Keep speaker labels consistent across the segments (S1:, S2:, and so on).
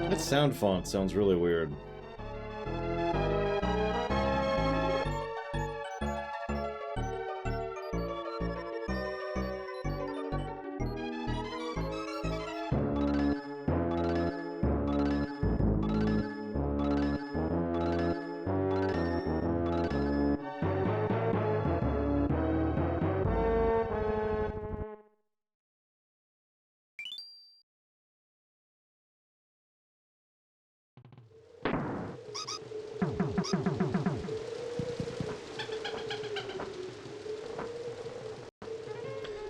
S1: That sound font sounds really weird.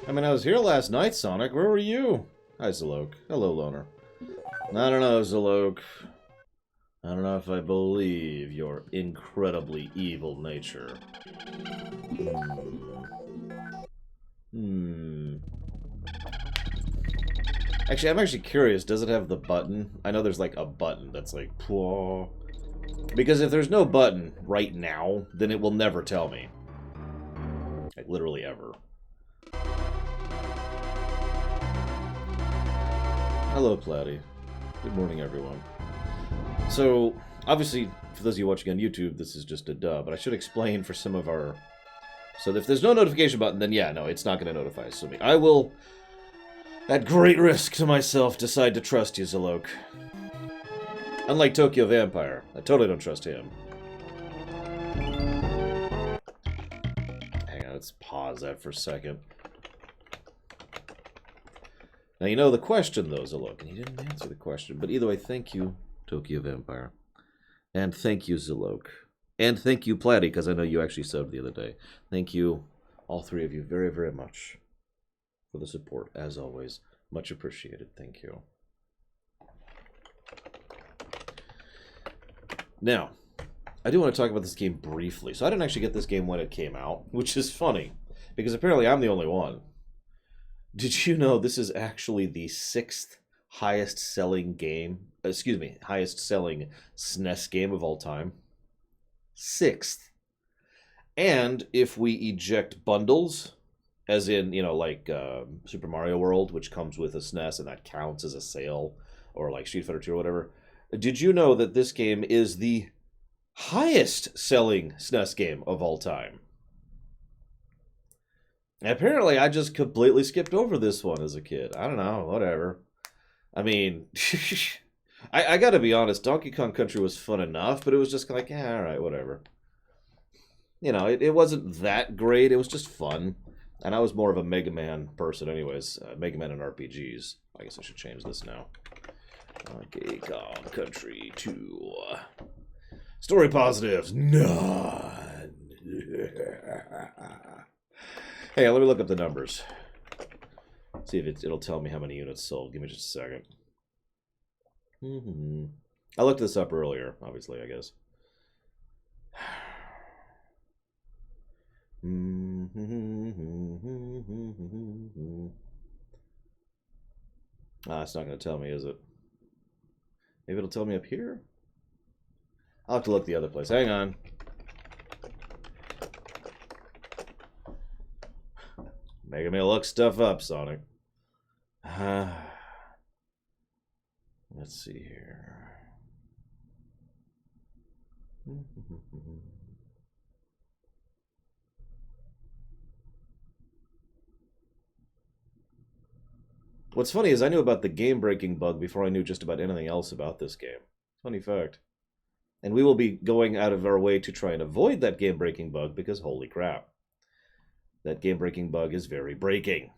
S1: I mean, I was here last night, Sonic. Where were you? Hi, Zalok. Hello, Loner. I don't know, Zalok. I don't know if I believe your incredibly evil nature. Actually, I'm actually curious. Does it have the button? I know there's like a button that's like... Pwah. Because if there's no button right now, then it will never tell me. Like, literally ever. Hello, Platy. Good morning, everyone. So, obviously, for those of you watching on YouTube, this is just a duh, but I should explain for some of our... So if there's no notification button, then yeah, no, it's not going to notify us. So I will, at great risk to myself, decide to trust you, Zalok. Unlike Tokyo Vampire, I totally don't trust him. Hang on, let's pause that for a second. Now, you know the question, though, Zalok, and he didn't answer the question. But either way, thank you, Tokyo Vampire. And thank you, Zalok. And thank you, Platy, because I know you actually subbed the other day. Thank you, all three of you, very, very much for the support, as always. Much appreciated. Thank you. Now, I do want to talk about this game briefly. So I didn't actually get this game when it came out, which is funny, because apparently I'm the only one. Did you know this is actually the 6th highest selling game, highest selling SNES game of all time? 6th. And if we eject bundles, as in, you know, like Super Mario World, which comes with a SNES and that counts as a sale, or like Street Fighter 2 or whatever, did you know that this game is the highest selling SNES game of all time? Apparently, I just completely skipped over this one as a kid. I don't know, whatever. I mean, I gotta be honest, Donkey Kong Country was fun enough, but it was just like, yeah, alright, whatever. You know, it wasn't that great, it was just fun. And I was more of a Mega Man person anyways. Mega Man and RPGs. I guess I should change this now. Donkey Kong Country 2. Story positives, none. Hey, let me look up the numbers. See if it'll tell me how many units sold. Give me just a second. I looked this up earlier, obviously, I guess. It's not going to tell me, is it? Maybe it'll tell me up here? I'll have to look the other place. Hang on. Making me look stuff up, Sonic. Let's see here. What's funny is I knew about the game-breaking bug before I knew just about anything else about this game. Funny fact. And we will be going out of our way to try and avoid that game-breaking bug because holy crap. That game-breaking bug is very breaking.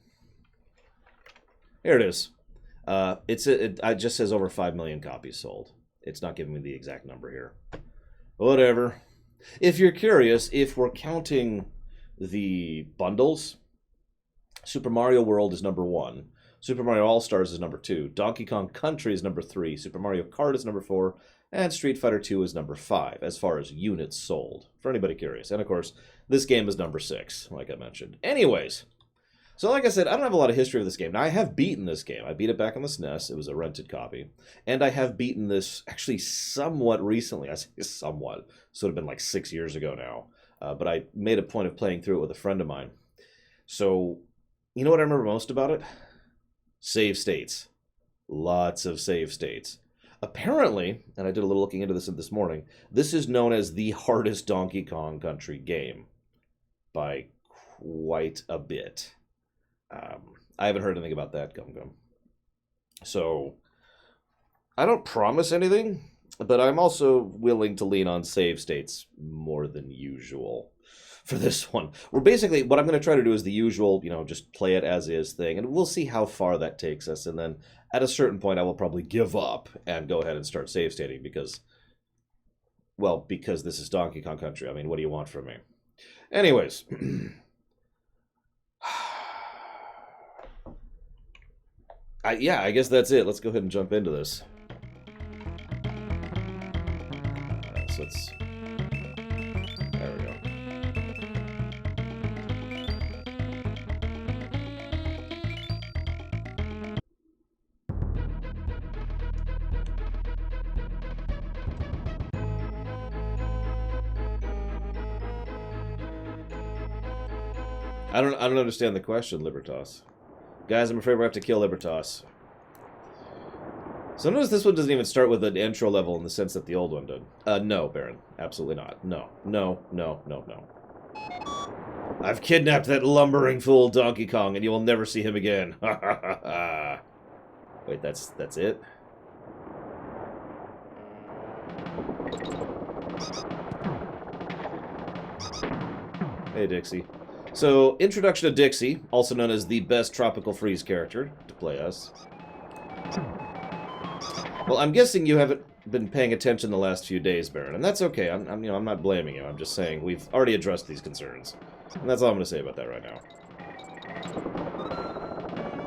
S1: Here it is. It just says over 5 million copies sold. It's not giving me the exact number here. Whatever. If you're curious, if we're counting the bundles, Super Mario World is number 1. Super Mario All-Stars is number 2. Donkey Kong Country is number 3. Super Mario Kart is number 4. And Street Fighter 2 is number 5, as far as units sold, for anybody curious. And, of course, this game is number 6, like I mentioned. Anyways, so like I said, I don't have a lot of history of this game. Now, I have beaten this game. I beat it back on the SNES. It was a rented copy. And I have beaten this, actually, somewhat recently. I say somewhat. This would have been like 6 years ago now. But I made a point of playing through it with a friend of mine. So, you know what I remember most about it? Save states. Lots of save states. Apparently, and I did a little looking into this morning, this is known as the hardest Donkey Kong Country game by quite a bit. I haven't heard anything about that, Gum Gum. So, I don't promise anything, but I'm also willing to lean on save states more than usual for this one. We're basically, what I'm going to try to do is the usual, just play it as is thing, and we'll see how far that takes us, and then at a certain point I will probably give up and go ahead and start save stating because this is Donkey Kong Country. I mean, what do you want from me? Anyways. I guess that's it. Let's go ahead and jump into this. So let's... There we go. I don't understand the question, Libertas. Guys, I'm afraid we have to kill Libertas. So notice this one doesn't even start with an intro level in the sense that the old one did. No, Baron. Absolutely not. No. No, no, no, no. I've kidnapped that lumbering fool Donkey Kong, and you will never see him again. Ha ha ha ha. Wait, that's it? Hey, Dixie. So, introduction to Dixie, also known as the best Tropical Freeze character to play us. Well, I'm guessing you haven't been paying attention the last few days, Baron, and that's okay. I'm not blaming you. I'm just saying we've already addressed these concerns, and that's all I'm going to say about that right now.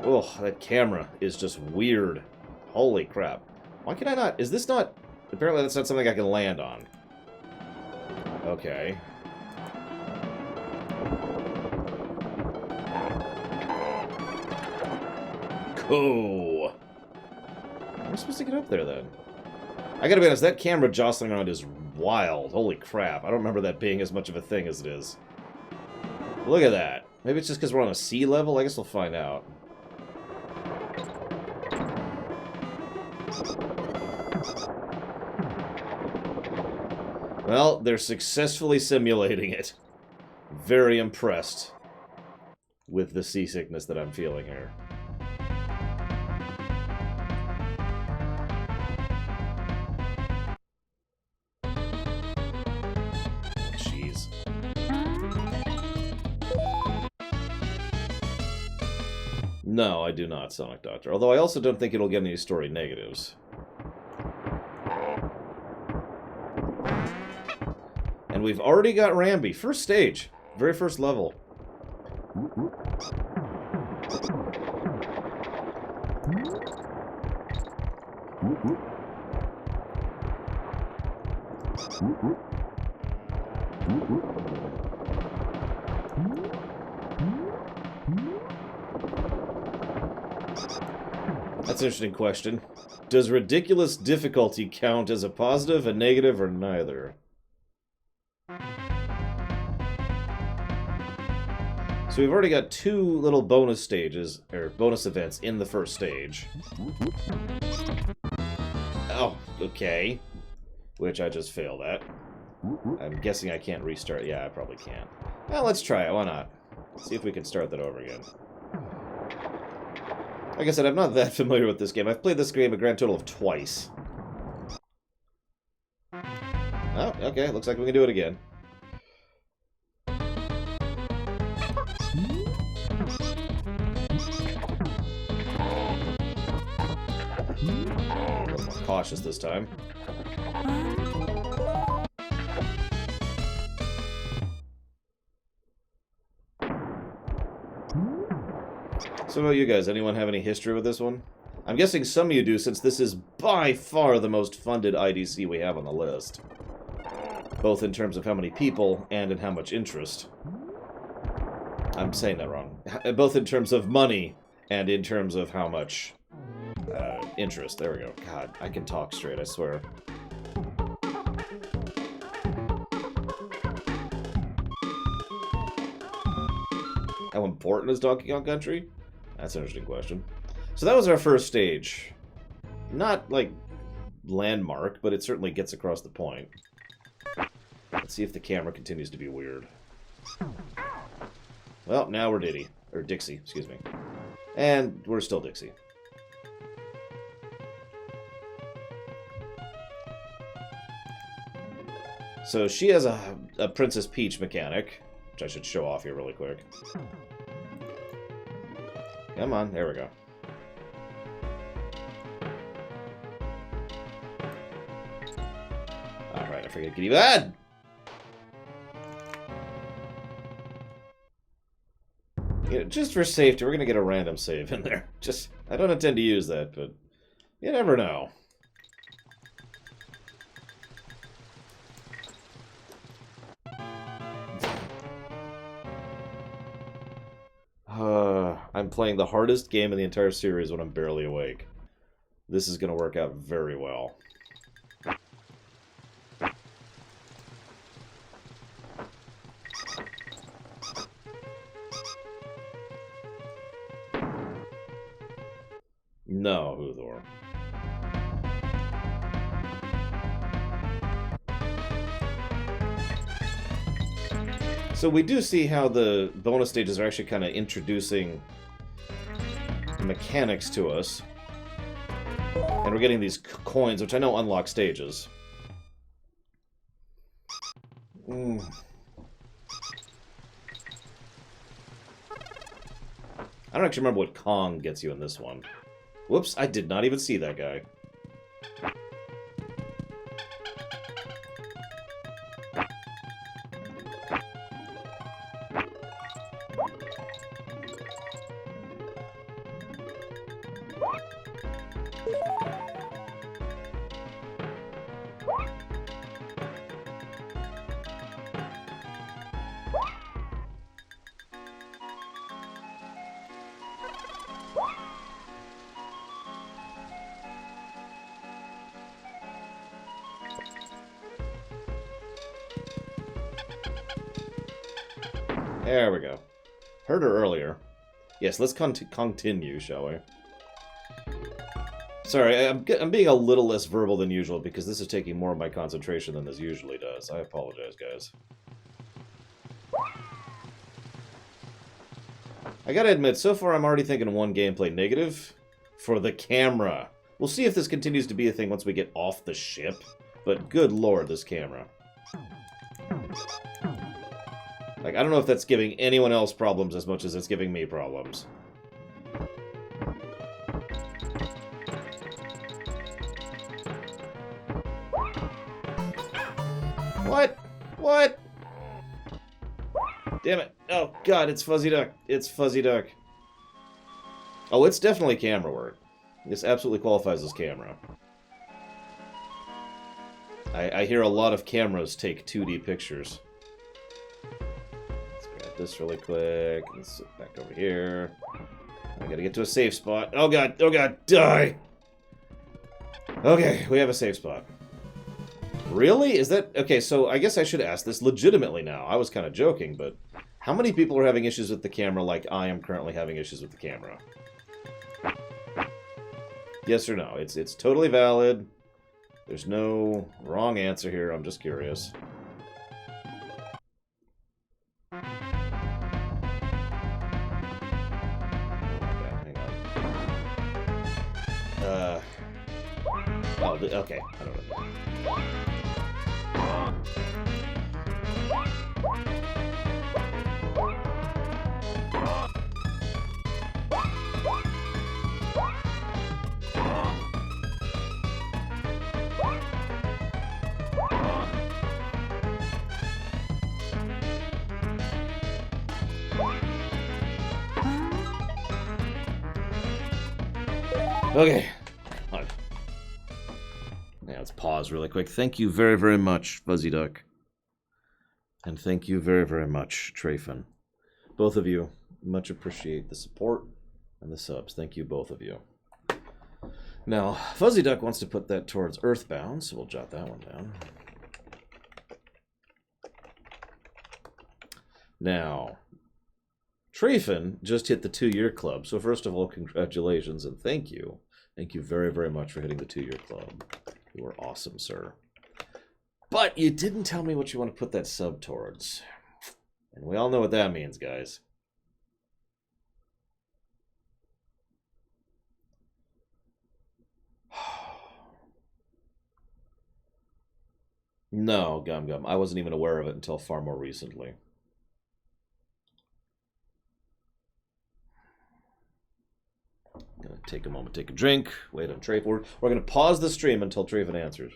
S1: Oh, that camera is just weird. Holy crap! Why can I not? Is this not? Apparently, that's not something I can land on. Okay. Cool. How am I supposed to get up there, then? I gotta be honest, that camera jostling around is wild. Holy crap. I don't remember that being as much of a thing as it is. Look at that. Maybe it's just because we're on a sea level? I guess we'll find out. Well, they're successfully simulating it. Very impressed with the seasickness that I'm feeling here. Jeez. No, I do not, Sonic Doctor. Although I also don't think it'll get any story negatives. And we've already got Rambi. First stage. Very first level. That's an interesting question. Does ridiculous difficulty count as a positive, a negative, or neither? So we've already got 2 little bonus stages, or bonus events in the first stage. Oh, okay. Which I just failed at. I'm guessing I can't restart. Yeah, I probably can't. Well, let's try it. Why not? See if we can start that over again. Like I said, I'm not that familiar with this game. I've played this game a grand total of twice. Oh, okay. Looks like we can do it again. cautious this time. So about you guys, anyone have any history with this one? I'm guessing some of you do, since this is by far the most funded IDC we have on the list. Both in terms of how many people and in how much interest. I'm saying that wrong. Both in terms of money and in terms of how much interest. There we go. God, I can talk straight, I swear. How important is Donkey Kong Country? That's an interesting question. So that was our first stage. Not, like, landmark, but it certainly gets across the point. Let's see if the camera continues to be weird. Well, now we're Diddy. Or Dixie, excuse me. And we're still Dixie. So she has a Princess Peach mechanic, which I should show off here really quick. Come on, there we go. Alright, I forget Giddy Bad! You know, just for safety, we're gonna get a random save in there. Just, I don't intend to use that, but you never know. I'm playing the hardest game in the entire series when I'm barely awake. This is gonna work out very well. No, Huthor. So we do see how the bonus stages are actually kind of introducing mechanics to us. And we're getting these coins, which I know unlock stages. I don't actually remember what Kong gets you in this one. Whoops, I did not even see that guy. There we go. Heard her earlier. Yes, let's continue, shall we? Sorry, I'm being a little less verbal than usual because this is taking more of my concentration than this usually does. I apologize, guys. I gotta admit, so far I'm already thinking one gameplay negative for the camera. We'll see if this continues to be a thing once we get off the ship, but good lord, this camera. Like, I don't know if that's giving anyone else problems as much as it's giving me problems. What? What? Damn it. Oh, God, it's Fuzzy Duck. It's Fuzzy Duck. Oh, it's definitely camera work. This absolutely qualifies as camera. I hear a lot of cameras take 2D pictures. Let's grab this really quick. Let's sit back over here. I gotta get to a safe spot. Oh, God. Oh, God. Die! Okay, we have a safe spot. Really? Is that... Okay, so I guess I should ask this legitimately now. I was kind of joking, but how many people are having issues with the camera like I am currently having issues with the camera? Yes or no? It's totally valid. There's no wrong answer here. I'm just curious. Okay, hang on. Oh, okay. I don't know. Okay. God. Yeah, let's pause really quick. Thank you very, very much, Fuzzy Duck. And thank you very, very much, Trayfin. Both of you, much appreciate the support and the subs. Thank you, both of you. Now, Fuzzy Duck wants to put that towards Earthbound, so we'll jot that one down. Now, Trayfin just hit the 2-year club, so first of all, congratulations and thank you. Thank you very, very much for hitting the 2-year club. You are awesome, sir. But you didn't tell me what you want to put that sub towards. And we all know what that means, guys. No, Gum Gum. I wasn't even aware of it until far more recently. I'm gonna take a moment, take a drink, wait on Trayfin. We're gonna pause the stream until Trayfin answers.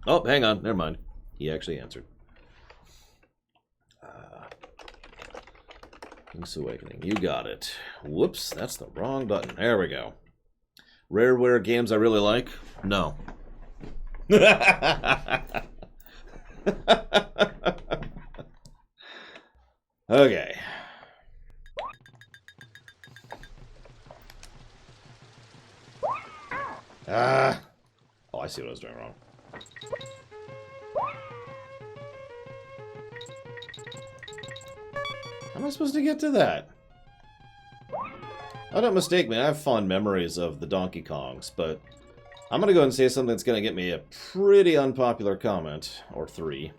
S1: Oh, hang on, never mind. He actually answered. Link's Awakening, you got it. Whoops, that's the wrong button. There we go. Rareware games I really like? No. Okay. Oh, I see what I was doing wrong. How am I supposed to get to that? Oh, don't mistake me. I have fond memories of the Donkey Kongs, but I'm going to go ahead and say something that's going to get me a pretty unpopular comment, or 3.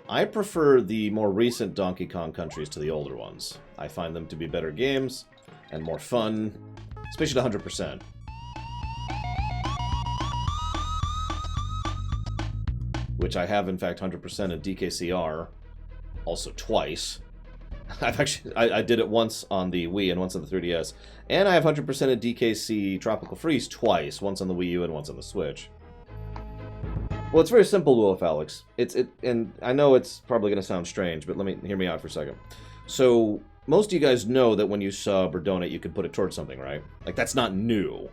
S1: I prefer the more recent Donkey Kong countries to the older ones. I find them to be better games and more fun, especially at 100%. Which I have, in fact, 100% in DKCR, also twice. I did it once on the Wii and once on the 3DS, and I have 100% of DKC Tropical Freeze twice, once on the Wii U and once on the Switch. Well, it's very simple, Wolf Alex. And I know it's probably going to sound strange, but hear me out for a second. So most of you guys know that when you sub or donate, you can put it towards something, right? Like, that's not new.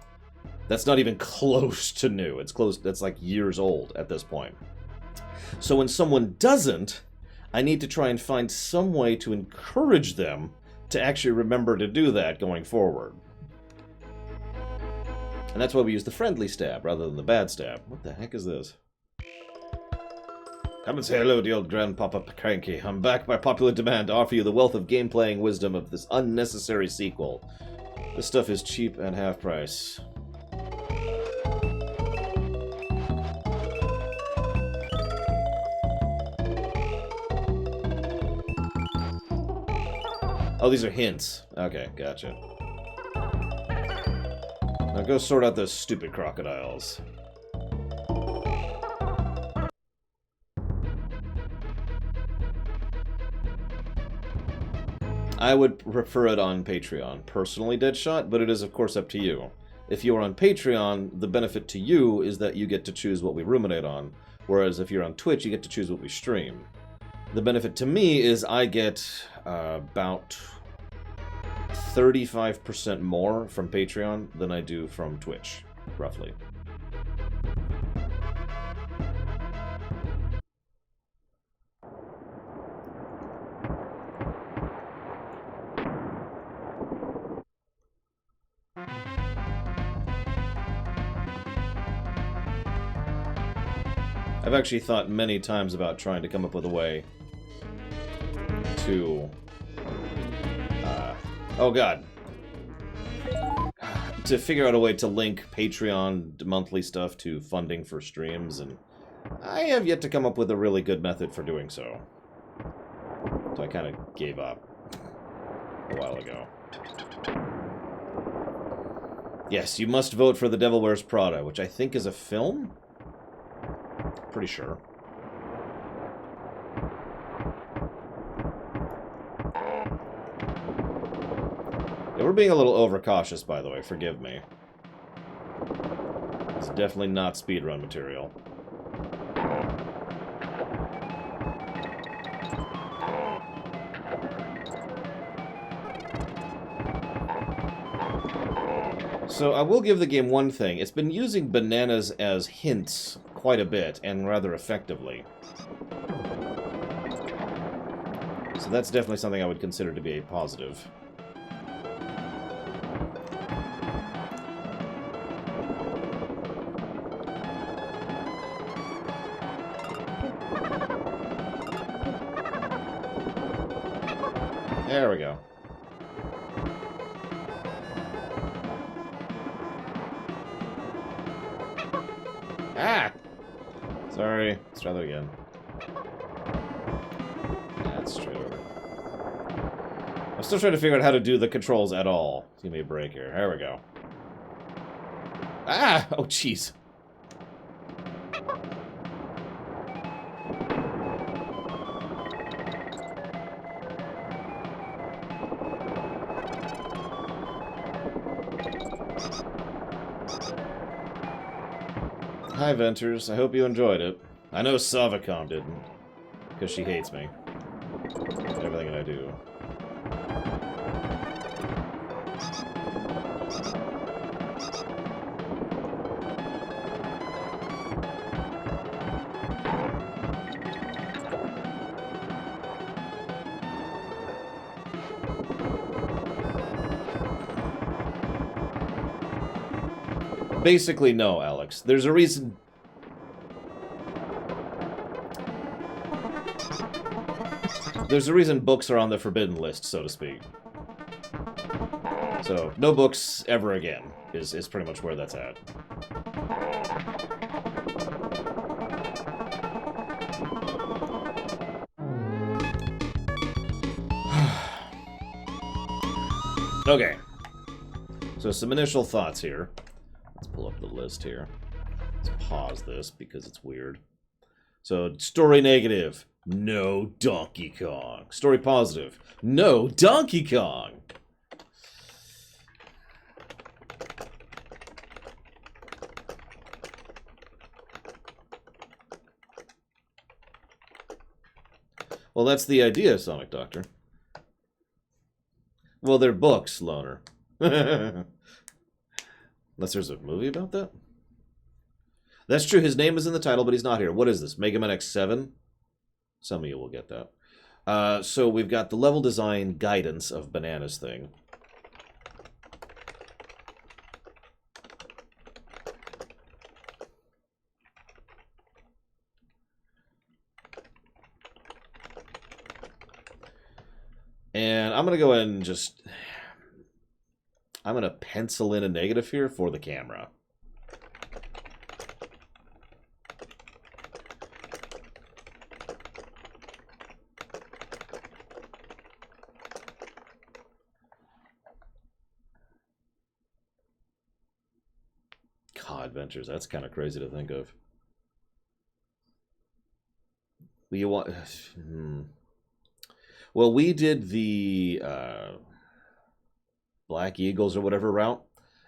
S1: That's not even close to new. It's close. That's like years old at this point. So when someone doesn't, I need to try and find some way to encourage them to actually remember to do that going forward. And that's why we use the friendly stab rather than the bad stab. What the heck is this? Come and say hello to old Grandpapa Cranky. I'm back by popular demand to offer you the wealth of game-playing wisdom of this unnecessary sequel. This stuff is cheap and half price. Oh, these are hints. Okay, gotcha. Now go sort out those stupid crocodiles. I would prefer it on Patreon, personally, Deadshot, but it is, of course, up to you. If you are on Patreon, the benefit to you is that you get to choose what we ruminate on, whereas if you're on Twitch, you get to choose what we stream. The benefit to me is I get about 35% more from Patreon than I do from Twitch, roughly. I've actually thought many times about trying to come up with a way to... oh god. To figure out a way to link Patreon monthly stuff to funding for streams, and I have yet to come up with a really good method for doing so. So I kind of gave up a while ago. Yes, you must vote for The Devil Wears Prada, which I think is a film? Pretty sure. Yeah, we're being a little overcautious, by the way. Forgive me. It's definitely not speedrun material. So I will give the game one thing. It's been using bananas as hints quite a bit, and rather effectively. So that's definitely something I would consider to be a positive. There we go. Ah! Sorry. Let's try that again. That's true. I'm still trying to figure out how to do the controls at all. Give me a break here. There we go. Ah! Oh, jeez. Hi, Venters. I hope you enjoyed it. I know Savacom didn't, because she hates me. Everything that I do. Basically, no, Alex. There's a reason... There's a reason books are on the forbidden list, so to speak. So, no books ever again is pretty much where that's at. Okay. So, some initial thoughts here. Let's pull up the list here. Let's pause this because it's weird. So, story negative. No Donkey Kong. Story positive. No Donkey Kong. Well, that's the idea, Sonic Doctor. Well, they're books, Loner. Unless there's a movie about that? That's true, his name is in the title, but he's not here. What is this, Mega Man X7? Some of you will get that. So we've got the level design guidance of Bananas thing. And I'm going to go ahead and just... I'm going to pencil in a negative here for the camera. God, Ventures, that's kind of crazy to think of. You want... Well, we did the Black Eagles or whatever route,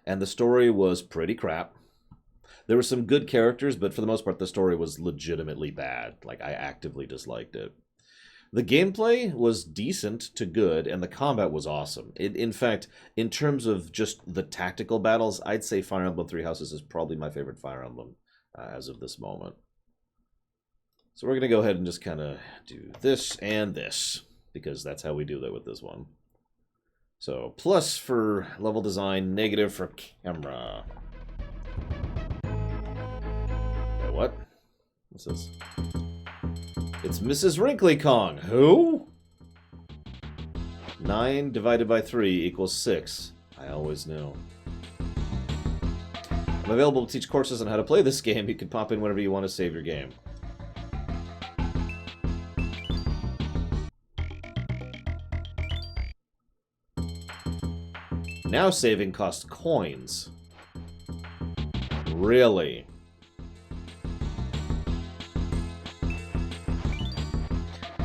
S1: and the story was pretty crap. There were some good characters, but for the most part, the story was legitimately bad. Like, I actively disliked it. The gameplay was decent to good, and the combat was awesome. In fact, in terms of just the tactical battles, I'd say Fire Emblem Three Houses is probably my favorite Fire Emblem as of this moment. So we're going to go ahead and just kind of do this and this, because that's how we do that with this one. So, plus for level design, negative for camera. Wait, what? What's this? It's Mrs. Wrinkly Kong. Who? 9 divided by 3 equals 6. I always knew. I'm available to teach courses on how to play this game. You can pop in whenever you want to save your game. Now saving costs coins. Really?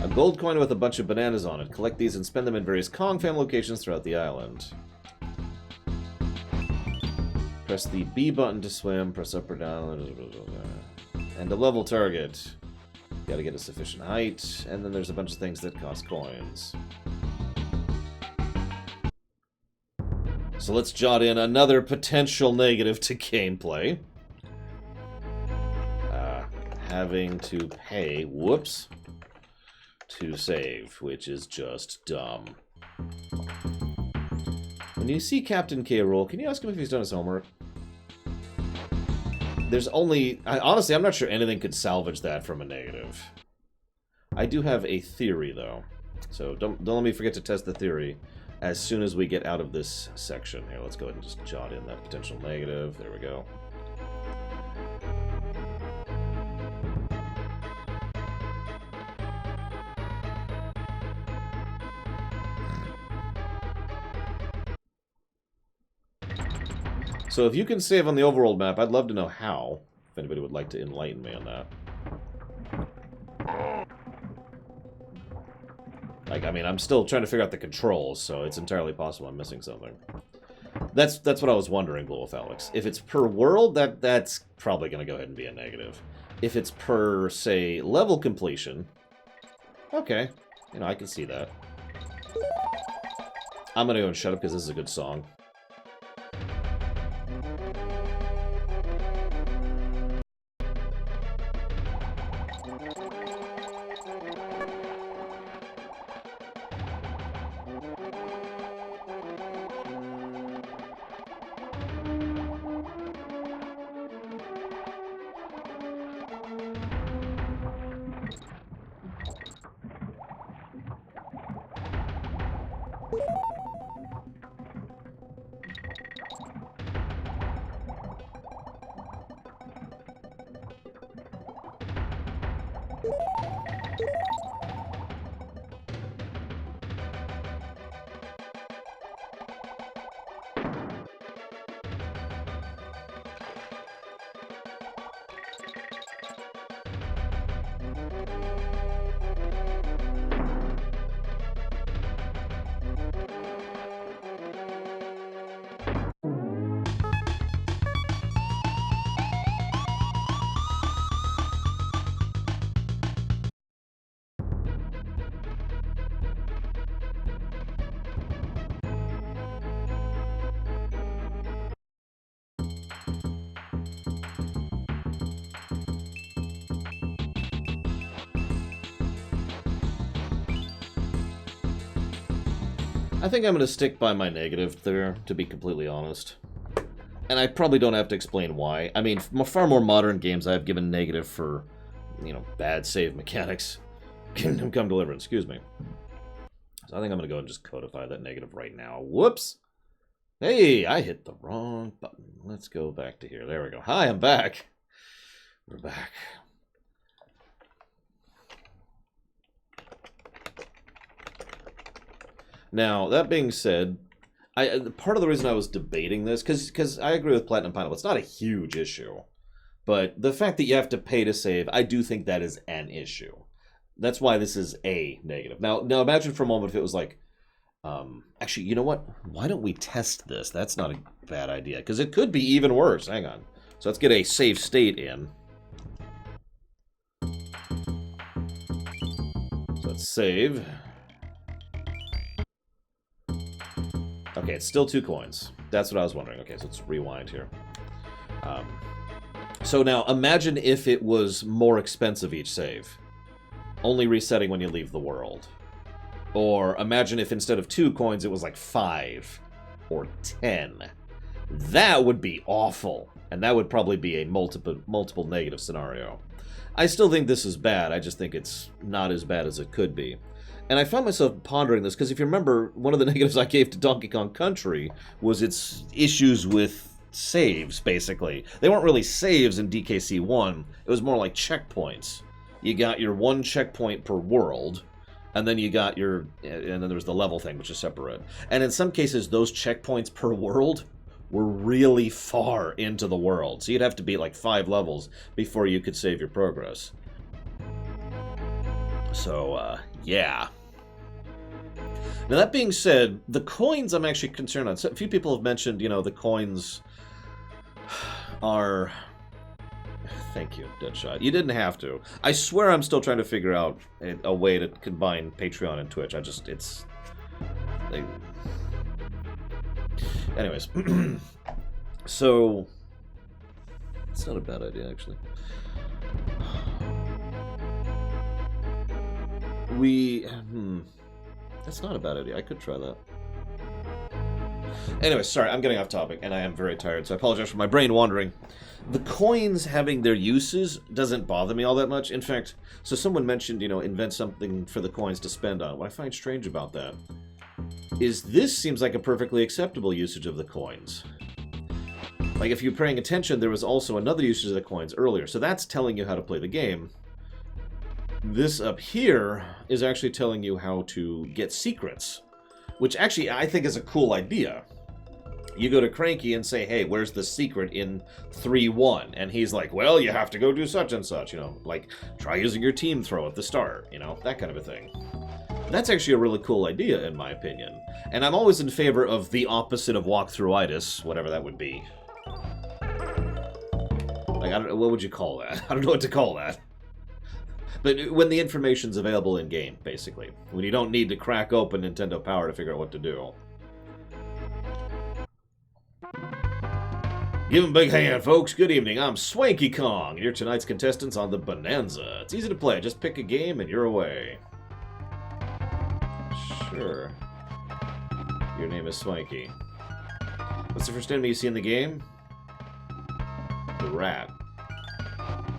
S1: A gold coin with a bunch of bananas on it. Collect these and spend them in various Kong fan locations throughout the island. Press the B button to swim. Press up or down. And to level target. Gotta get a sufficient height. And then there's a bunch of things that cost coins. So let's jot in another potential negative to gameplay. Having to pay, whoops, to save, which is just dumb. When you see Captain K. Rool, can you ask him if he's done his homework? There's only... honestly, I'm not sure anything could salvage that from a negative. I do have a theory, though. So don't let me forget to test the theory as soon as we get out of this section. Here, let's go ahead and just jot in that potential negative. There we go. So if you can save on the overworld map, I'd love to know how. If anybody would like to enlighten me on that. Like, I mean, I'm still trying to figure out the controls, so it's entirely possible I'm missing something. That's what I was wondering, Blue Wolf Alex. If it's per world, that's probably going to go ahead and be a negative. If it's per, say, level completion, okay. You know, I can see that. I'm going to go and shut up because this is a good song. I think I'm going to stick by my negative there, to be completely honest. And I probably don't have to explain why. I mean, far more modern games I've given negative for, you know, bad save mechanics. Kingdom Come Deliverance, excuse me. So I think I'm going to go and just codify that negative right now. Whoops! Hey, I hit the wrong button. Let's go back to here. There we go. Hi, I'm back. We're back. Now, that being said, part of the reason I was debating this, because I agree with Platinum Pineapple, it's not a huge issue. But the fact that you have to pay to save, I do think that is an issue. That's why this is a negative. Now imagine for a moment if it was like, actually, you know what? Why don't we test this? That's not a bad idea, because it could be even worse. Hang on. So let's get a save state in. So let's save. Okay, it's still 2 coins. That's what I was wondering. Okay, so let's rewind here. So now, imagine if it was more expensive each save. Only resetting when you leave the world. Or imagine if instead of 2 coins, it was like 5 or 10. That would be awful. And that would probably be a multiple negative scenario. I still think this is bad. I just think it's not as bad as it could be. And I found myself pondering this, because if you remember, one of the negatives I gave to Donkey Kong Country was its issues with saves, basically. They weren't really saves in DKC 1. It was more like checkpoints. You got your 1 checkpoint per world, and then you got your... and then there was the level thing, which is separate. And in some cases, those checkpoints per world were really far into the world. So you'd have to beat like 5 levels before you could save your progress. So, yeah. Now, that being said, the coins I'm actually concerned on. So, a few people have mentioned, you know, the coins are... Thank you, Deadshot. You didn't have to. I swear I'm still trying to figure out a way to combine Patreon and Twitch. It's... Anyways, so it's not a bad idea, actually. That's not a bad idea. I could try that. Anyway, sorry, I'm getting off topic, and I am very tired, so I apologize for my brain wandering. The coins having their uses doesn't bother me all that much. In fact, so someone mentioned, invent something for the coins to spend on. What I find strange about that is this seems like a perfectly acceptable usage of the coins. Like, if you're paying attention, there was also another usage of the coins earlier, so that's telling you how to play the game. This up here is actually telling you how to get secrets, which actually I think is a cool idea. You go to Cranky and say, hey, where's the secret in 3-1? And he's like, well, you have to go do such and such, like, try using your team throw at the start, that kind of a thing. That's actually a really cool idea, in my opinion. And I'm always in favor of the opposite of walkthrough-itis, whatever that would be. Like, I don't know, what would you call that? I don't know what to call that. But when the information's available in-game, basically. When you don't need to crack open Nintendo Power to figure out what to do. Give him a big hand, folks. Good evening. I'm Swanky Kong, and you're tonight's contestants on the Bonanza. It's easy to play. Just pick a game and you're away. Sure. Your name is Swanky. What's the first enemy you see in the game? The rat.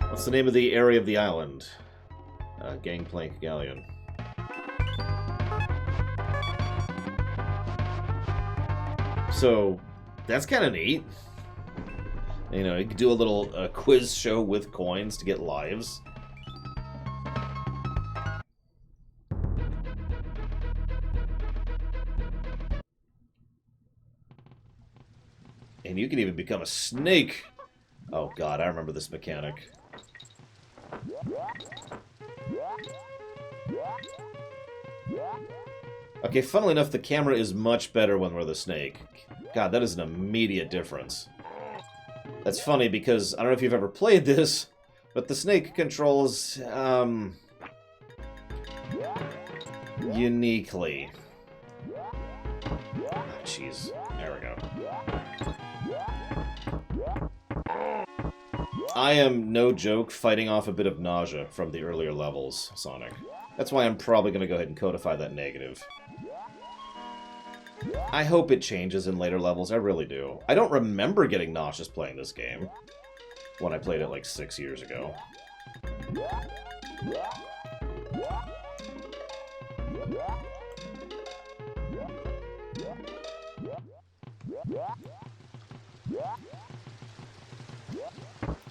S1: What's the name of the area of the island? Gangplank Galleon. So, that's kind of neat. You can do a little quiz show with coins to get lives. And you can even become a snake. Oh god, I remember this mechanic. Okay, funnily enough, the camera is much better when we're the snake. God, that is an immediate difference. That's funny because I don't know if you've ever played this, but the snake controls, uniquely. Oh, jeez. There we go. I am, no joke, fighting off a bit of nausea from the earlier levels, Sonic. That's why I'm probably going to go ahead and codify that negative. I hope it changes in later levels, I really do. I don't remember getting nauseous playing this game when I played it like 6 years ago.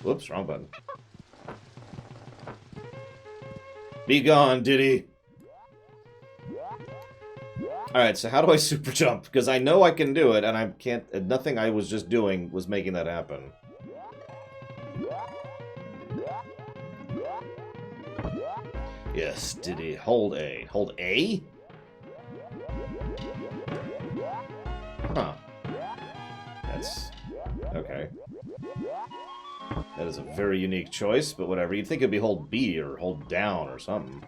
S1: Whoops, wrong button. Be gone, Diddy! Alright, so how do I super jump? Because I know I can do it, and I can't... Nothing I was just doing was making that happen. Yes, Diddy. Hold A. Hold A? Huh. That's... okay. That is a very unique choice, but whatever. You'd think it'd be hold B or hold down or something.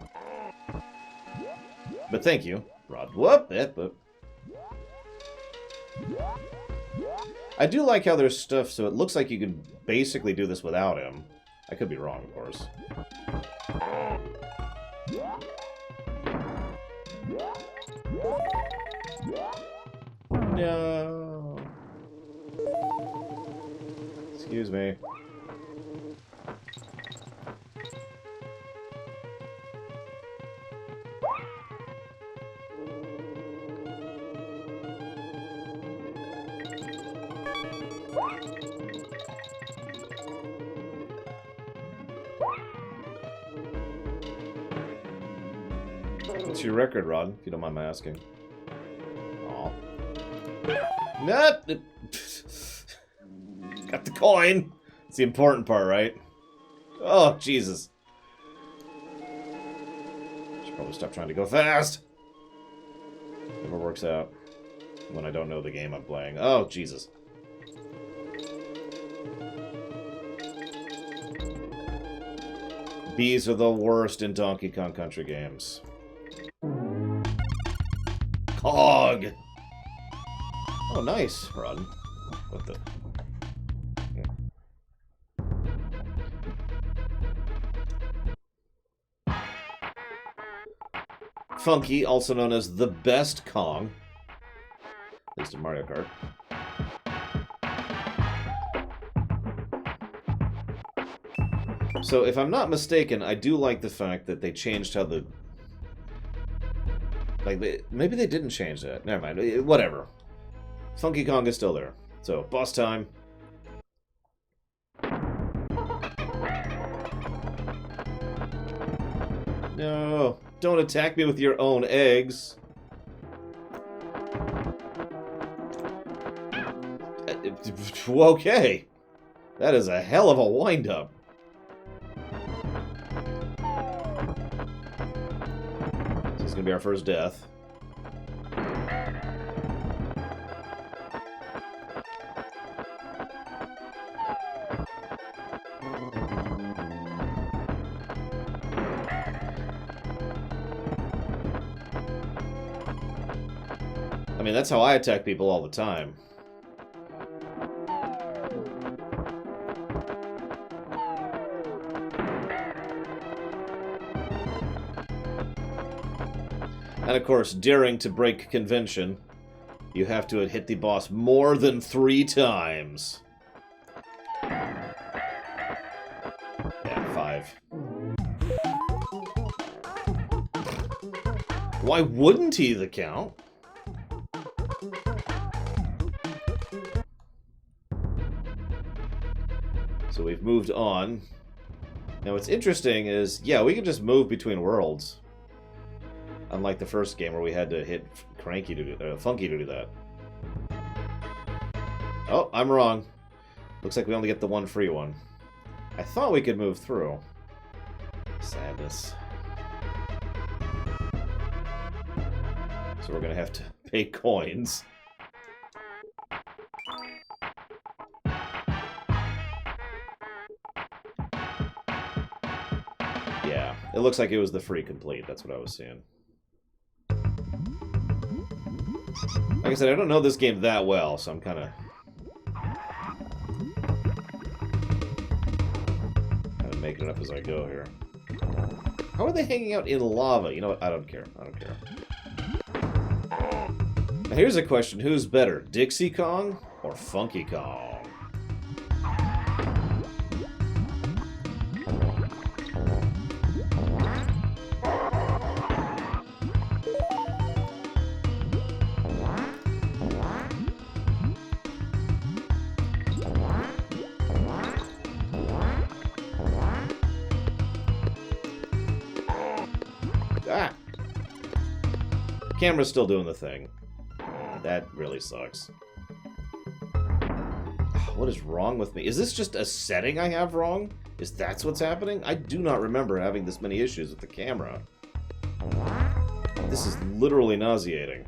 S1: But thank you, Rod. Whoop! I do like how there's stuff, so it looks like you can basically do this without him. I could be wrong, of course. No. Excuse me. What's your record, Rod, if you don't mind my asking? Aw. Nope! Got the coin! It's the important part, right? Oh, Jesus. Should probably stop trying to go fast. Never works out when I don't know the game I'm playing. Oh, Jesus. Bees are the worst in Donkey Kong Country games. Cog! Oh, nice run. What the? Funky, also known as the best Kong. At least in Mario Kart. So, if I'm not mistaken, I do like the fact that they changed how the... Like, maybe they didn't change that. Never mind. Whatever. Funky Kong is still there. So, boss time. No, don't attack me with your own eggs. Okay. That is a hell of a wind-up. This is going to be our first death. I mean, that's how I attack people all the time. And of course, daring to break convention, you have to hit the boss more than 3 times. Yeah, 5. Why wouldn't he, the Count? So we've moved on. Now what's interesting is, yeah, we can just move between worlds. Unlike the first game where we had to hit Funky to do that. Oh, I'm wrong. Looks like we only get the one free one. I thought we could move through. Sadness. So we're gonna have to pay coins. Yeah, it looks like it was the free complete. That's what I was seeing. Like I said, I don't know this game that well, so I'm kind of making it up as I go here. How are they hanging out in lava? You know what? I don't care. I don't care. Now here's a question. Who's better, Dixie Kong or Funky Kong? Ah! Camera's still doing the thing. That really sucks. What is wrong with me? Is this just a setting I have wrong? Is that what's happening? I do not remember having this many issues with the camera. This is literally nauseating.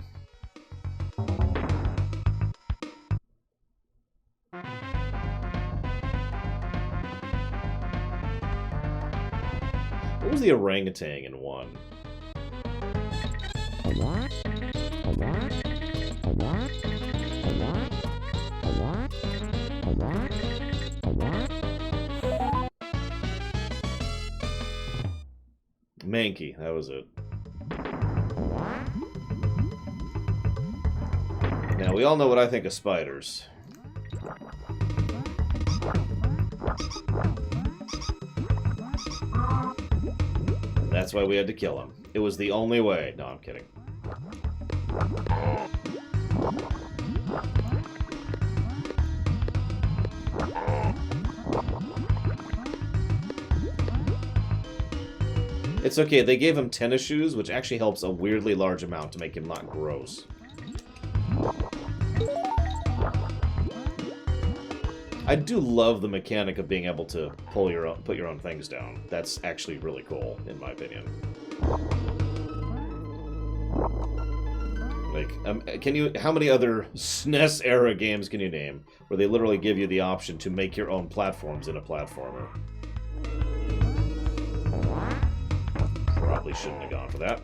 S1: What was the orangutan in 1? Mankey, that was it. Now, we all know what I think of spiders. And that's why we had to kill him. It was the only way. No, I'm kidding. It's okay, they gave him tennis shoes, which actually helps a weirdly large amount to make him not gross. I do love the mechanic of being able to put your own things down. That's actually really cool, in my opinion. Like, how many other SNES era games can you name where they literally give you the option to make your own platforms in a platformer? Probably shouldn't have gone for that.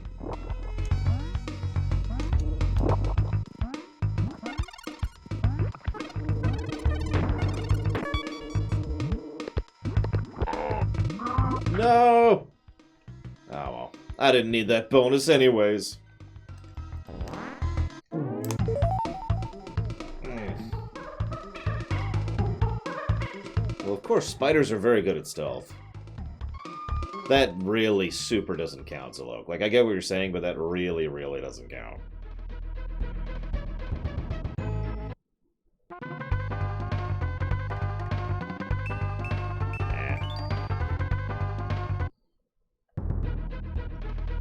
S1: well. I didn't need that bonus anyways. Well, of course, spiders are very good at stealth. That really super doesn't count, Zalok. Like, I get what you're saying, but that really, really doesn't count.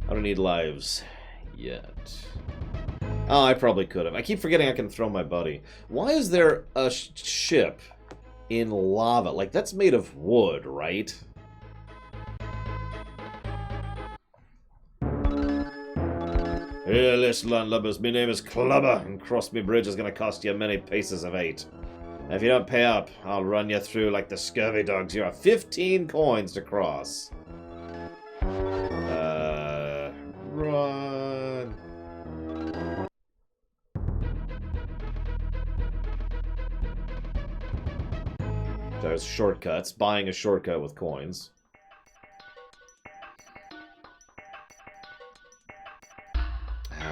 S1: I don't need lives yet. Oh, I probably could have. I keep forgetting I can throw my buddy. Why is there a ship in lava? Like, that's made of wood, right? Here, listen, landlubbers. My name is Clubber, and cross me bridge is gonna cost you many paces of 8. If you don't pay up, I'll run you through like the scurvy dogs you are. 15 coins to cross. Run. There's shortcuts. Buying a shortcut with coins.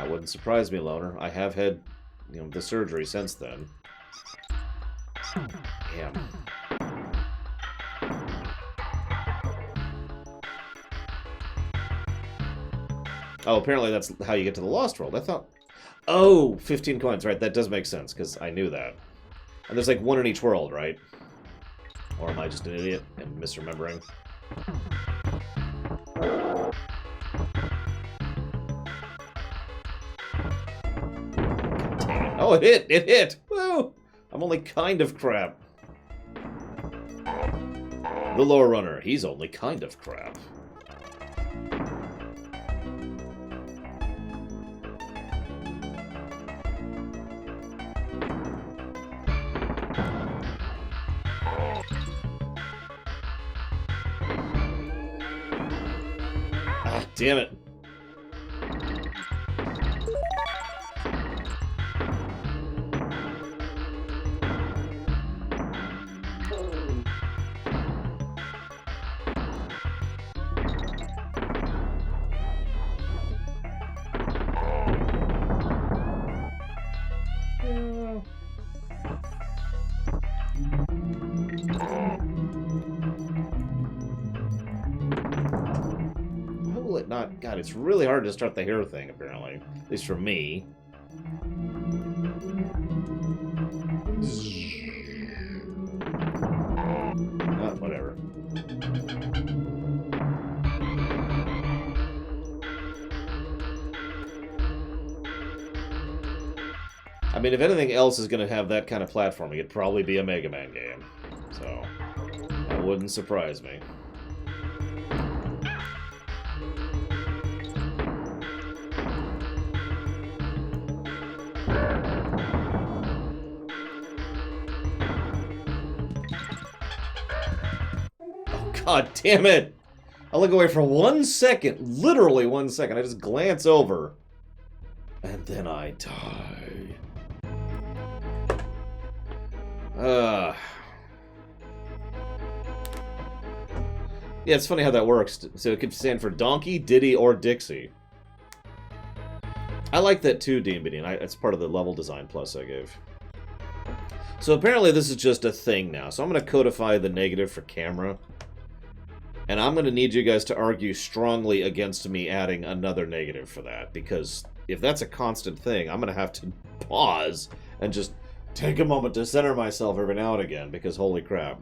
S1: Wouldn't surprise me, Loner. I have had, the surgery since then. Damn. Oh, apparently that's how you get to the Lost World. I thought... Oh, 15 coins. Right, that does make sense, because I knew that. And there's like one in each world, right? Or am I just an idiot and misremembering? Oh, it hit! It hit! Woo! I'm only kind of crap. The Lore Runner. He's only kind of crap. Ah, damn it. God, it's really hard to start the hair thing, apparently. At least for me. Whatever. I mean, if anything else is going to have that kind of platforming, it'd probably be a Mega Man game. So, that wouldn't surprise me. God damn it! I look away for 1 second, literally 1 second. I just glance over, and then I die. Yeah, it's funny how that works. So it could stand for Donkey, Diddy, or Dixie. I like that too, Dean Beanie. It's part of the level design plus I gave. So apparently this is just a thing now. So I'm going to codify the negative for camera. And I'm going to need you guys to argue strongly against me adding another negative for that. Because if that's a constant thing, I'm going to have to pause and just take a moment to center myself every now and again. Because holy crap.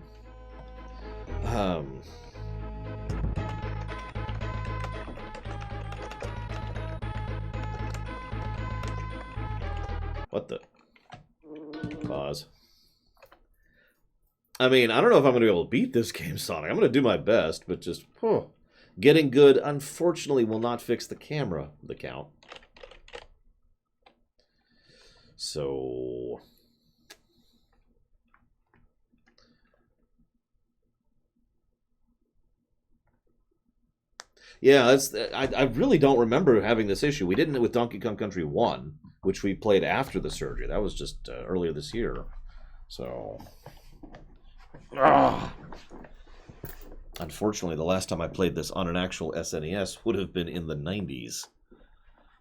S1: What the? Pause. I mean, I don't know if I'm going to be able to beat this game, Sonic. I'm going to do my best, but just... Getting good, unfortunately, will not fix the camera, the count. So... Yeah, I really don't remember having this issue. We didn't with Donkey Kong Country 1, which we played after the surgery. That was just earlier this year. So... Unfortunately, the last time I played this on an actual SNES would have been in the 90s.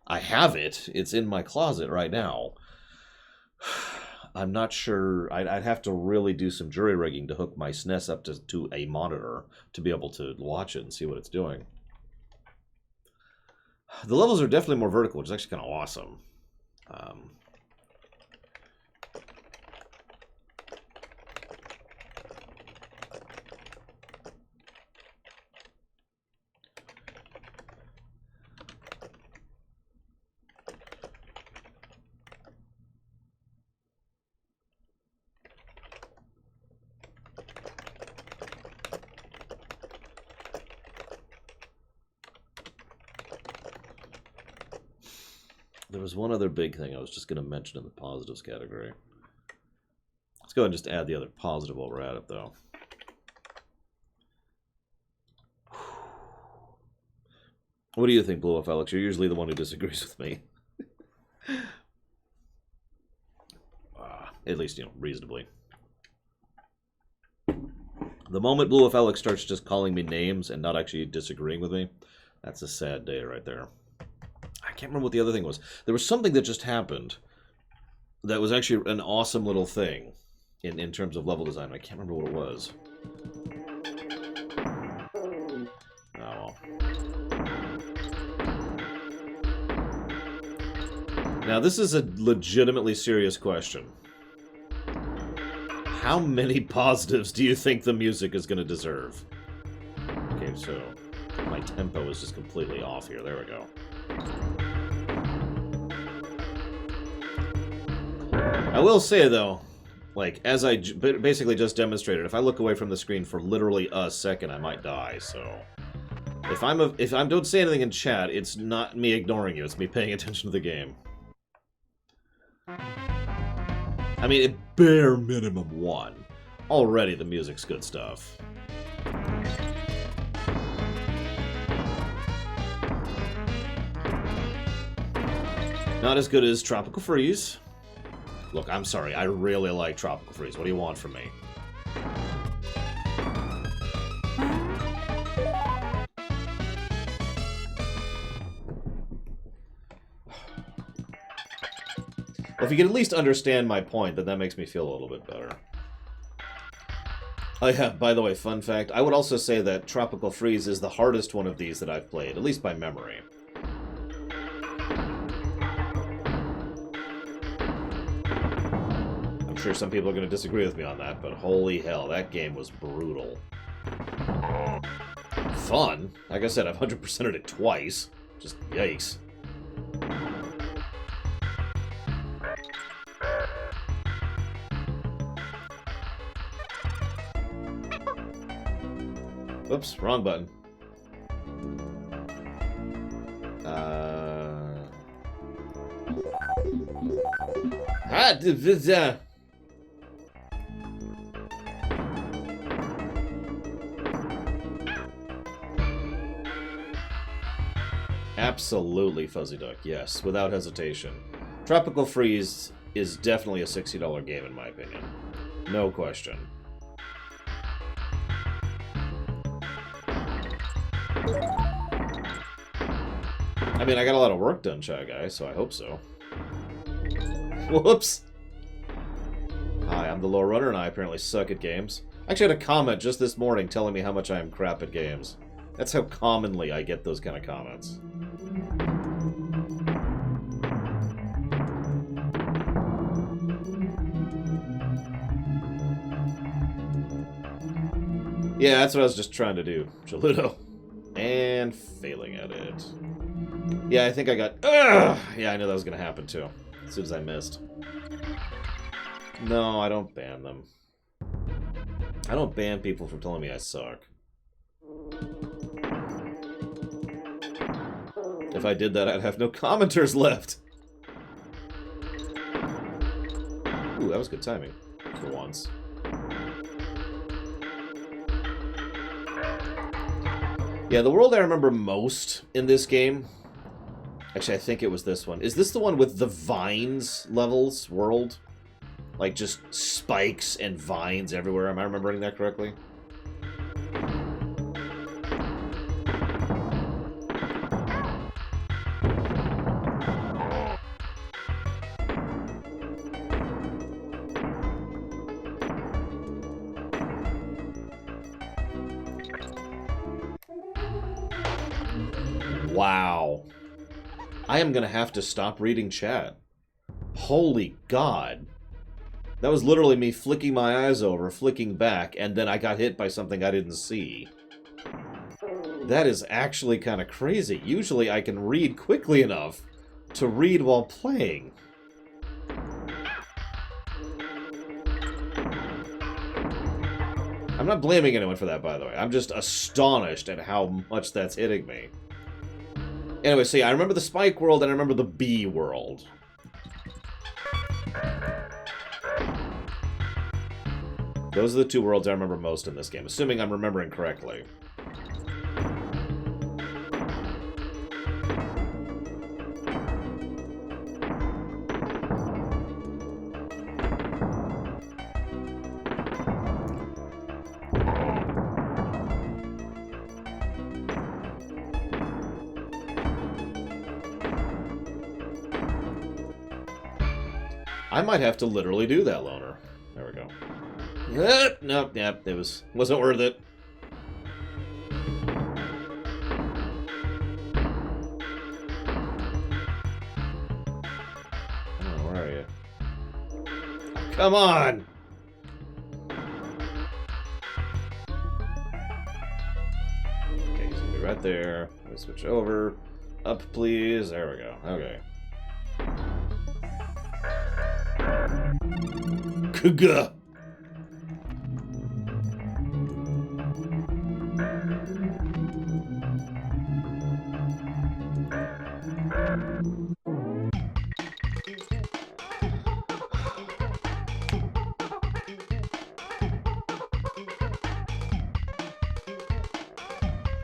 S1: I have it. It's in my closet right now. I'm not sure. I'd have to really do some jury rigging to hook my SNES up to a monitor to be able to watch it and see what it's doing. The levels are definitely more vertical, which is actually kind of awesome. There was one other big thing I was just going to mention in the positives category. Let's go ahead and just add the other positive while we're at it, though. What do you think, Blue Wolf Alex? You're usually the one who disagrees with me. At least, reasonably. The moment Blue Wolf Alex starts just calling me names and not actually disagreeing with me, that's a sad day right there. I can't remember what the other thing was. There was something that just happened that was actually an awesome little thing in terms of level design. I can't remember what it was. Oh, well. Now, this is a legitimately serious question. How many positives do you think the music is going to deserve? Okay, so my tempo is just completely off here. There we go. I will say, though, like, as I basically just demonstrated, if I look away from the screen for literally a second, I might die, so... If I don't say anything in chat, it's not me ignoring you, it's me paying attention to the game. I mean, at bare minimum 1. Already the music's good stuff. Not as good as Tropical Freeze. Look, I'm sorry, I really like Tropical Freeze. What do you want from me? Well, if you can at least understand my point, then that makes me feel a little bit better. Oh yeah, by the way, fun fact, I would also say that Tropical Freeze is the hardest one of these that I've played, at least by memory. I'm sure some people are going to disagree with me on that, but holy hell, that game was brutal. Fun? Like I said, I've 100%ed it twice. Just yikes. Oops, wrong button. Absolutely, Fuzzy Duck. Yes, without hesitation. Tropical Freeze is definitely a $60 game, in my opinion. No question. I mean, I got a lot of work done, Shy Guy, so I hope so. Whoops! Hi, I'm the Low Runner, and I apparently suck at games. I actually had a comment just this morning telling me how much I am crap at games. That's how commonly I get those kind of comments. Yeah, that's what I was just trying to do, Chaluto. And failing at it. Yeah, I think I got... Yeah, I knew that was going to happen, too. As soon as I missed. No, I don't ban them. I don't ban people from telling me I suck. If I did that, I'd have no commenters left. Ooh, that was good timing. For once. Yeah, the world I remember most in this game... Actually, I think it was this one. Is this the one with the vines levels world? Like, just spikes and vines everywhere. Am I remembering that correctly? Wow. I am gonna have to stop reading chat. Holy God. That was literally me flicking my eyes over, flicking back, and then I got hit by something I didn't see. That is actually kind of crazy. Usually I can read quickly enough to read while playing. I'm not blaming anyone for that, by the way. I'm just astonished at how much that's hitting me. Anyway, see, I remember the Spike world and I remember the Bee world. Those are the two worlds I remember most in this game, assuming I'm remembering correctly. I might have to literally do that, Loner. There we go. Nope, yep, it wasn't worth it. Oh, where are you? Come on! Okay, he's gonna be right there. Let me switch over. Up, please. There we go. Okay. Kuga!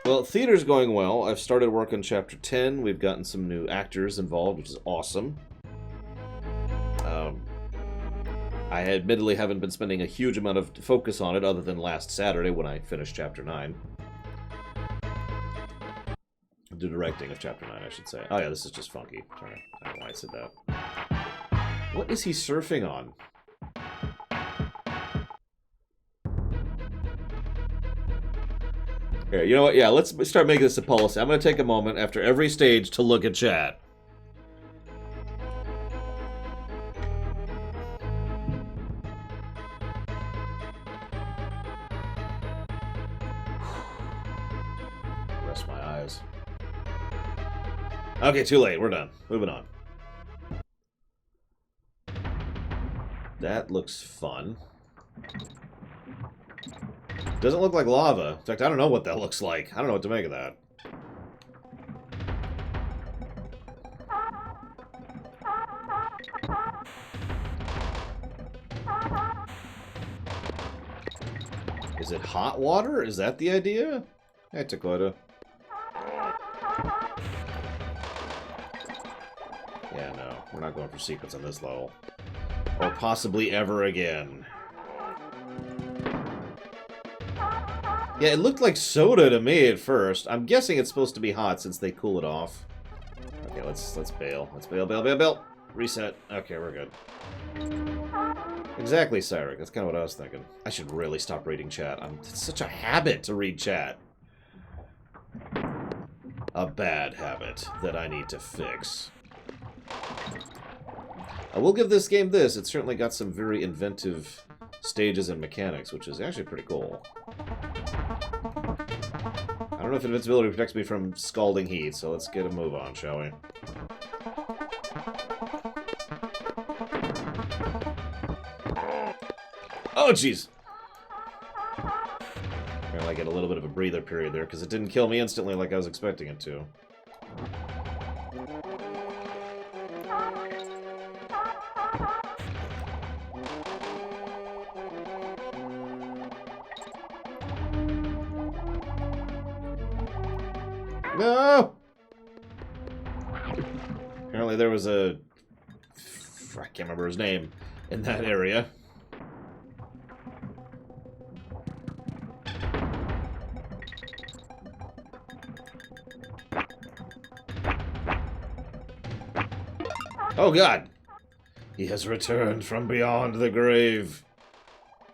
S1: Well, theater's going well. I've started work on Chapter 10. We've gotten some new actors involved, which is awesome. I admittedly haven't been spending a huge amount of focus on it other than last Saturday when I finished Chapter 9. The directing of Chapter 9, I should say. Oh yeah, this is just funky. Sorry, I don't know why I said that. What is he surfing on? Here, you know what? Yeah, let's start making this a policy. I'm going to take a moment after every stage to look at chat. Rest my eyes. Okay, too late. We're done. Moving on. That looks fun. Doesn't look like lava. In fact, I don't know what that looks like. I don't know what to make of that. Is it hot water? Is that the idea? Hey, Dakota. Yeah, no. We're not going for secrets on this level. Or possibly ever again. Yeah, it looked like soda to me at first. I'm guessing it's supposed to be hot since they cool it off. Okay, let's bail. Let's bail. Reset. Okay, we're good. Exactly, Cyric. That's kind of what I was thinking. I should really stop reading chat. It's such a habit to read chat. A bad habit that I need to fix. I will give this game this. It's certainly got some very inventive stages and mechanics, which is actually pretty cool. I don't know if invincibility protects me from scalding heat, so let's get a move on, shall we? Oh, jeez! Apparently I get a little bit of a breather period there, because it didn't kill me instantly like I was expecting it to. No! Apparently there was a... I can't remember his name in that area. Oh god! He has returned from beyond the grave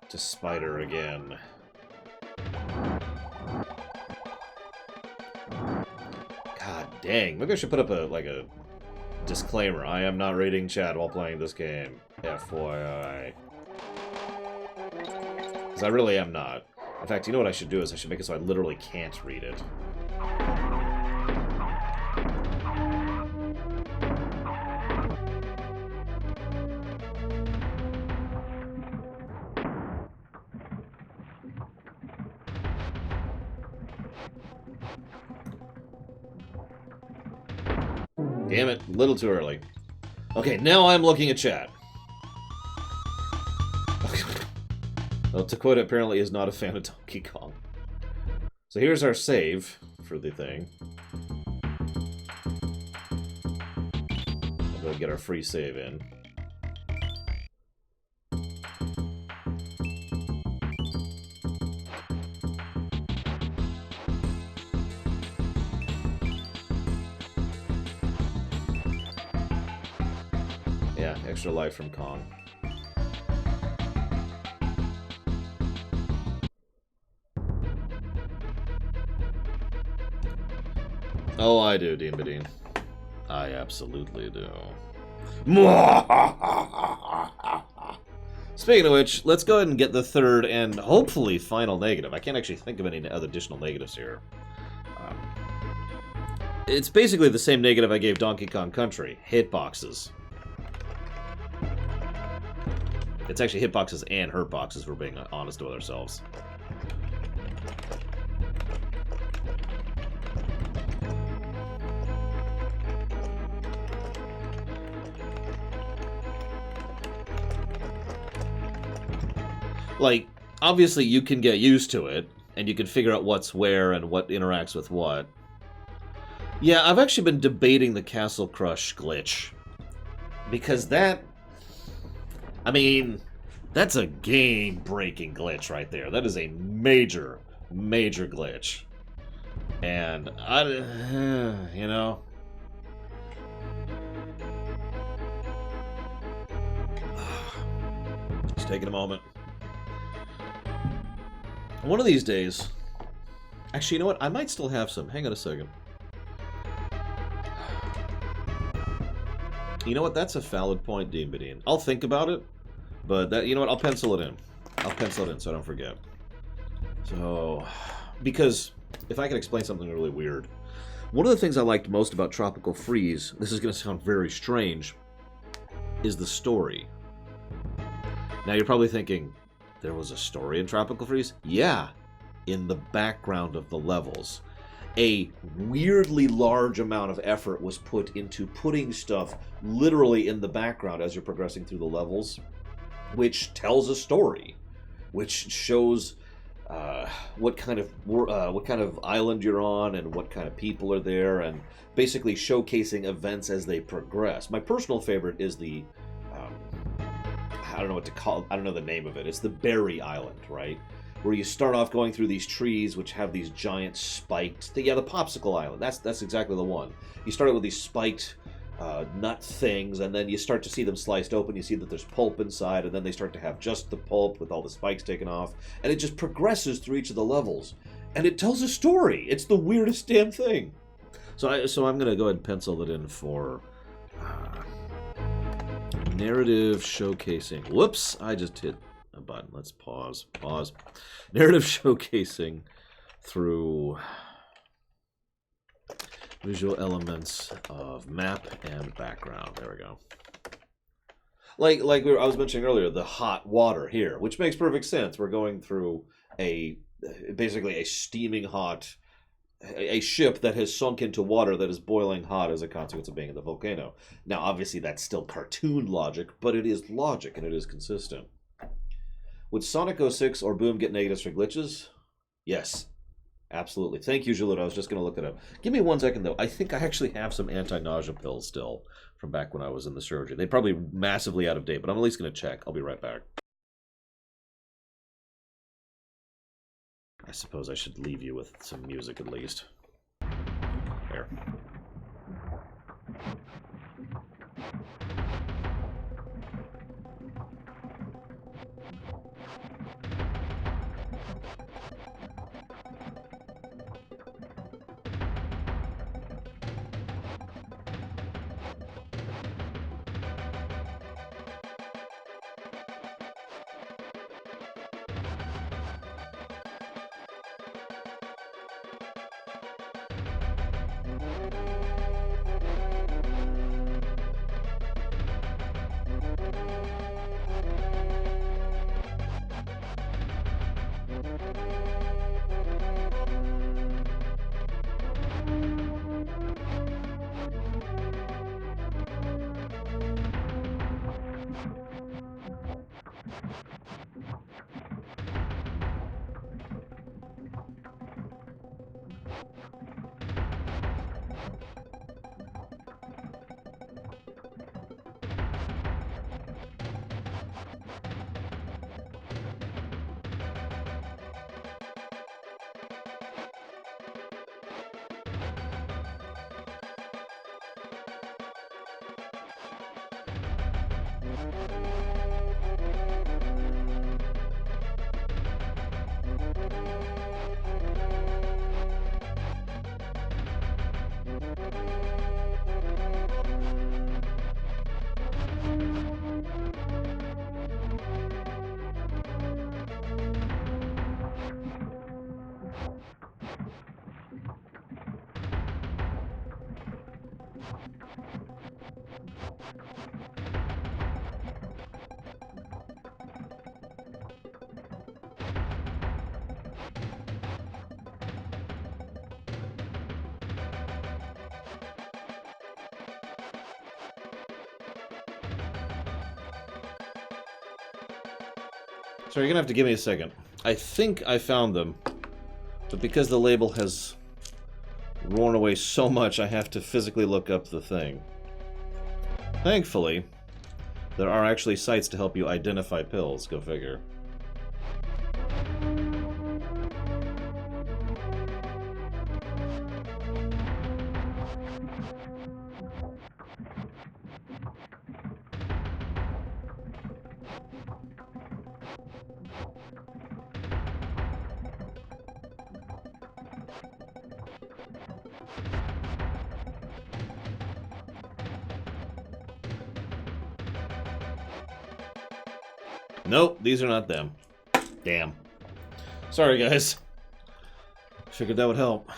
S1: to Spider again. God Dang, maybe I should put up a disclaimer. I am not reading chat while playing this game. FYI. Because I really am not. In fact, you know what I should do is I should make it so I literally can't read it. Damn it, a little too early. Okay, now I'm looking at chat. Well, Taquota apparently is not a fan of Donkey Kong. So here's our save for the thing. We'll go get our free save in. Yeah, extra life from Kong. Oh, I do, Dean Badine. I absolutely do. Speaking of which, let's go ahead and get the third and hopefully final negative. I can't actually think of any other additional negatives here. It's basically the same negative I gave Donkey Kong Country. Hitboxes. It's actually hitboxes and hurtboxes, if we're being honest with ourselves. Like, obviously you can get used to it, and you can figure out what's where and what interacts with what. Yeah, I've actually been debating the Castle Crush glitch. Because that... I mean, that's a game-breaking glitch right there. That is a major, major glitch. And, you know... Just taking a moment. One of these days... Actually, you know what? I might still have some. Hang on a second. You know what? That's a valid point, Dean Badine. I'll think about it, but that, you know what? I'll pencil it in. I'll pencil it in so I don't forget. So, because if I can explain something really weird, one of the things I liked most about Tropical Freeze, this is going to sound very strange, is the story. Now you're probably thinking, there was a story in Tropical Freeze? Yeah, in the background of the levels. A weirdly large amount of effort was put into putting stuff literally in the background as you're progressing through the levels, which tells a story, which shows what kind of island you're on and what kind of people are there, and basically showcasing events as they progress. My personal favorite is the I don't know what to call. I don't know the name of it. It's the Berry Island, right? Where you start off going through these trees, which have these giant spiked... Yeah, the Popsicle Island. That's exactly the one. You start out with these spiked nut things, and then you start to see them sliced open. You see that there's pulp inside, and then they start to have just the pulp with all the spikes taken off. And it just progresses through each of the levels. And it tells a story. It's the weirdest damn thing. So I'm going to go ahead and pencil it in for... narrative showcasing. Whoops, I just hit a button. Let's pause. Narrative showcasing through visual elements of map and background. There we go. Like I was mentioning earlier, the hot water here, which makes perfect sense. We're going through basically a steaming hot... a ship that has sunk into water that is boiling hot as a consequence of being in the volcano. Now, obviously, that's still cartoon logic, but it is logic, and it is consistent. Would Sonic 06 or Boom get negatives for glitches? Yes. Absolutely. Thank you, Juliet. I was just going to look it up. Give me 1 second, though. I think I actually have some anti-nausea pills still from back when I was in the surgery. They're probably massively out of date, but I'm at least going to check. I'll be right back. I suppose I should leave you with some music at least. There. So you're gonna have to give me a second. I think I found them, but because the label has worn away so much, I have to physically look up the thing. Thankfully, there are actually sites to help you identify pills. Go figure. Nope, these are not them. Damn. Sorry, guys. Figured that would help.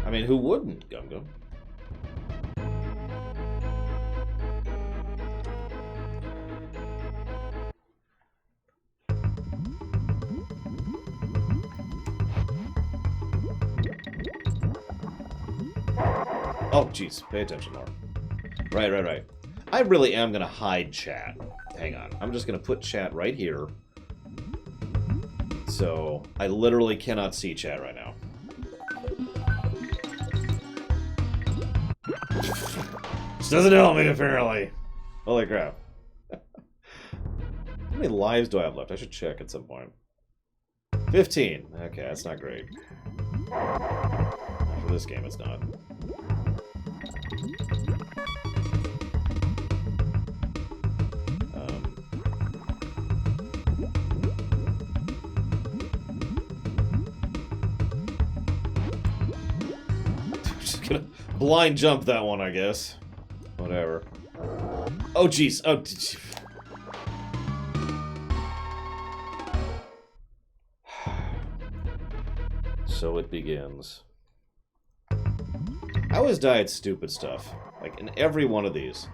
S1: I mean, who wouldn't, Gum Gum? Oh, jeez. Pay attention more. Right. I really am going to hide chat. Hang on. I'm just going to put chat right here. So, I literally cannot see chat right now. This doesn't help me, apparently. Holy crap. How many lives do I have left? I should check at some point. 15. Okay, that's not great. For this game, it's not. Just gonna blind jump that one, I guess. Whatever. Oh, jeez. Oh, so it begins. I always die at stupid stuff. Like, in every one of these.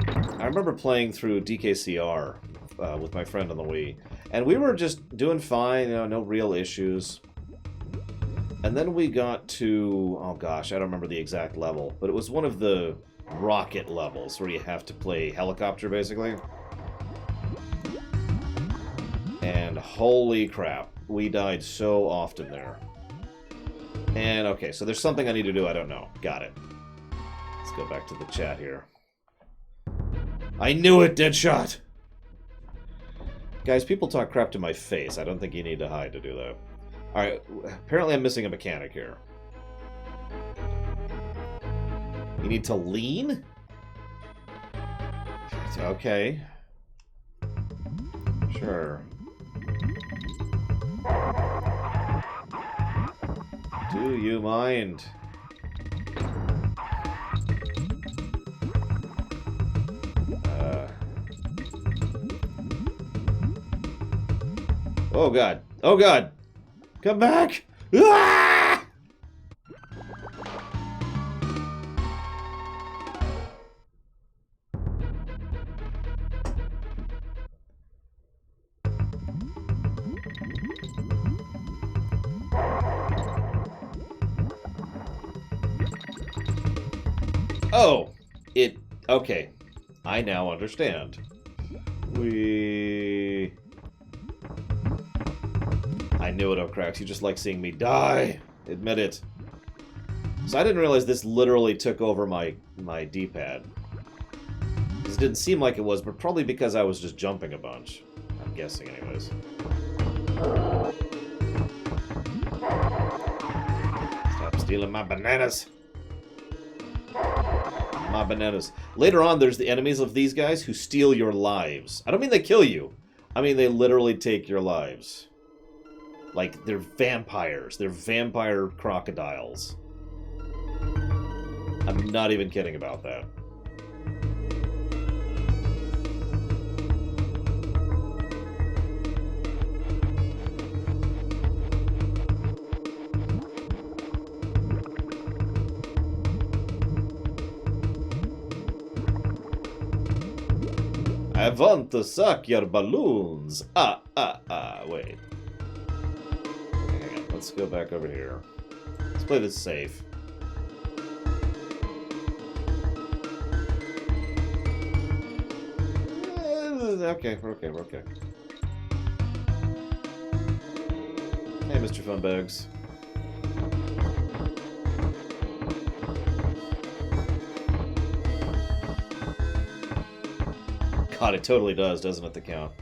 S1: I remember playing through DKCR with my friend on the Wii. And we were just doing fine, you know, no real issues. And then we got to... oh gosh, I don't remember the exact level. But it was one of the rocket levels where you have to play helicopter, basically. And holy crap, we died so often there. And, okay, so there's something I need to do, I don't know. Got it. Let's go back to the chat here. I knew it, Deadshot! Guys, people talk crap to my face. I don't think you need to hide to do that. Alright, apparently I'm missing a mechanic here. You need to lean? Okay. Sure. Do you mind? Oh god. Oh god! Come back! Ah! Oh! It... okay. I now understand. I knew it, O'Cracks. You just like seeing me die. Admit it. So I didn't realize this literally took over my D-pad. It didn't seem like it was, but probably because I was just jumping a bunch. I'm guessing, anyways. Stop stealing my bananas. My bananas. Later on, there's the enemies of these guys who steal your lives. I don't mean they kill you. I mean they literally take your lives. Like, they're vampires. They're vampire crocodiles. I'm not even kidding about that. I want to suck your balloons. Wait. Hang on, let's go back over here. Let's play this safe. Okay, we're okay. Hey, Mr. Funbags. God, it totally does, doesn't it, the count?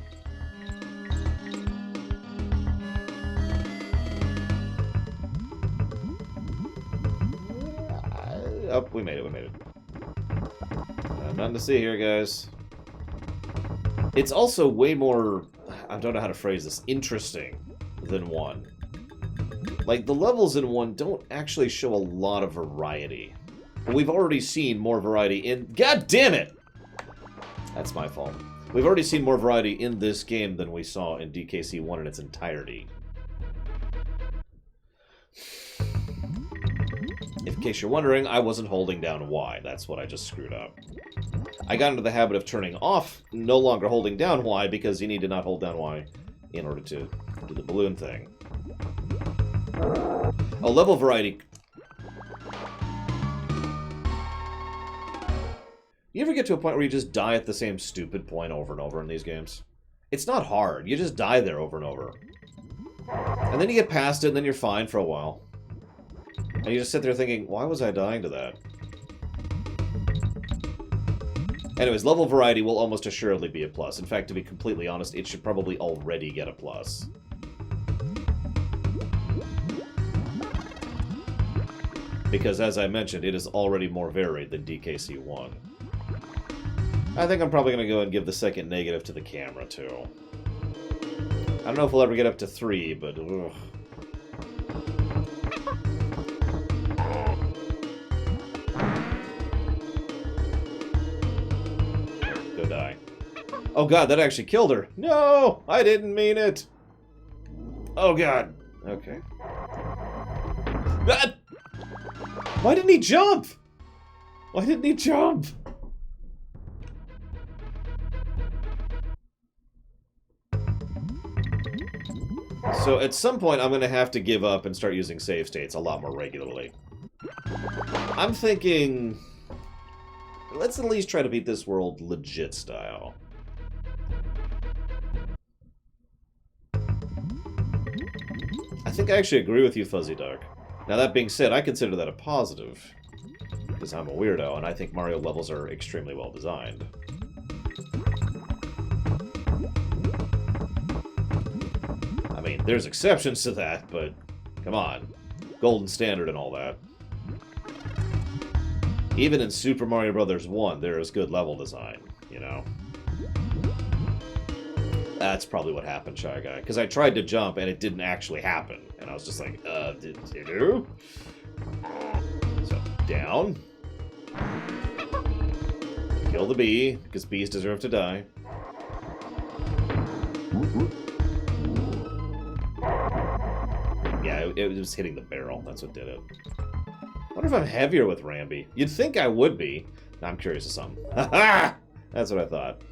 S1: Oh, we made it. Nothing to see here, guys. It's also way more, I don't know how to phrase this, interesting than 1. Like, the levels in 1 don't actually show a lot of variety. But we've already seen more variety in... God damn it! That's my fault. We've already seen more variety in this game than we saw in DKC 1 in its entirety. In case you're wondering, I wasn't holding down Y. That's what I just screwed up. I got into the habit of turning off, no longer holding down Y, because you need to not hold down Y in order to do the balloon thing. Oh, level variety. You ever get to a point where you just die at the same stupid point over and over in these games? It's not hard. You just die there over and over. And then you get past it, and then you're fine for a while. And you just sit there thinking, why was I dying to that? Anyways, level variety will almost assuredly be a plus. In fact, to be completely honest, it should probably already get a plus. Because, as I mentioned, it is already more varied than DKC 1. I think I'm probably going to go and give the second negative to the camera, too. I don't know if we'll ever get up to 3, but... Ugh. Go die. Oh god, that actually killed her. No! I didn't mean it! Oh god. Okay. Ah! Why didn't he jump? Why didn't he jump? So at some point I'm going to have to give up and start using save states a lot more regularly. I'm thinking... let's at least try to beat this world legit style. I think I actually agree with you, Fuzzy Duck. Now that being said, I consider that a positive. Because I'm a weirdo, and I think Mario levels are extremely well designed. I mean, there's exceptions to that, but come on. Golden standard and all that. Even in Super Mario Bros. 1, there is good level design, you know? That's probably what happened, Shy Guy. Because I tried to jump, and it didn't actually happen. And I was just like, did you? So, down. Kill the bee, because bees deserve to die. Yeah, it was hitting the barrel. That's what did it. I wonder if I'm heavier with Rambi. You'd think I would be. I'm curious of something. Ha-ha! That's what I thought.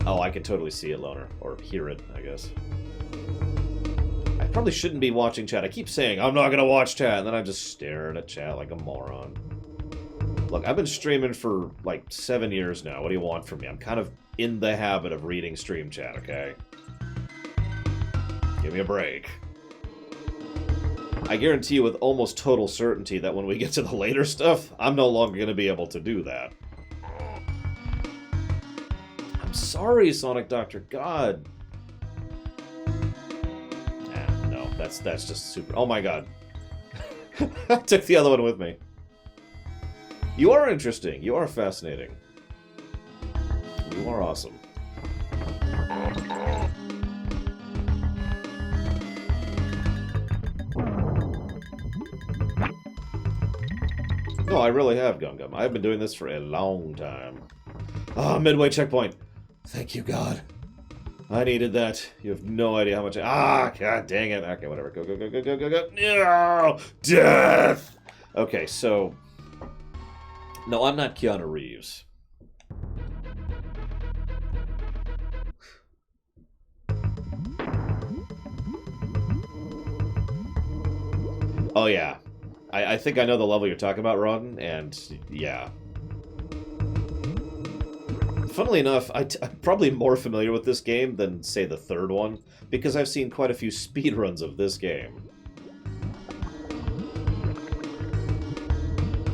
S1: Oh, I could totally see it, Loner. Or hear it, I guess. I probably shouldn't be watching chat. I keep saying, I'm not going to watch chat, and then I'm just staring at chat like a moron. Look, I've been streaming for, like, 7 years now. What do you want from me? I'm kind of in the habit of reading stream chat, okay? Give me a break. I guarantee you with almost total certainty that when we get to the later stuff, I'm no longer going to be able to do that. I'm sorry, Sonic Doctor. God. No, that's just super... Oh my god. I took the other one with me. You are interesting. You are fascinating. You are awesome. No, I really have, Gum Gum. I've been doing this for a long time. Ah, midway checkpoint. Thank you, God. I needed that. You have no idea how much God dang it. Okay, whatever. Go, go, go, go, go, go, go. No! Death! Okay, so... No, I'm not Keanu Reeves. Oh, yeah. I think I know the level you're talking about, Rodden, and yeah. Funnily enough, I'm probably more familiar with this game than, say, the third one, because I've seen quite a few speedruns of this game.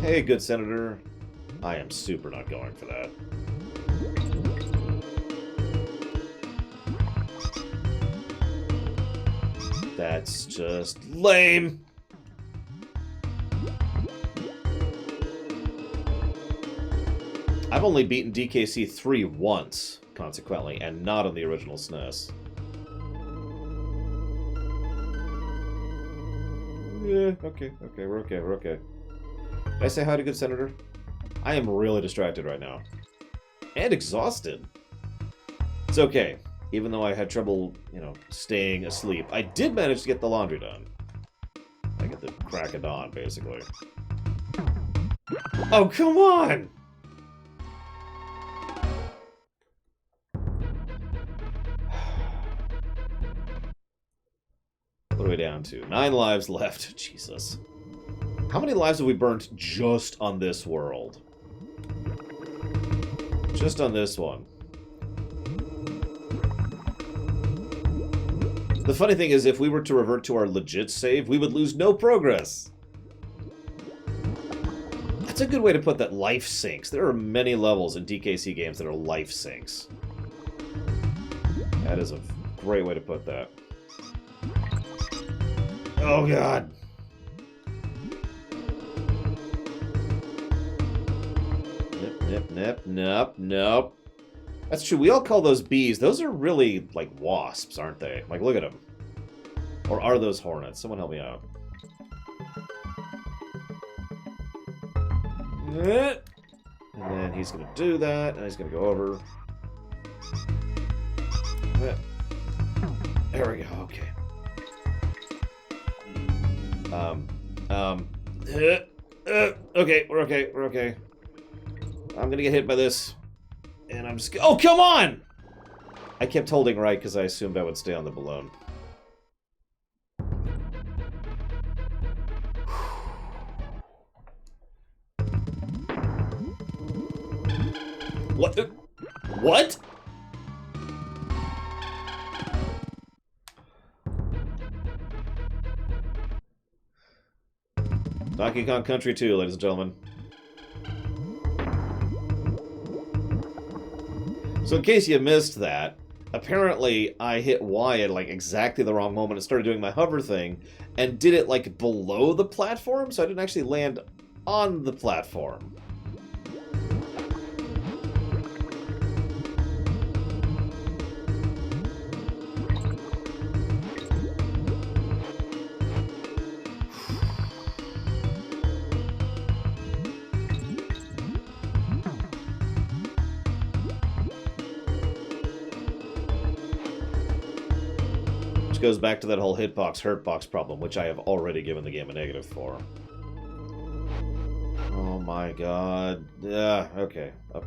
S1: Hey, good senator. I am super not going for that. That's just lame. I've only beaten DKC 3 once, consequently, and not on the original SNES. Yeah, okay, we're okay. Did I say hi to good senator? I am really distracted right now. And exhausted. It's okay. Even though I had trouble, you know, staying asleep, I did manage to get the laundry done. I get the crack of dawn, basically. Oh, come on! What are we down to? 9 lives left. Jesus. How many lives have we burnt just on this world? Just on this one. The funny thing is, if we were to revert to our legit save, we would lose no progress. That's a good way to put that. Life sinks. There are many levels in DKC games that are life sinks. That is a great way to put that. Oh, God. Nope. That's true. We all call those bees. Those are really, like, wasps, aren't they? Like, look at them. Or are those hornets? Someone help me out. And then he's going to do that, and he's going to go over. There we go. Okay. Okay, we're okay. I'm gonna get hit by this. And I'm just... Oh, come on! I kept holding right because I assumed I would stay on the balloon. What? What? Donkey Kong Country 2, ladies and gentlemen. So in case you missed that, apparently I hit Y at like exactly the wrong moment and started doing my hover thing, and did it like below the platform, so I didn't actually land on the platform. Goes back to that whole hitbox, hurtbox problem, which I have already given the game a negative for. Oh my god. Yeah, okay. Up.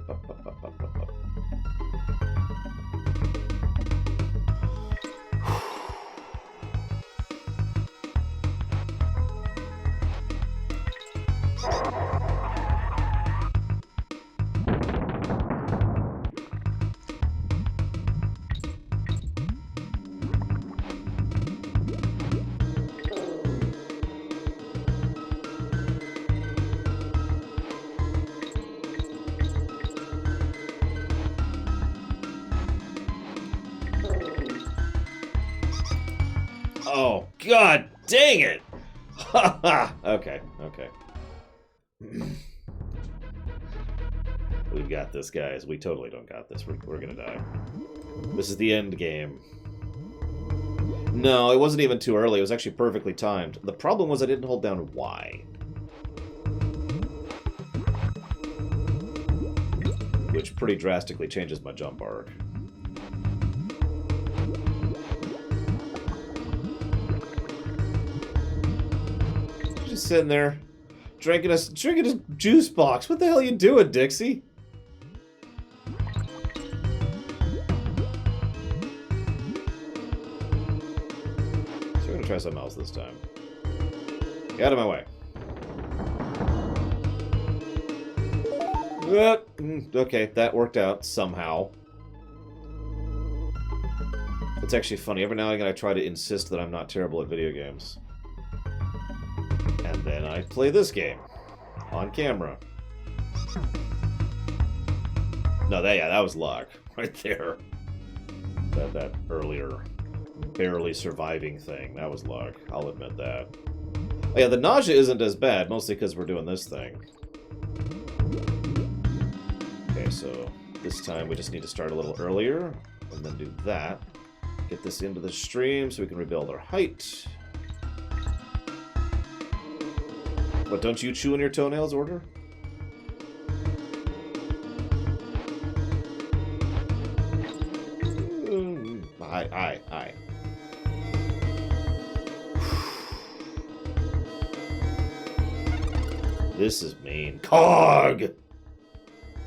S1: Oh, god dang it! Okay. We've got this, guys. We totally don't got this. We're gonna die. This is the end game. No, it wasn't even too early. It was actually perfectly timed. The problem was I didn't hold down Y. Which pretty drastically changes my jump arc. Just sitting there, drinking a juice box. What the hell are you doing, Dixie? So we're gonna try something else this time. Get out of my way. Okay, that worked out somehow. It's actually funny. Every now and again I try to insist that I'm not terrible at video games. And then I play this game. On camera. No, that was luck. Right there. That earlier barely surviving thing. That was luck. I'll admit that. Oh yeah, the nausea isn't as bad, mostly because we're doing this thing. Okay, so this time we just need to start a little earlier, and then do that. Get this into the stream so we can rebuild our height. What, don't you chew on your toenails, Order? Aye. This is mean. Cog!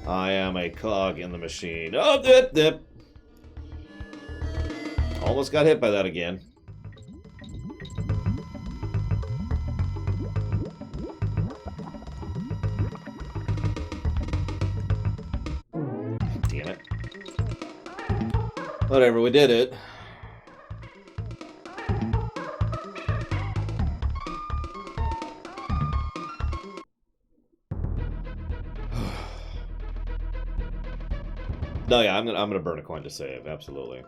S1: I am a cog in the machine. Oh, dip. Almost got hit by that again. Damn it. Whatever, we did it. No, yeah, I'm gonna burn a coin to save, absolutely.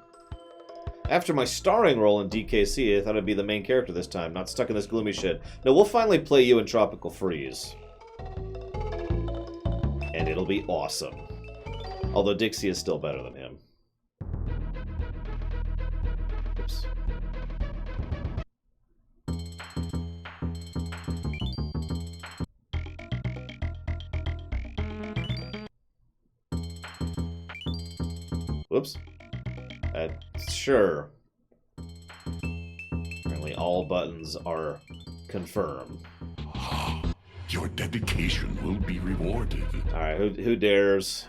S1: After my starring role in DKC, I thought I'd be the main character this time, not stuck in this gloomy shit. No, we'll finally play you in Tropical Freeze. And it'll be awesome. Although Dixie is still better than him. Oops. Whoops. Sure. Apparently all buttons are confirmed.
S2: Your dedication will be rewarded.
S1: Alright, who dares?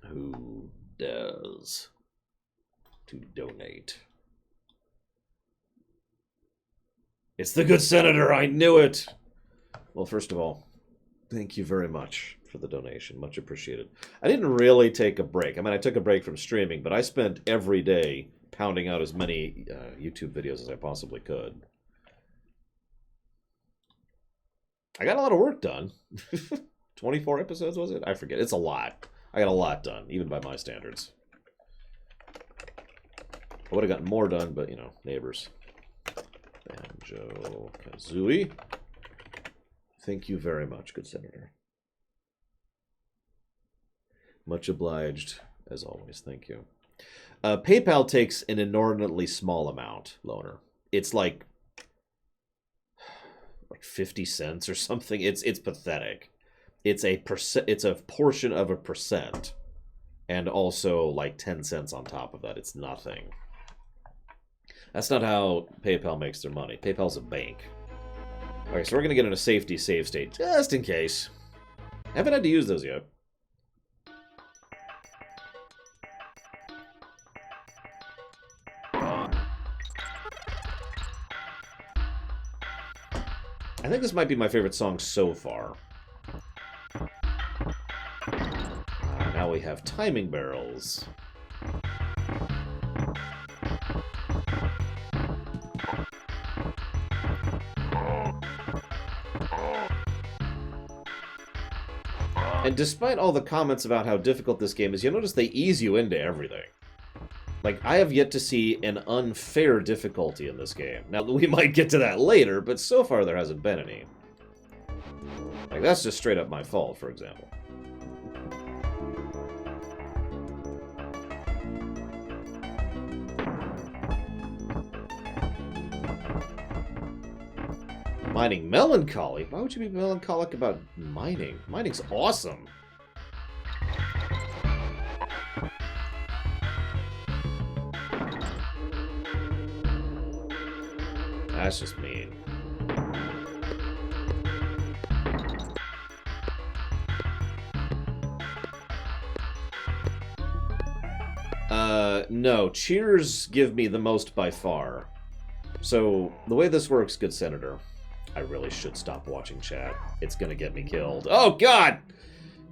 S1: Who dares to donate? It's the good senator, I knew it! Well, first of all, thank you very much for the donation. Much appreciated. I didn't really take a break. I mean, I took a break from streaming, but I spent every day pounding out as many YouTube videos as I possibly could. I got a lot of work done. 24 episodes, was it? I forget. It's a lot. I got a lot done, even by my standards. I would have gotten more done, but, you know, neighbors. Banjo-Kazooie. Thank you very much, good senator. Much obliged, as always. Thank you. PayPal takes an inordinately small amount, Loner. It's like 50 cents or something. It's pathetic. It's a portion of a percent, and also like 10 cents on top of that. It's nothing. That's not how PayPal makes their money. PayPal's a bank. Okay, so we're going to get in a safety save state, just in case. I haven't had to use those yet. I think this might be my favorite song so far. Now we have timing barrels. And despite all the comments about how difficult this game is, you'll notice they ease you into everything. Like, I have yet to see an unfair difficulty in this game. Now, we might get to that later, but so far there hasn't been any. Like, that's just straight up my fault, for example. Mining melancholy? Why would you be melancholic about mining? Mining's awesome. That's just mean. No. Cheers give me the most by far. So, the way this works, good senator... I really should stop watching chat. It's gonna get me killed. Oh, God!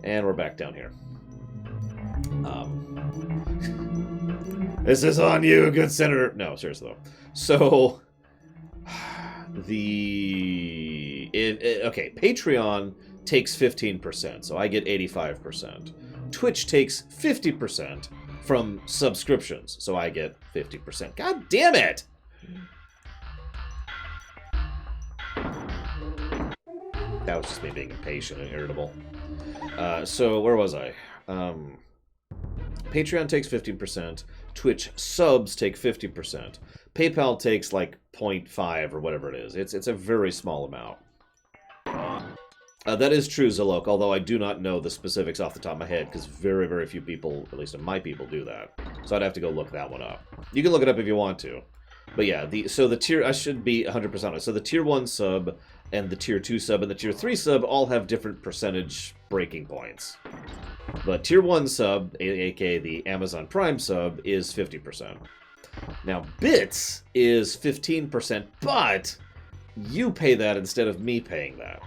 S1: And we're back down here. This is on you, good senator. No, seriously, though. So, okay, Patreon takes 15%, so I get 85%. Twitch takes 50% from subscriptions, so I get 50%. God damn it! That was just me being impatient and irritable. So, where was I? Patreon takes 15%. Twitch subs take 50%. PayPal takes like 0.5 or whatever it is. It's a very small amount. That is true, Zalok, although I do not know the specifics off the top of my head, because very, very few people, at least of my people, do that. So I'd have to go look that one up. You can look it up if you want to. But yeah, so the tier, I should be 100% honest. So the tier 1 sub and the tier 2 sub and the tier 3 sub all have different percentage breaking points. But tier 1 sub, aka the Amazon Prime sub, is 50%. Now, bits is 15%, but you pay that instead of me paying that.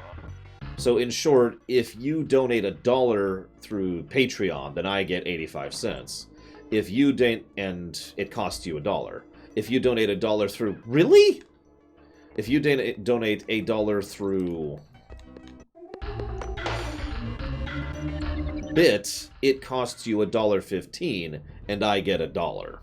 S1: So in short, if you donate $1 through Patreon, then I get 85 cents. If you donate, and it costs you $1. If you donate $1 through... Really? If you donate $1 through... bits, it costs you $1.15, and I get $1.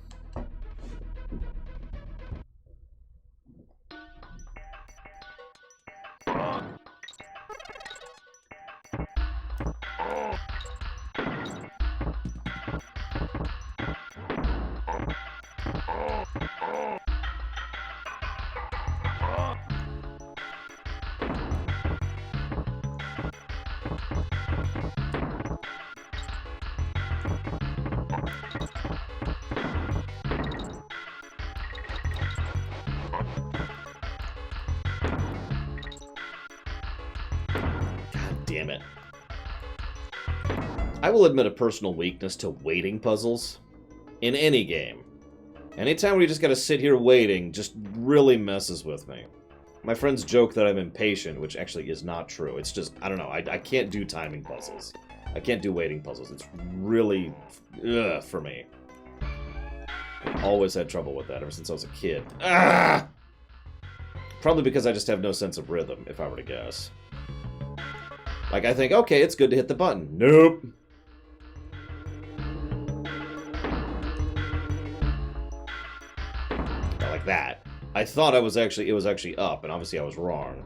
S1: Damn it. I will admit a personal weakness to waiting puzzles in any game. Anytime where you just gotta sit here waiting just really messes with me. My friends joke that I'm impatient, which actually is not true. It's just, I don't know, I can't do timing puzzles. I can't do waiting puzzles. It's really, for me. I've always had trouble with that ever since I was a kid. Ah! Probably because I just have no sense of rhythm, if I were to guess. Like, I think, okay, it's good to hit the button. Nope. Not like that. I thought it was actually up, and obviously I was wrong.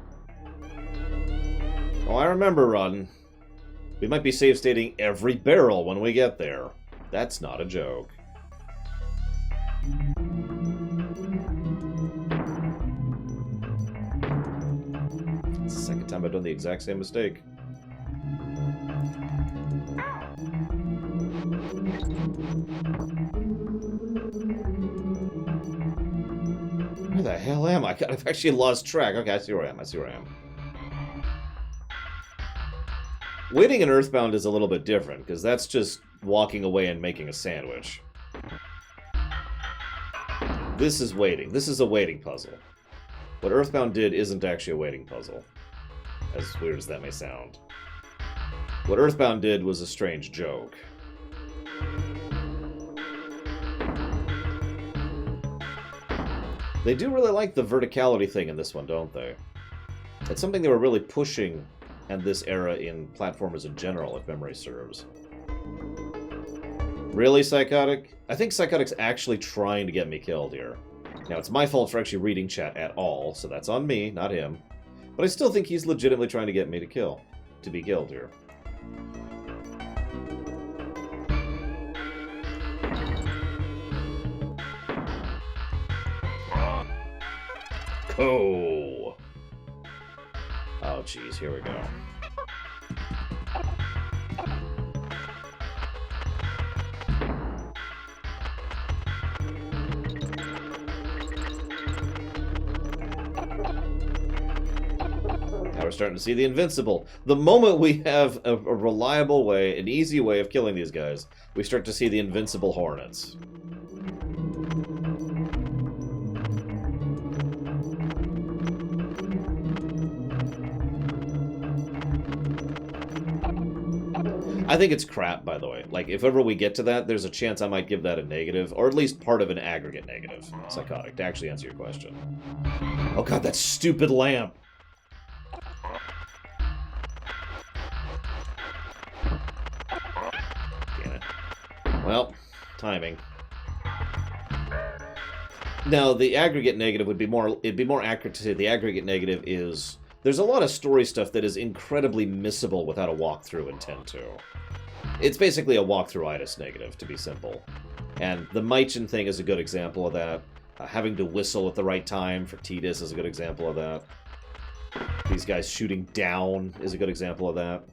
S1: Oh, I remember, Run. We might be save stating every barrel when we get there. That's not a joke. It's the second time I've done the exact same mistake. Where the hell am I? I've actually lost track. Okay, I see where I am. Waiting in Earthbound is a little bit different, because that's just walking away and making a sandwich. This is waiting. This is a waiting puzzle. What Earthbound did isn't actually a waiting puzzle, as weird as that may sound. What Earthbound did was a strange joke. They do really like the verticality thing in this one, don't they? It's something they were really pushing in this era in platformers in general, if memory serves. Really, Psychotic? I think Psychotic's actually trying to get me killed here. Now, it's my fault for actually reading chat at all, so that's on me, not him. But I still think he's legitimately trying to get me to be killed here. Oh, jeez, here we go. Now we're starting to see the invincible. The moment we have a reliable way, an easy way of killing these guys, we start to see the invincible hornets. I think it's crap, by the way. Like, if ever we get to that, there's a chance I might give that a negative, or at least part of an aggregate negative, Psychotic, to actually answer your question. Oh god, that stupid lamp! Damn it. Well, timing. Now, the aggregate negative would be it'd be more accurate to say the aggregate negative is, there's a lot of story stuff that is incredibly missable without a walkthrough in 10.2. It's basically a walkthrough-itis negative, to be simple. And the Meichin thing is a good example of that. Having to whistle at the right time for Tidus is a good example of that. These guys shooting down is a good example of that.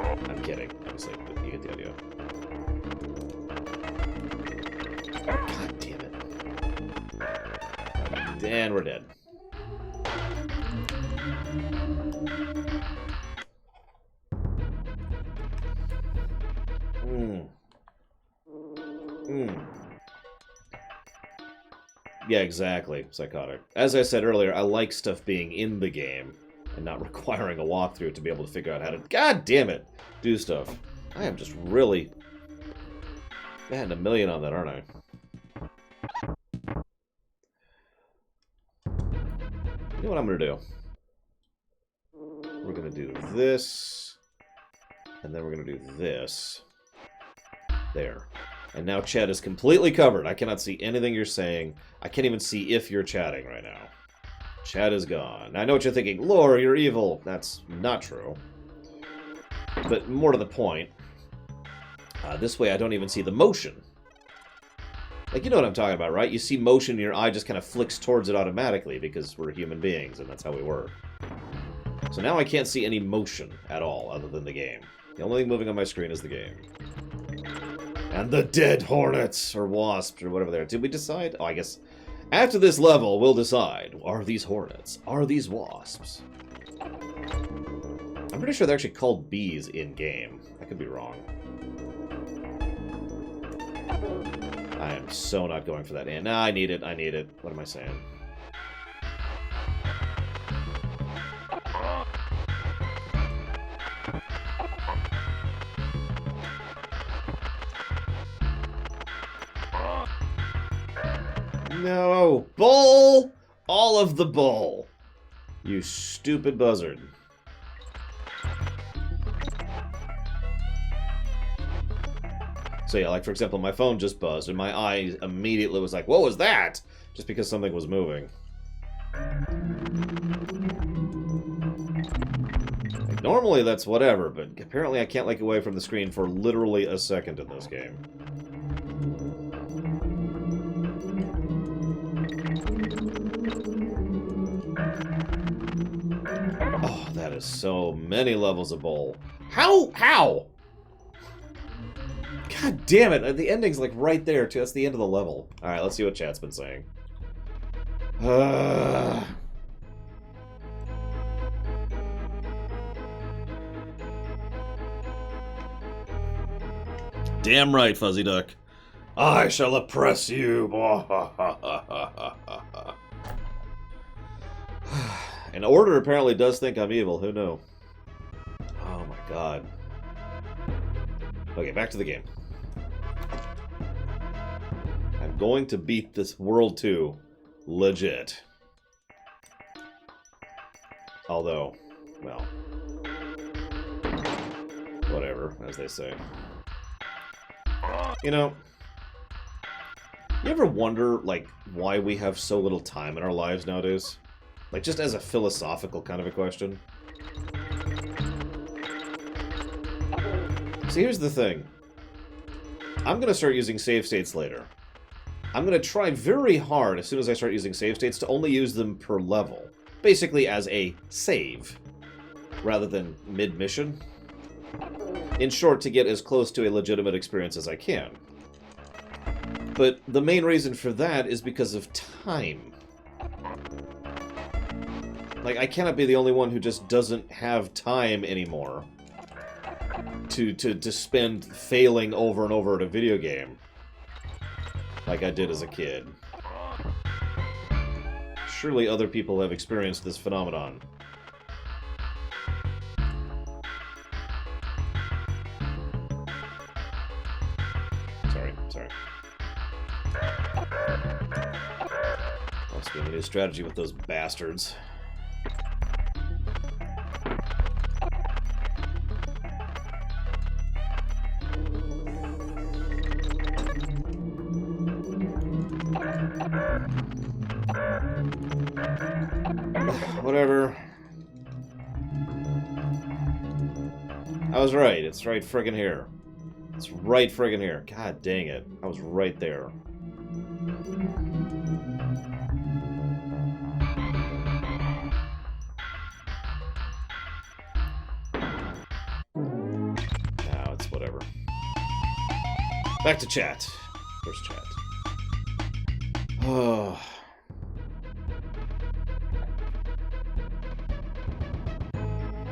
S1: I'm kidding, obviously, but you get the idea. God damn it. And we're dead. Yeah, exactly, Psychotic. As I said earlier, I like stuff being in the game and not requiring a walkthrough to be able to figure out how to, god damn it, do stuff. I am just really batting a million on that, aren't I? You know what I'm going to do? We're going to do this, and then we're going to do this. There. And now chat is completely covered. I cannot see anything you're saying. I can't even see if you're chatting right now. Chat is gone. I know what you're thinking. Lore, you're evil. That's not true. But more to the point, this way I don't even see the motion. Like, you know what I'm talking about, right? You see motion and your eye just kind of flicks towards it automatically because we're human beings and that's how we work. So now I can't see any motion at all other than the game. The only thing moving on my screen is the game. And the dead hornets, or wasps, or whatever they are. Did we decide? Oh, I guess after this level, we'll decide. Are these hornets? Are these wasps? I'm pretty sure they're actually called bees in-game. I could be wrong. I am so not going for that. No, I need it. I need it. What am I saying? No! Bull! All of the bull! You stupid buzzard. So yeah, like for example, my phone just buzzed and my eye immediately was like, what was that? Just because something was moving. Like, normally that's whatever, but apparently I can't look away from the screen for literally a second in this game. Oh, that is so many levels of bowl. How? How? God damn it. The ending's like right there, too. That's the end of the level. Alright, let's see what chat's been saying. Damn right, Fuzzy Duck. I shall oppress you. And Order apparently does think I'm evil. Who knew? Oh my god. Okay, back to the game. I'm going to beat this World 2. Legit. Although, well. whatever, as they say. You know, you ever wonder, like, why we have so little time in our lives nowadays? Like, just as a philosophical kind of a question. See, here's the thing. I'm going to start using save states later. I'm going to try very hard, as soon as I start using save states, to only use them per level. Basically as a save, rather than mid-mission. In short, to get as close to a legitimate experience as I can. But the main reason for that is because of time. Like, I cannot be the only one who just doesn't have time anymore to spend failing over and over at a video game. Like I did as a kid. Surely other people have experienced this phenomenon. Sorry. Must be a new strategy with those bastards. Whatever. I was right. It's right friggin' here. It's right friggin' here. God dang it. I was right there. Now it's whatever. Back to chat. Where's chat? Oh.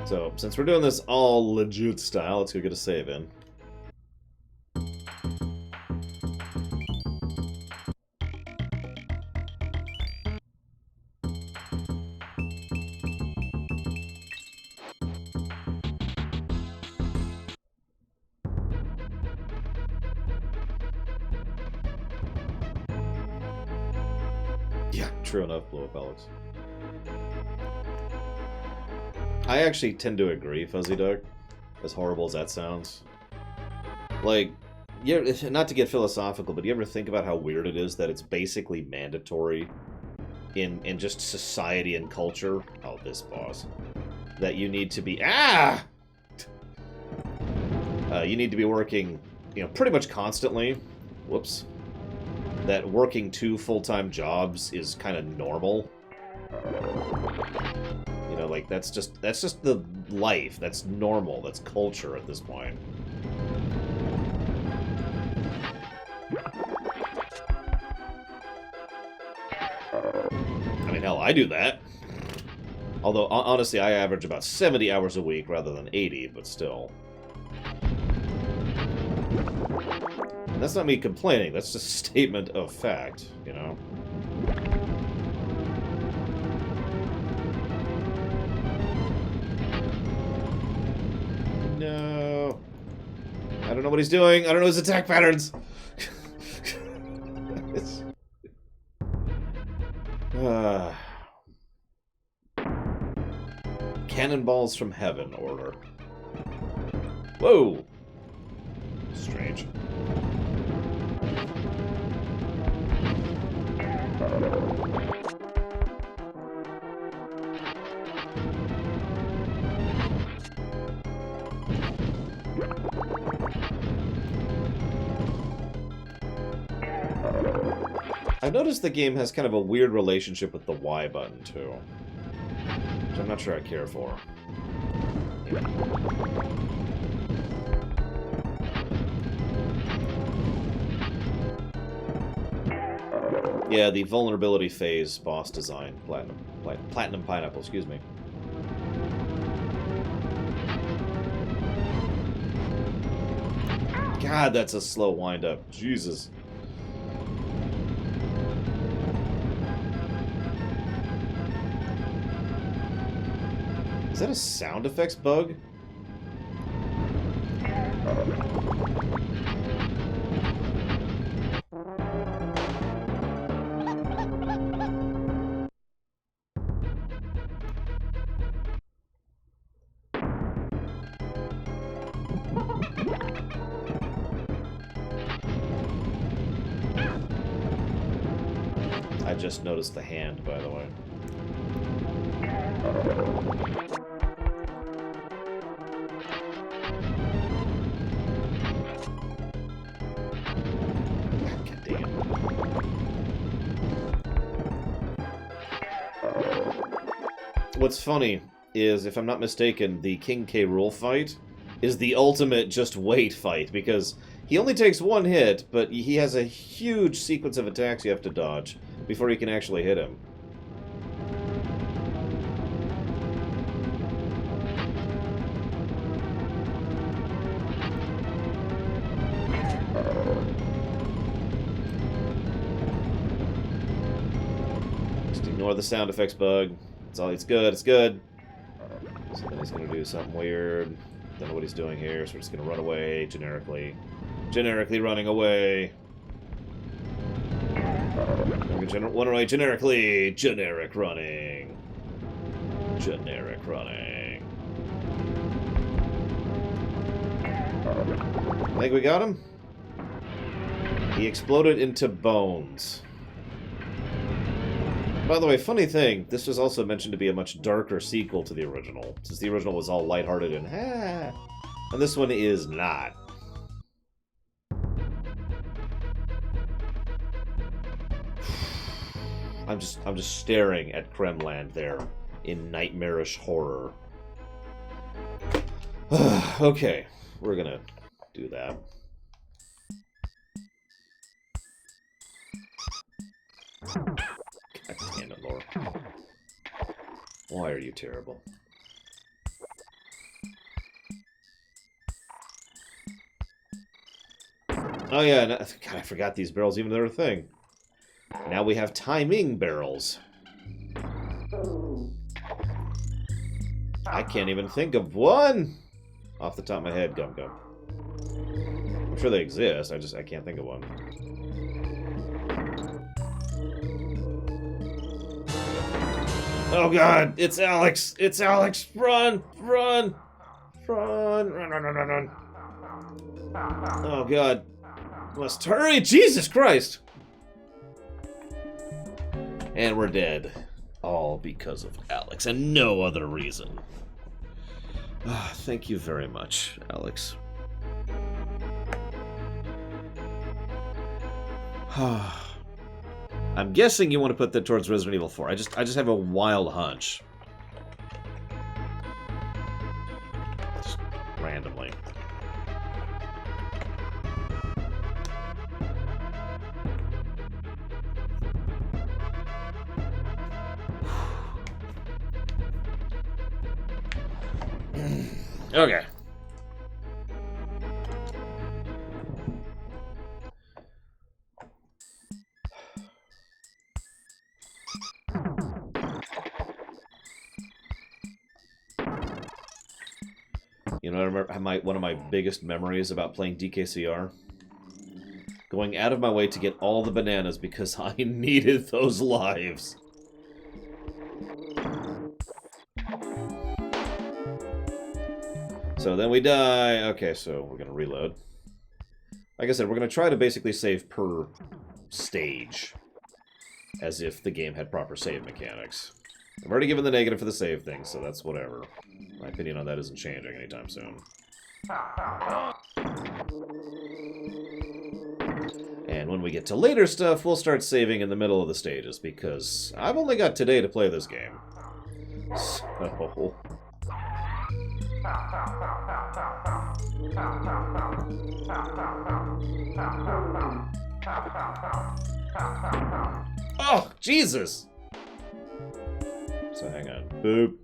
S1: So, since we're doing this all legit style, let's go get a save in. Yeah, true enough, blow up Alex. I actually tend to agree, Fuzzy Duck, as horrible as that sounds. Like, not to get philosophical, but do you ever think about how weird it is that it's basically mandatory in just society and culture? Oh, this boss. That you need to be... Ah! You need to be working, pretty much constantly. Whoops. That working 2 full-time jobs is kind of normal. Like, that's just the life. That's normal. That's culture at this point. I mean, hell, I do that. Although, honestly, I average about 70 hours a week rather than 80, but still. And that's not me complaining. That's just a statement of fact, No. I don't know what he's doing. I don't know his attack patterns. Cannonballs from heaven order. Whoa. Strange. I've noticed the game has kind of a weird relationship with the Y button, too. Which I'm not sure I care for. Yeah, the vulnerability phase boss design. Platinum Pineapple, excuse me. God, that's a slow wind-up. Jesus. Is that a sound effects bug? just noticed the hand, by the way. God dang it. What's funny is, if I'm not mistaken, the King K. Rool fight is the ultimate just wait fight, because he only takes one hit, but he has a huge sequence of attacks you have to dodge before you can actually hit him. Just ignore the sound effects bug. It's all. It's good. It's good. So then he's gonna do something weird. Don't know what he's doing here, so we're just gonna run away generically. Generically running away. We're gonna run away generically. Generic running. Generic running. I think we got him. He exploded into bones. By the way, funny thing, this was also mentioned to be a much darker sequel to the original, since the original was all lighthearted and and this one is not. I'm just staring at Kremland there in nightmarish horror. Okay, we're gonna do that. God damn it, Laura. Why are you terrible? Oh yeah, no, God, I forgot these barrels even were a thing. Now we have timing barrels. I can't even think of one off the top of my head, Gum Gum. I'm sure they exist, I can't think of one. Oh god, it's Alex! It's Alex! Run! Run! Run! Run, run, run, run, run. Oh god. Must hurry! Jesus Christ! And we're dead. All because of Alex, and no other reason. Thank you very much, Alex. I'm guessing you want to put that towards Resident Evil 4. I just have a wild hunch. Just randomly. Okay. You know, I remember one of my biggest memories about playing DKCR? Going out of my way to get all the bananas because I needed those lives. So then we die. Okay, so we're going to reload. Like I said, we're going to try to basically save per stage. As if the game had proper save mechanics. I've already given the negative for the save thing, so that's whatever. My opinion on that isn't changing anytime soon. And when we get to later stuff, we'll start saving in the middle of the stages, because I've only got today to play this game. So... Oh, Jesus! So hang on. Boop.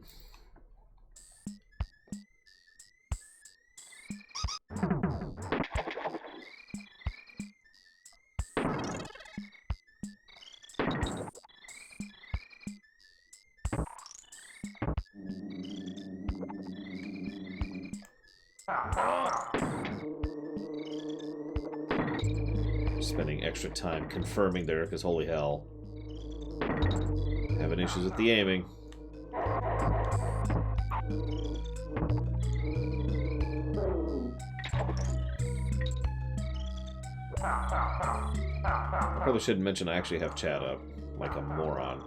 S1: Spending extra time confirming there, because holy hell. Having issues with the aiming. I probably shouldn't mention I actually have chat up like a moron.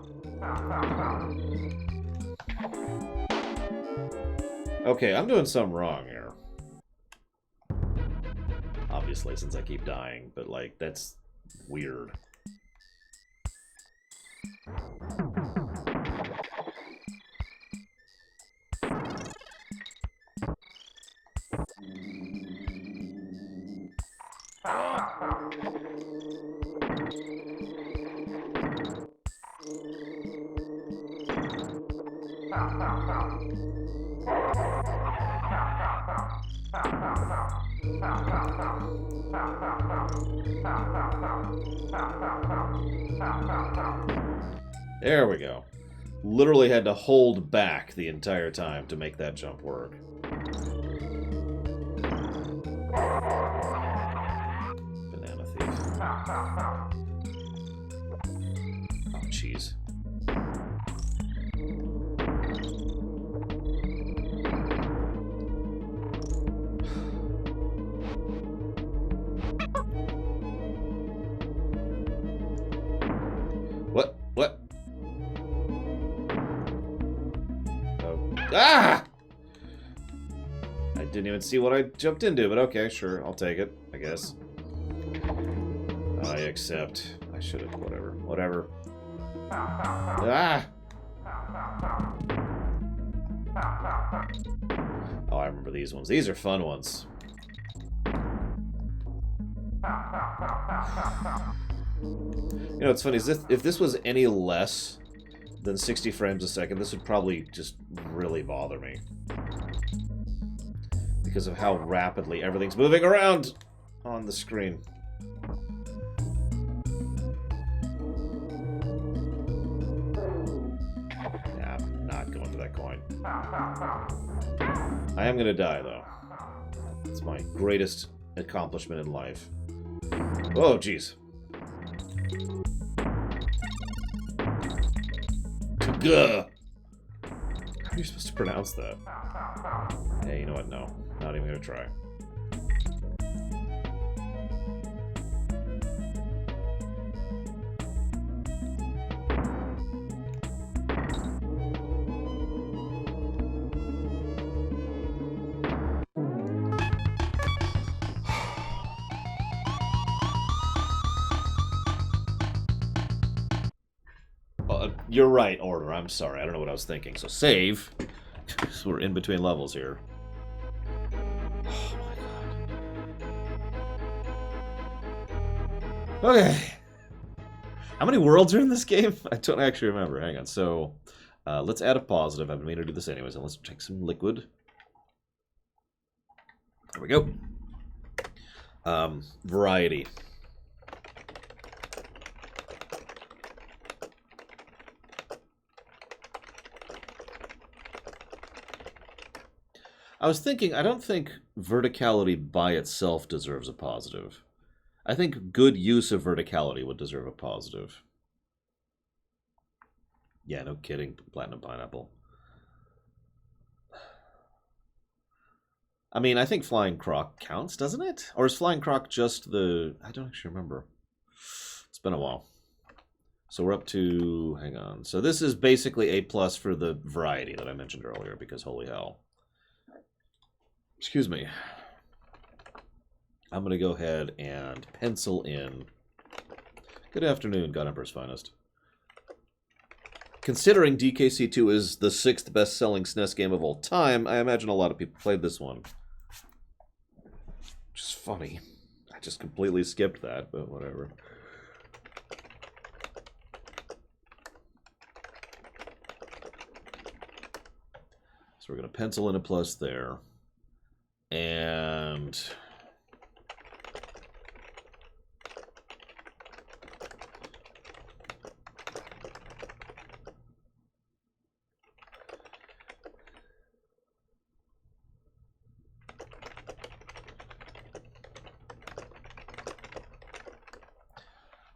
S1: Okay, I'm doing something wrong here. Obviously, since I keep dying, but like, that's weird. There we go. Literally had to hold back the entire time to make that jump work. Banana thief. Oh, jeez. What? What? Oh. Ah! I didn't even see what I jumped into, but okay, sure, I'll take it, I guess. I accept. I should have, whatever. Whatever. Ah! Oh, I remember these ones. These are fun ones. You know, what's funny is if this was any less than 60 frames a second, this would probably just really bother me. Because of how rapidly everything's moving around on the screen. Yeah, I'm not going for that coin. I am going to die, though. It's my greatest accomplishment in life. Oh, jeez. Gah! How are you supposed to pronounce that? Hey, you know what? No. Not even gonna try. You're right, Order. I'm sorry. I don't know what I was thinking. So save. So we're in between levels here. Oh my god. Okay. How many worlds are in this game? I don't actually remember. Hang on. So let's add a positive. I've been meaning to do this anyways. And let's take some liquid. There we go. Variety. I was thinking, I don't think verticality by itself deserves a positive. I think good use of verticality would deserve a positive. Yeah, no kidding, Platinum Pineapple. I mean, I think Flying Croc counts, doesn't it? Or is Flying Croc just the... I don't actually remember. It's been a while. So we're up to... Hang on. So this is basically A+ for the variety that I mentioned earlier, because holy hell. Excuse me. I'm going to go ahead and pencil in. Good afternoon, God Emperor's Finest. Considering DKC2 is the 6th best-selling SNES game of all time, I imagine a lot of people played this one. Which is funny. I just completely skipped that, but whatever. So we're going to pencil in a plus there. And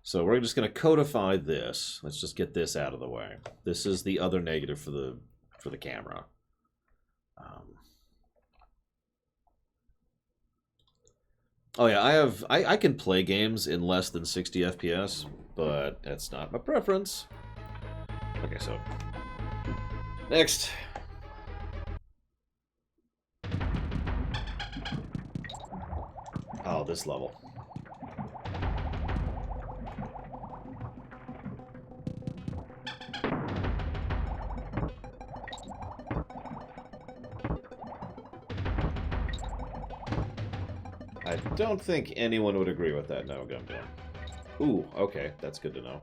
S1: so we're just going to codify this. Let's just get this out of the way. This is the other negative for the camera. Oh yeah, I can play games in less than 60 FPS, but that's not my preference. Okay, so next. Oh, this level. I don't think anyone would agree with that. No, Gum Gum. Ooh, okay, that's good to know.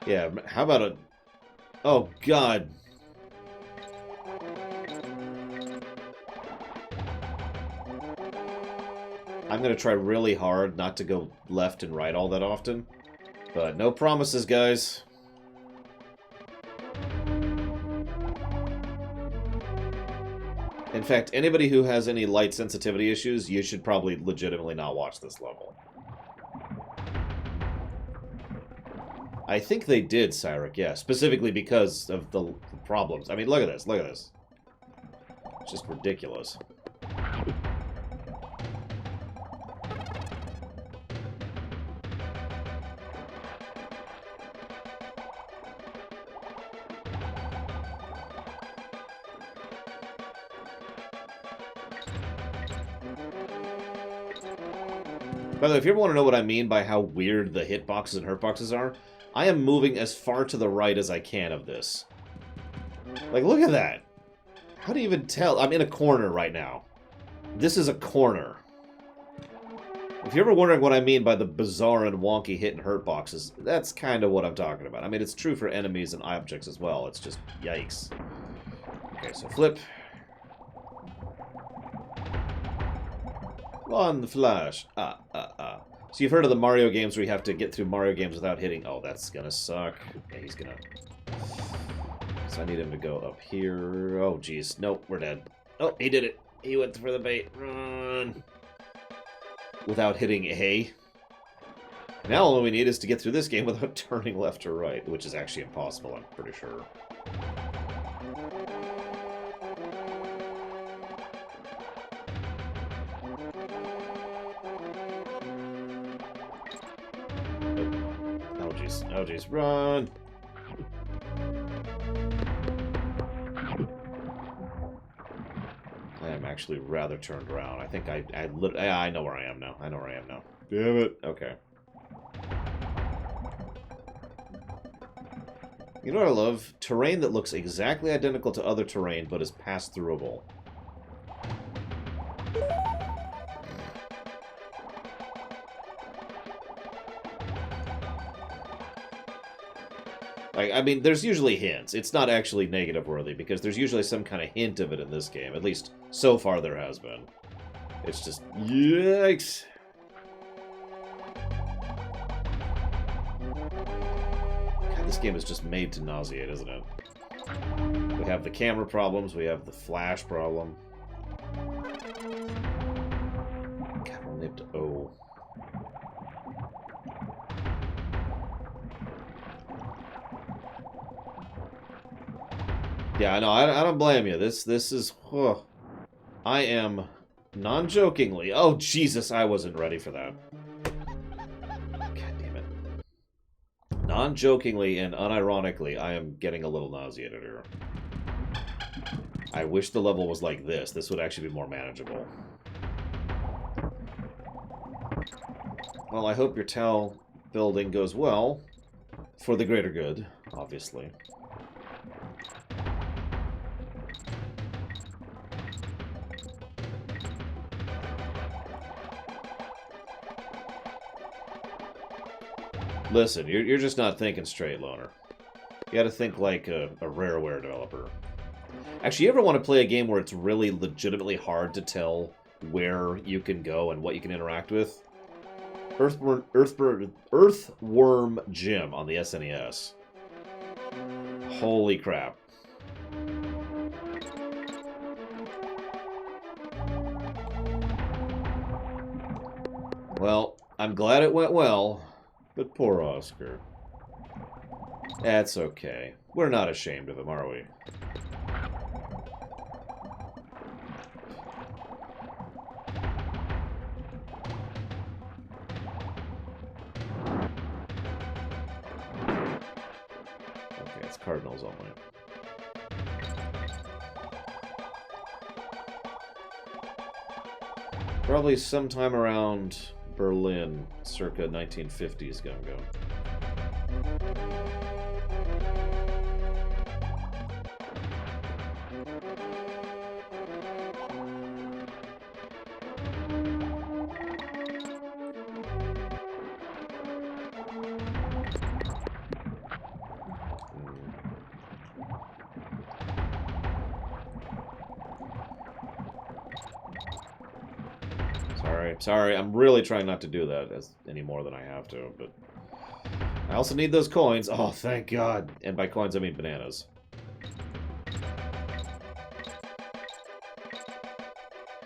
S1: Yeah, how about a... Oh, God. I'm going to try really hard not to go left and right all that often. But no promises, guys. In fact, anybody who has any light sensitivity issues, you should probably legitimately not watch this level. I think they did, Cyric, yeah. Specifically because of the problems. I mean, look at this, look at this. It's just ridiculous. By the way, if you ever want to know what I mean by how weird the hitboxes and hurtboxes are, I am moving as far to the right as I can of this. Like, look at that. How do you even tell? I'm in a corner right now. This is a corner. If you're ever wondering what I mean by the bizarre and wonky hit and hurt boxes, that's kind of what I'm talking about. I mean, it's true for enemies and objects as well. It's just, yikes. Okay, so flip. On the flash. So you've heard of the Mario games where you have to get through Mario games without hitting... Oh, that's gonna suck. Okay, he's gonna... So I need him to go up here. Oh, jeez. Nope, we're dead. Oh, he did it. He went for the bait. Run. Without hitting A. Now all we need is to get through this game without turning left or right, which is actually impossible, I'm pretty sure. Oh, jeez, run! I am actually rather turned around. I think I know where I am now. I know where I am now. Damn it. Okay. You know what I love? Terrain that looks exactly identical to other terrain, but is pass-throughable. Like, I mean, there's usually hints. It's not actually negative-worthy, because there's usually some kind of hint of it in this game. At least, so far there has been. It's just... Yikes! God, this game is just made to nauseate, isn't it? We have the camera problems, we have the flash problem. God, we'll nip to O. Yeah, I know. I don't blame you. This is... I am non-jokingly... Oh, Jesus, I wasn't ready for that. God damn it. Non-jokingly and unironically, I am getting a little nauseated here. I wish the level was like this. This would actually be more manageable. Well, I hope your towel building goes well. For the greater good, obviously. Listen, you're just not thinking straight, Loner. You gotta think like a Rareware developer. Actually, you ever want to play a game where it's really legitimately hard to tell where you can go and what you can interact with? Earthworm Jim on the SNES. Holy crap. Well, I'm glad it went well. But poor Oscar. That's okay. We're not ashamed of him, are we? Cardinals only. Probably sometime around Berlin, circa 1950s gum-gum. Sorry, I'm really trying not to do that any more than I have to, but I also need those coins. Oh, thank God. And by coins, I mean bananas.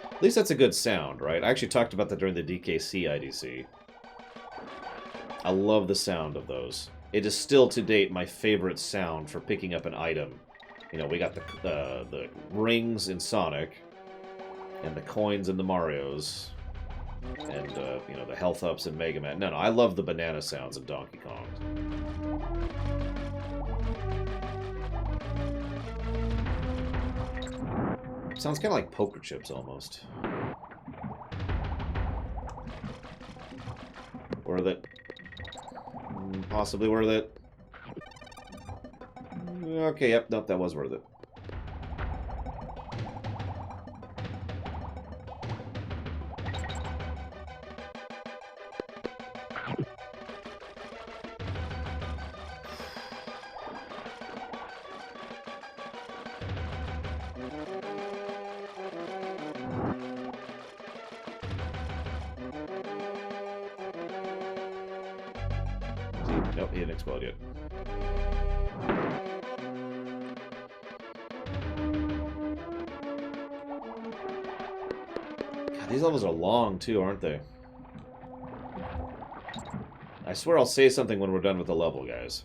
S1: At least that's a good sound, right? I actually talked about that during the DKC IDC. I love the sound of those. It is still, to date, my favorite sound for picking up an item. You know, we got the rings in Sonic, and the coins in the Marios. And, you know, the health ups in Mega Man. No, I love the banana sounds in Donkey Kong. Sounds kind of like poker chips, almost. Worth it. Possibly worth it. Okay, yep, nope, that was worth it. Nope, he didn't explode yet. God, these levels are long, too, aren't they? I swear I'll say something when we're done with the level, guys.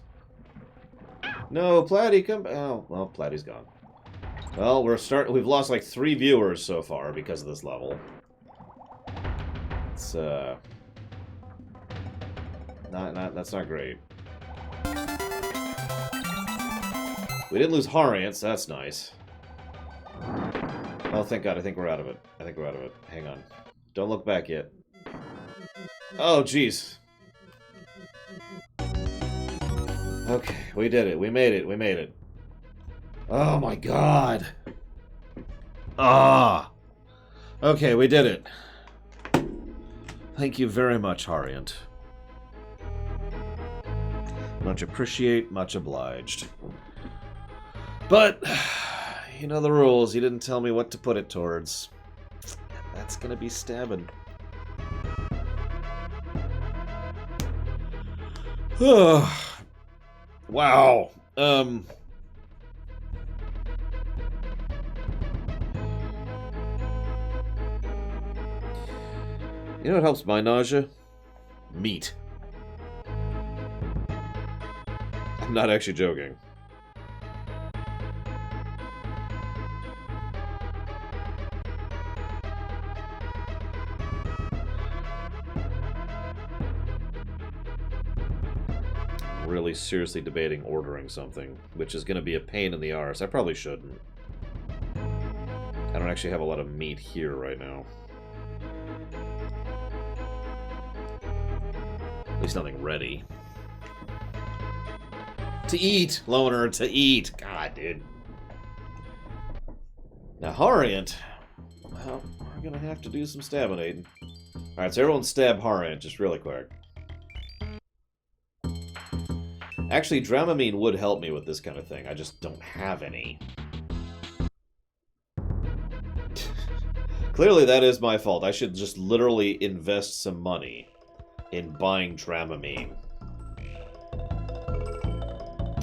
S1: No, Platty, come... Oh, well, Platty's gone. Well, we've lost like 3 viewers so far because of this level. It's, that's not great. We didn't lose Harriet, so that's nice. Oh, thank God, I think we're out of it. I think we're out of it. Hang on. Don't look back yet. Oh, jeez. Okay, we did it. We made it. We made it. Oh, my God. Ah. Okay, we did it. Thank you very much, Harriet. Much appreciate, much obliged. But, you know the rules. You didn't tell me what to put it towards. That's gonna be stabbing. Wow. You know what helps my nausea? Meat. I'm not actually joking. Really seriously debating ordering something, which is going to be a pain in the arse. I probably shouldn't. I don't actually have a lot of meat here right now. At least nothing ready. To eat, Loner, to eat. God, dude. Now, Harriet. Well, we're gonna have to do some stabbinating. Alright, so everyone stab Harriet, just really quick. Actually, Dramamine would help me with this kind of thing. I just don't have any. Clearly, that is my fault. I should just literally invest some money in buying Dramamine.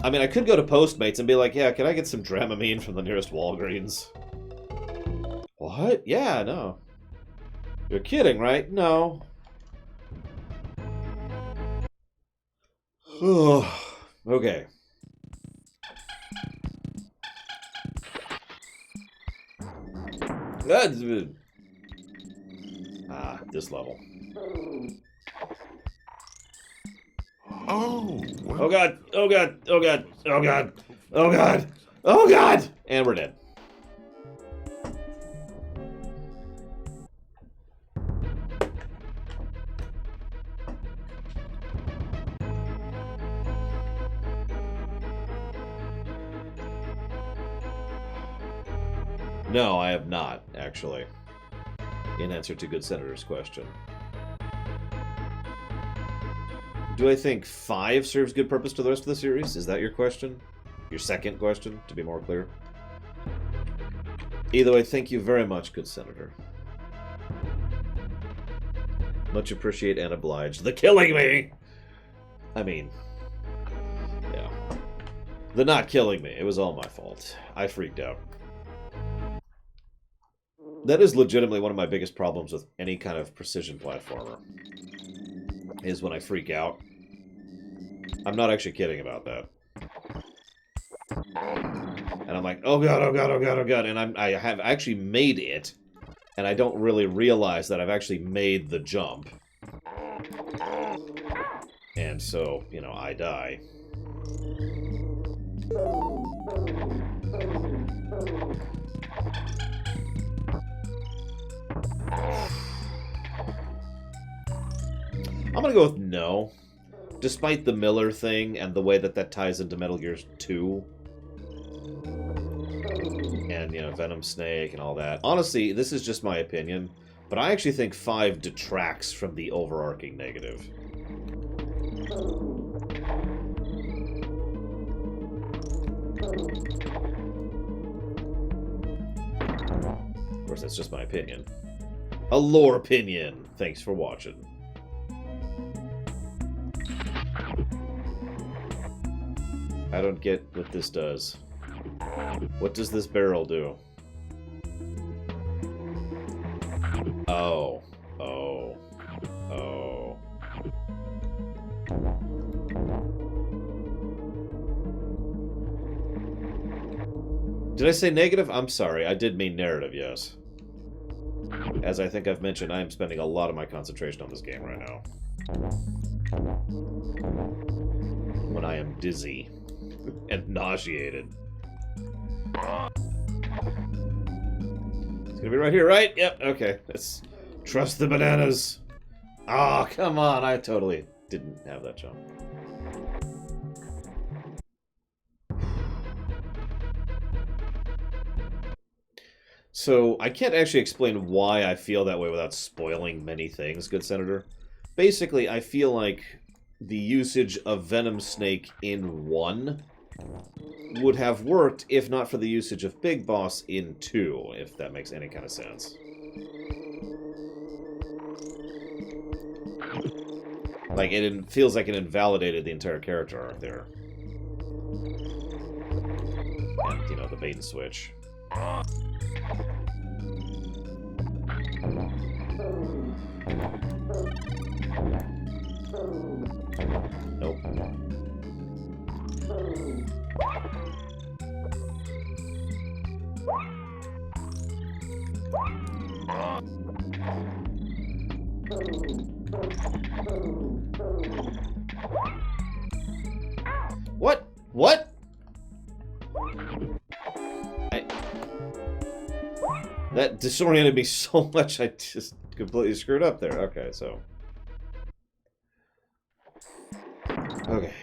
S1: I mean, I could go to Postmates and be like, yeah, can I get some Dramamine from the nearest Walgreens? What? Yeah, no. You're kidding, right? No. Okay. This level.
S2: Oh, well.
S1: Oh God! Oh God! Oh God! Oh God! Oh god! Oh god! And we're dead. No, I have not, actually. In answer to Good Senator's question. Do I think 5 serves good purpose to the rest of the series? Is that your question? Your second question, to be more clear? Either way, thank you very much, Good Senator. Much appreciate and obliged. The killing me! I mean, yeah. The not killing me. It was all my fault. I freaked out. That is legitimately one of my biggest problems with any kind of precision platformer. Is when I freak out. I'm not actually kidding about that. And I'm like, oh god, oh god, oh god, oh god. And I have actually made it. And I don't really realize that I've actually made the jump. And so, you know, I die. I'm gonna go with no. Despite the Miller thing and the way that that ties into Metal Gear 2. And, you know, Venom Snake and all that. Honestly, this is just my opinion. But I actually think 5 detracts from the overarching negative. Of course, that's just my opinion. A lore opinion. Thanks for watching. I don't get what this does. What does this barrel do? Oh. Oh. Oh. Did I say negative? I'm sorry. I did mean narrative, yes. As I think I've mentioned, I am spending a lot of my concentration on this game right now. When I am dizzy. And nauseated. It's gonna be right here, right? Yep, okay. Let's trust the bananas. Ah, oh, come on. I totally didn't have that jump. So, I can't actually explain why I feel that way without spoiling many things, Good Senator. Basically, I feel like the usage of Venom Snake in 1 would have worked if not for the usage of Big Boss in 2, if that makes any kind of sense. Like, it feels like it invalidated the entire character arc there. And, you know, the bait and switch. Nope. What? What? That disoriented me so much I just completely screwed up there. Okay, so... Okay.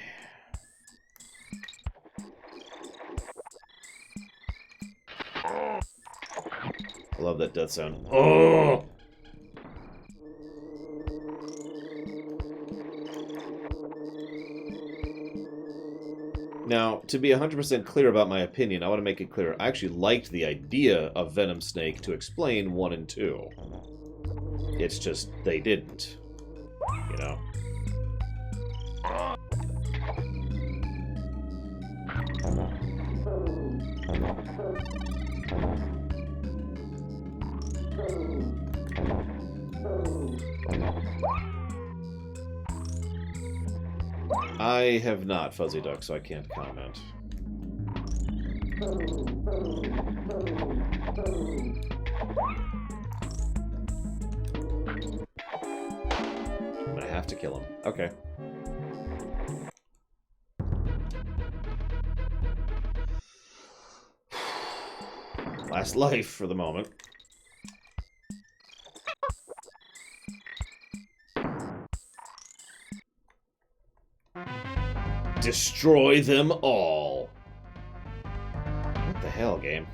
S1: I love that death sound. Oh! Now, to be 100% clear about my opinion, I want to make it clear. I actually liked the idea of Venom Snake to explain 1 and 2. It's just, they didn't. You know? I have not, Fuzzy Duck, so I can't comment. I'm gonna have to kill him. Okay. last life for the moment. Destroy them all. What the hell, game?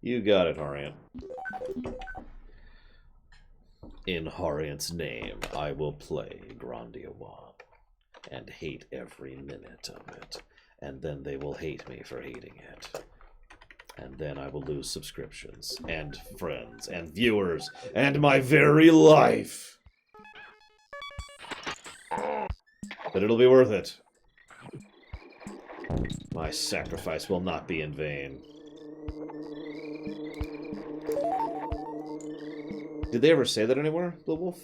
S1: You got it, Horiant. In Horiant's name, I will play Grandia 1 and hate every minute of it. And then they will hate me for hating it. And then I will lose subscriptions, and friends, and viewers, and my very life. But it'll be worth it. My sacrifice will not be in vain. Did they ever say that anywhere, Blue Wolf?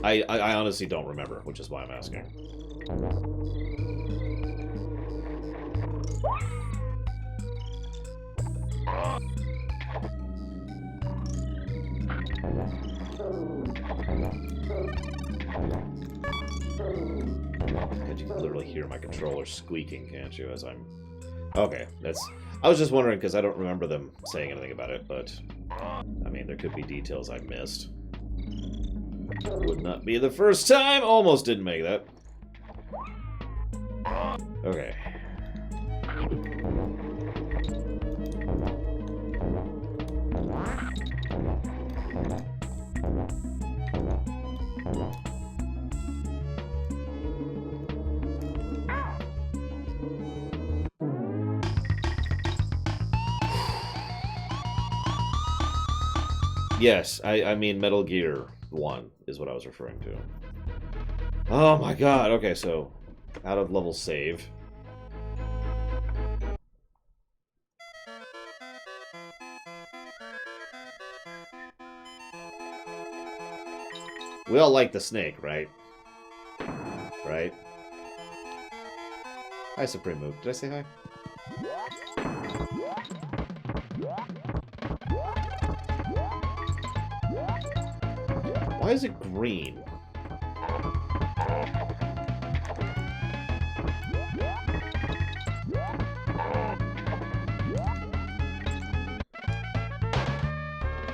S1: I honestly don't remember, which is why I'm asking. God, you can literally hear my controller squeaking, can't you, as I'm... Okay, that's... I was just wondering, because I don't remember them saying anything about it, but... I mean, there could be details I missed. Would not be the first time! Almost didn't make that. Okay. Yes, I mean Metal Gear 1 is what I was referring to. Oh my god, okay, so out of level save. We all like the snake, right? Right? Hi, Supreme Mook. Did I say hi? Why is it green?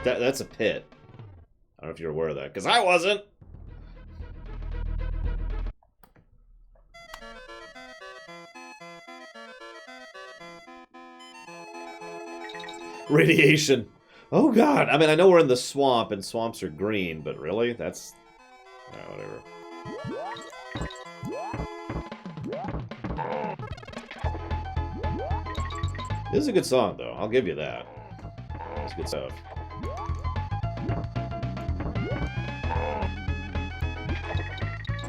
S1: That's a pit. I don't know if you're aware of that, because I wasn't! Radiation. Oh god! I mean, I know we're in the swamp, and swamps are green, but really? That's... whatever. This is a good song, though. I'll give you that. It's good stuff.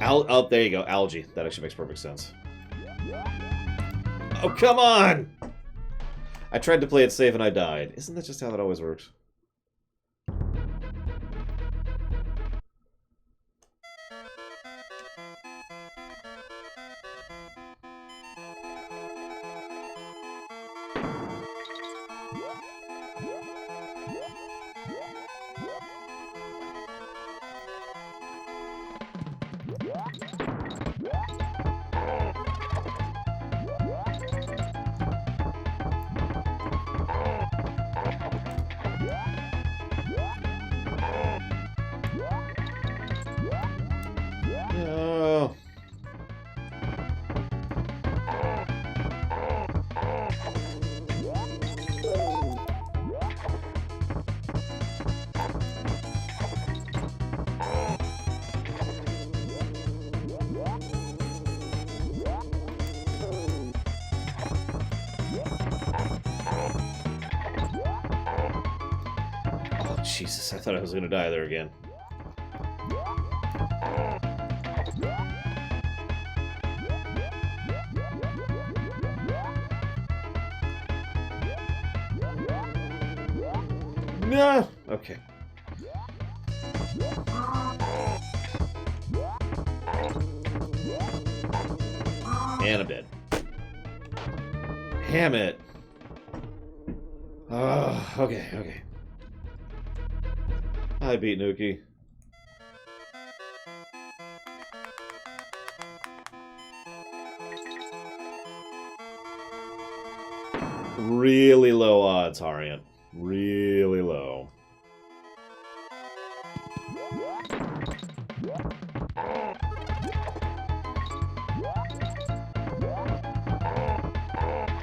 S1: Oh, there you go. Algae. That actually makes perfect sense. Oh, come on! I tried to play it safe and I died. Isn't that just how that always works? Jesus, I thought I was gonna die there again. No! Okay. And I'm dead. Damn it. Okay. Hi, Beat Nuki. Really low odds, Harian. Really low.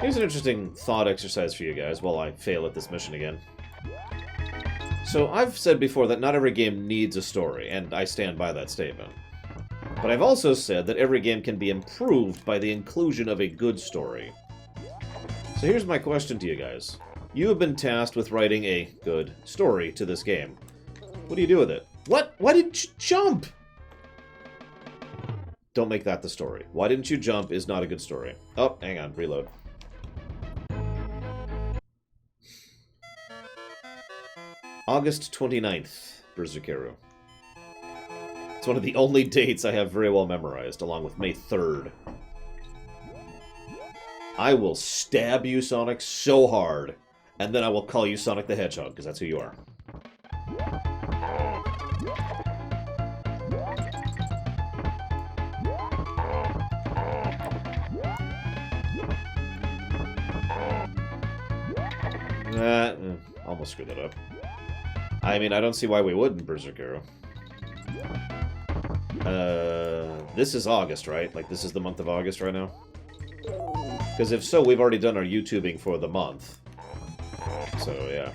S1: Here's an interesting thought exercise for you guys while I fail at this mission again. So, I've said before that not every game needs a story, and I stand by that statement. But I've also said that every game can be improved by the inclusion of a good story. So here's my question to you guys. You have been tasked with writing a good story to this game. What do you do with it? What? Why didn't you jump? Don't make that the story. Why didn't you jump is not a good story. Oh, hang on. Reload. August 29th, Berserkeru. It's one of the only dates I have very well memorized, along with May 3rd. I will stab you, Sonic, so hard, and then I will call you Sonic the Hedgehog, because that's who you are. Almost screwed that up. I mean, I don't see why we wouldn't, Berserkeru. This is August, right? Like, this is the month of August right now? Because if so, we've already done our YouTubing for the month. So, yeah.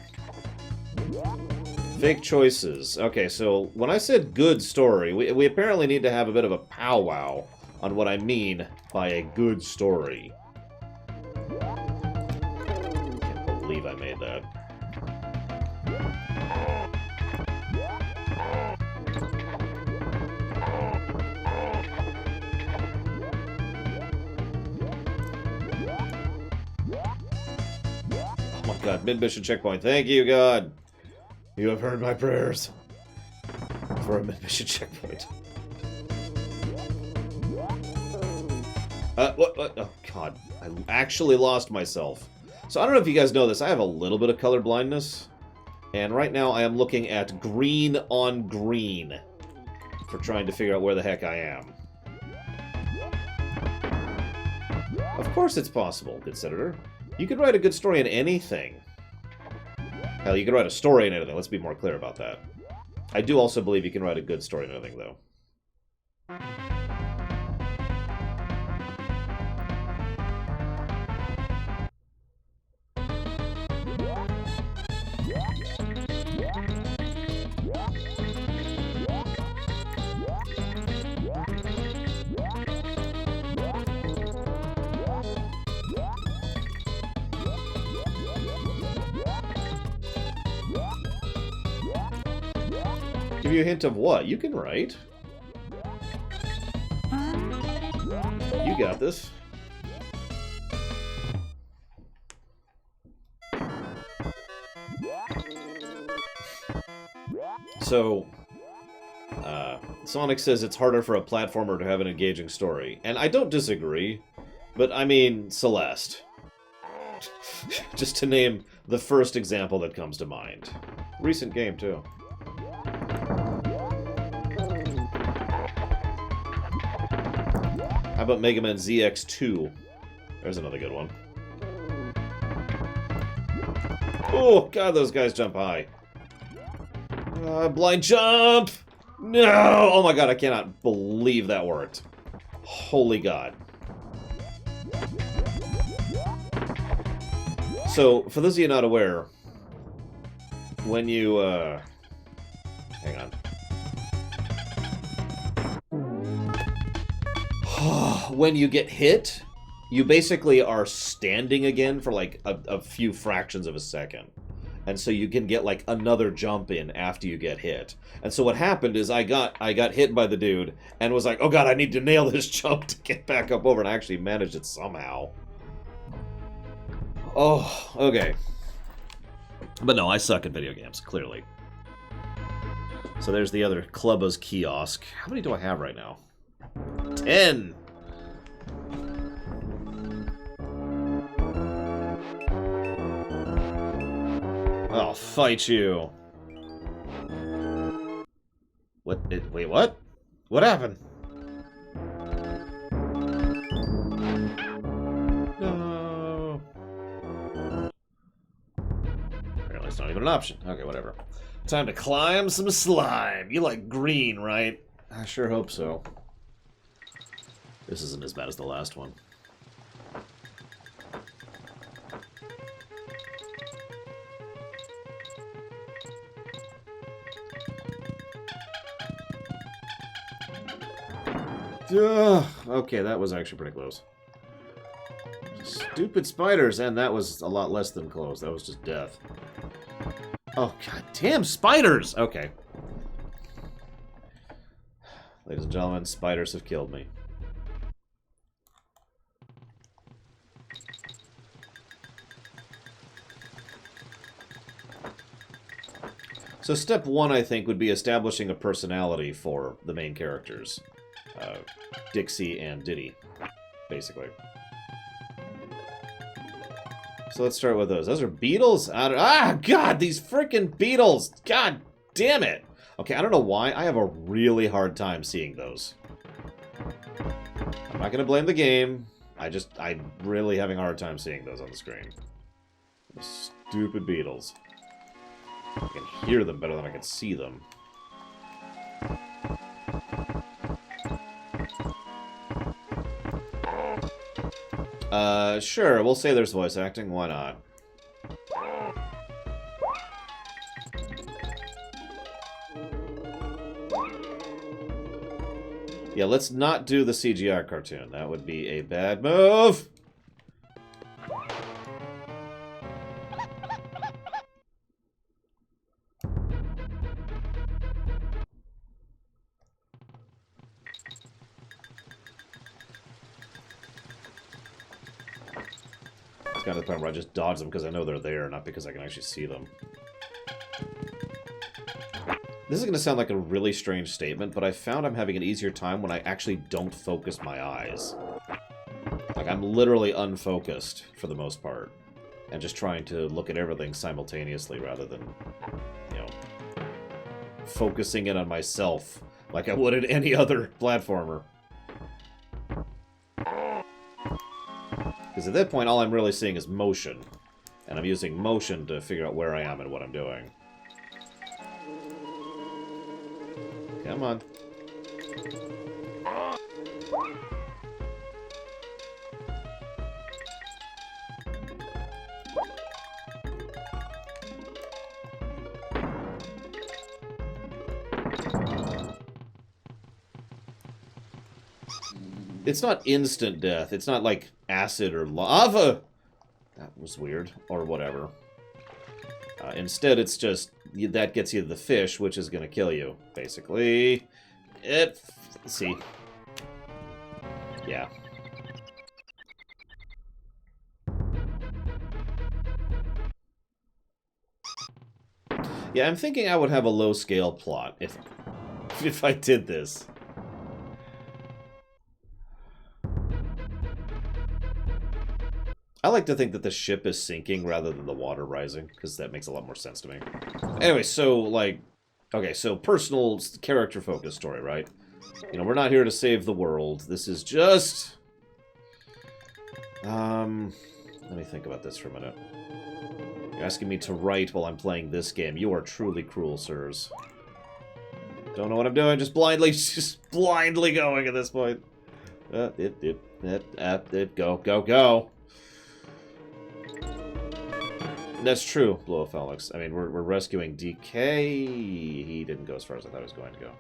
S1: Fake choices. Okay, so when I said good story, we apparently need to have a bit of a powwow on what I mean by a good story. Can't believe I made that. God, mid-mission checkpoint. Thank you, God. You have heard my prayers for a mid-mission checkpoint. What? Oh, God. I actually lost myself. So I don't know if you guys know this. I have a little bit of color blindness. And right now I am looking at green on green for trying to figure out where the heck I am. Of course it's possible, good senator. You could write a good story in anything. Hell, you could write a story in anything. Let's be more clear about that. I do also believe you can write a good story in anything, though. Give you a hint of what? You can write. You got this. So, Sonic says it's harder for a platformer to have an engaging story. And I don't disagree, but I mean Celeste. Just to name the first example that comes to mind. Recent game, too. How about Mega Man ZX2? There's another good one. Oh, God, those guys jump high. Blind jump! No! Oh my God, I cannot believe that worked. Holy God. So, for those of you not aware, when you, hang on. When you get hit, you basically are standing again for like a few fractions of a second. And so you can get like another jump in after you get hit. And so what happened is I got hit by the dude and was like, oh God, I need to nail this jump to get back up over, and I actually managed it somehow. Oh, okay. But no, I suck at video games, clearly. So there's the other Clubba's kiosk. How many do I have right now? 10! I'll fight you. What? Wait, what? What happened? No. Apparently it's not even an option. Okay, whatever. Time to climb some slime. You like green, right? I sure hope so. This isn't as bad as the last one. Okay, that was actually pretty close. Stupid spiders, and that was a lot less than close. That was just death. Oh, god damn spiders! Okay. Ladies and gentlemen, spiders have killed me. So step one, I think, would be establishing a personality for the main characters. Dixie and Diddy, basically. So let's start with those. Those are beetles? God, these freaking beetles! God damn it! Okay, I don't know why. I have a really hard time seeing those. I'm not gonna blame the game. I'm really having a hard time seeing those on the screen. Those stupid beetles. I can hear them better than I can see them. Sure, we'll say there's voice acting, why not? Yeah, let's not do the CGI cartoon. That would be a bad move! It's kind of the point where I just dodge them because I know they're there, not because I can actually see them. This is going to sound like a really strange statement, but I found I'm having an easier time when I actually don't focus my eyes. Like, I'm literally unfocused for the most part. And just trying to look at everything simultaneously rather than, you know, focusing in on myself like I would in any other platformer. Because at that point, all I'm really seeing is motion. And I'm using motion to figure out where I am and what I'm doing. Come on. It's not instant death. It's not like acid or lava. That was weird. Or whatever. Instead, it's just, that gets you the fish, which is going to kill you, basically. See. Yeah. Yeah, I'm thinking I would have a low-scale plot if I did this. I like to think that the ship is sinking rather than the water rising, because that makes a lot more sense to me. Anyway, so, like... Okay, so personal character-focused story, right? You know, we're not here to save the world. This is just... Let me think about this for a minute. You're asking me to write while I'm playing this game. You are truly cruel, sirs. Don't know what I'm doing, just blindly going at this point. Go. That's true, Blow Felix. I mean, we're rescuing DK. He didn't go as far as I thought he was going to go.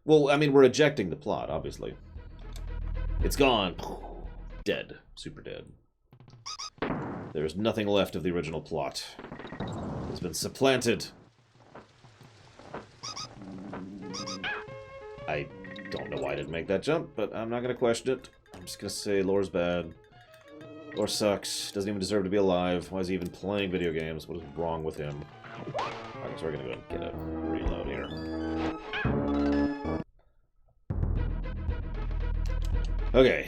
S1: Well, I mean, we're ejecting the plot, obviously. It's gone. Dead. Super dead. There's nothing left of the original plot. It's been supplanted. I don't know why I didn't make that jump, but I'm not going to question it. I'm just going to say lore's bad. Lore sucks. Doesn't even deserve to be alive. Why is he even playing video games? What is wrong with him? Okay, so we're going to go ahead and get a reload here. Okay.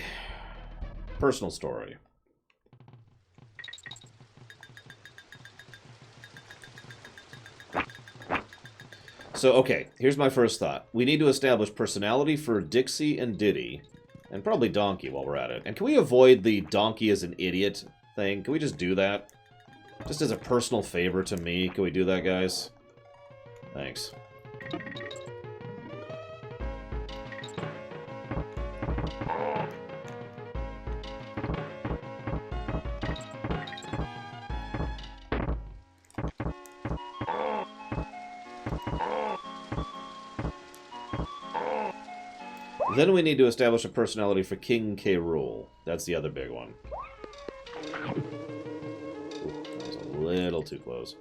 S1: Personal story. So, okay, here's my first thought. We need to establish personality for Dixie and Diddy, and probably Donkey while we're at it. And can we avoid the Donkey as an idiot thing? Can we just do that? Just as a personal favor to me, can we do that, guys? Thanks. Then we need to establish a personality for King K. Rool. That's the other big one. Ooh, that was a little too close.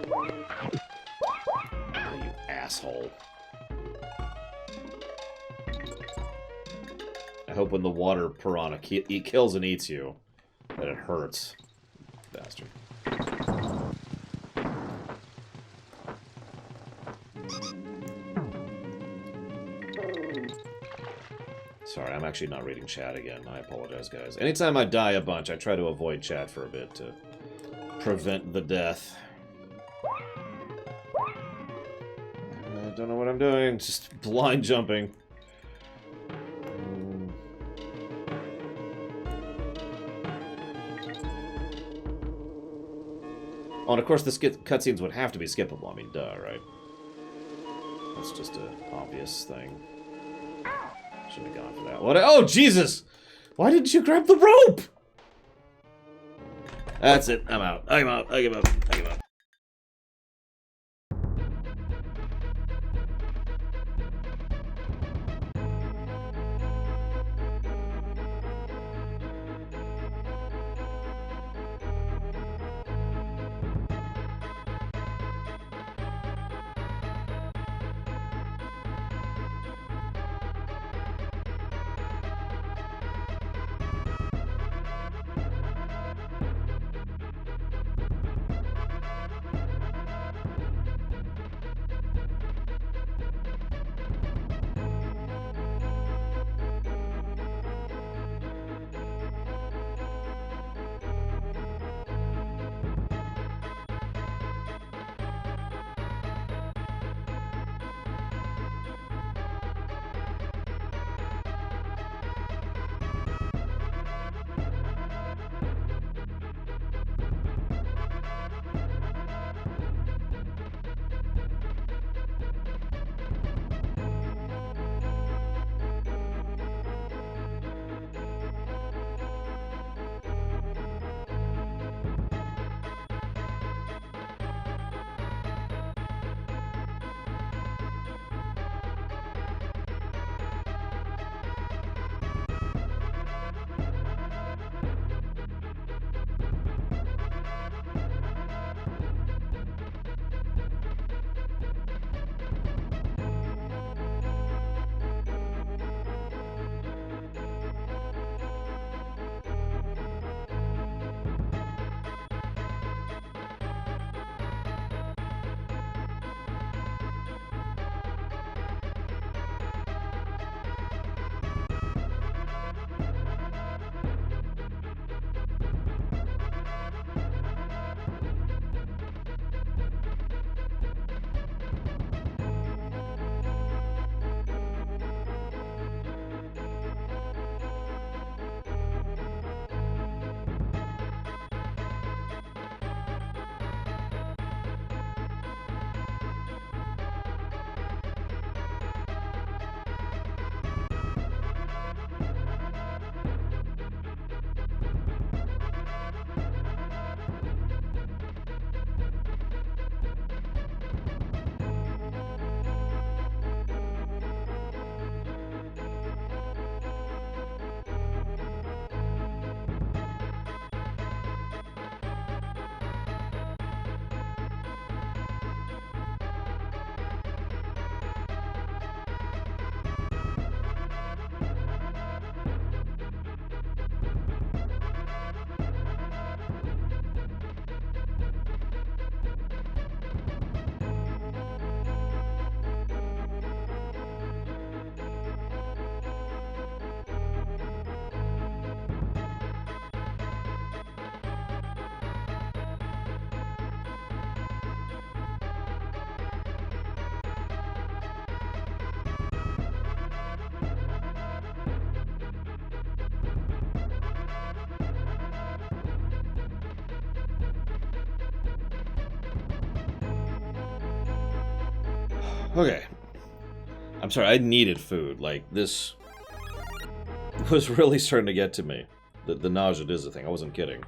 S1: Oh, you asshole. I hope when the water piranha kills and eats you, that it hurts. Bastard. Sorry, I'm actually not reading chat again. I apologize, guys. Anytime I die a bunch, I try to avoid chat for a bit to prevent the death. I don't know what I'm doing. Just blind jumping. Oh, and of course the cutscenes would have to be skippable. I mean, duh, right? That's just an obvious thing. Should have gone for that. What? Oh, Jesus! Why didn't you grab the rope? That's it. I'm out. I'm out. I give up. I give up. Okay. I'm sorry, I needed food. Like, this was really starting to get to me. The nausea is a thing. I wasn't kidding.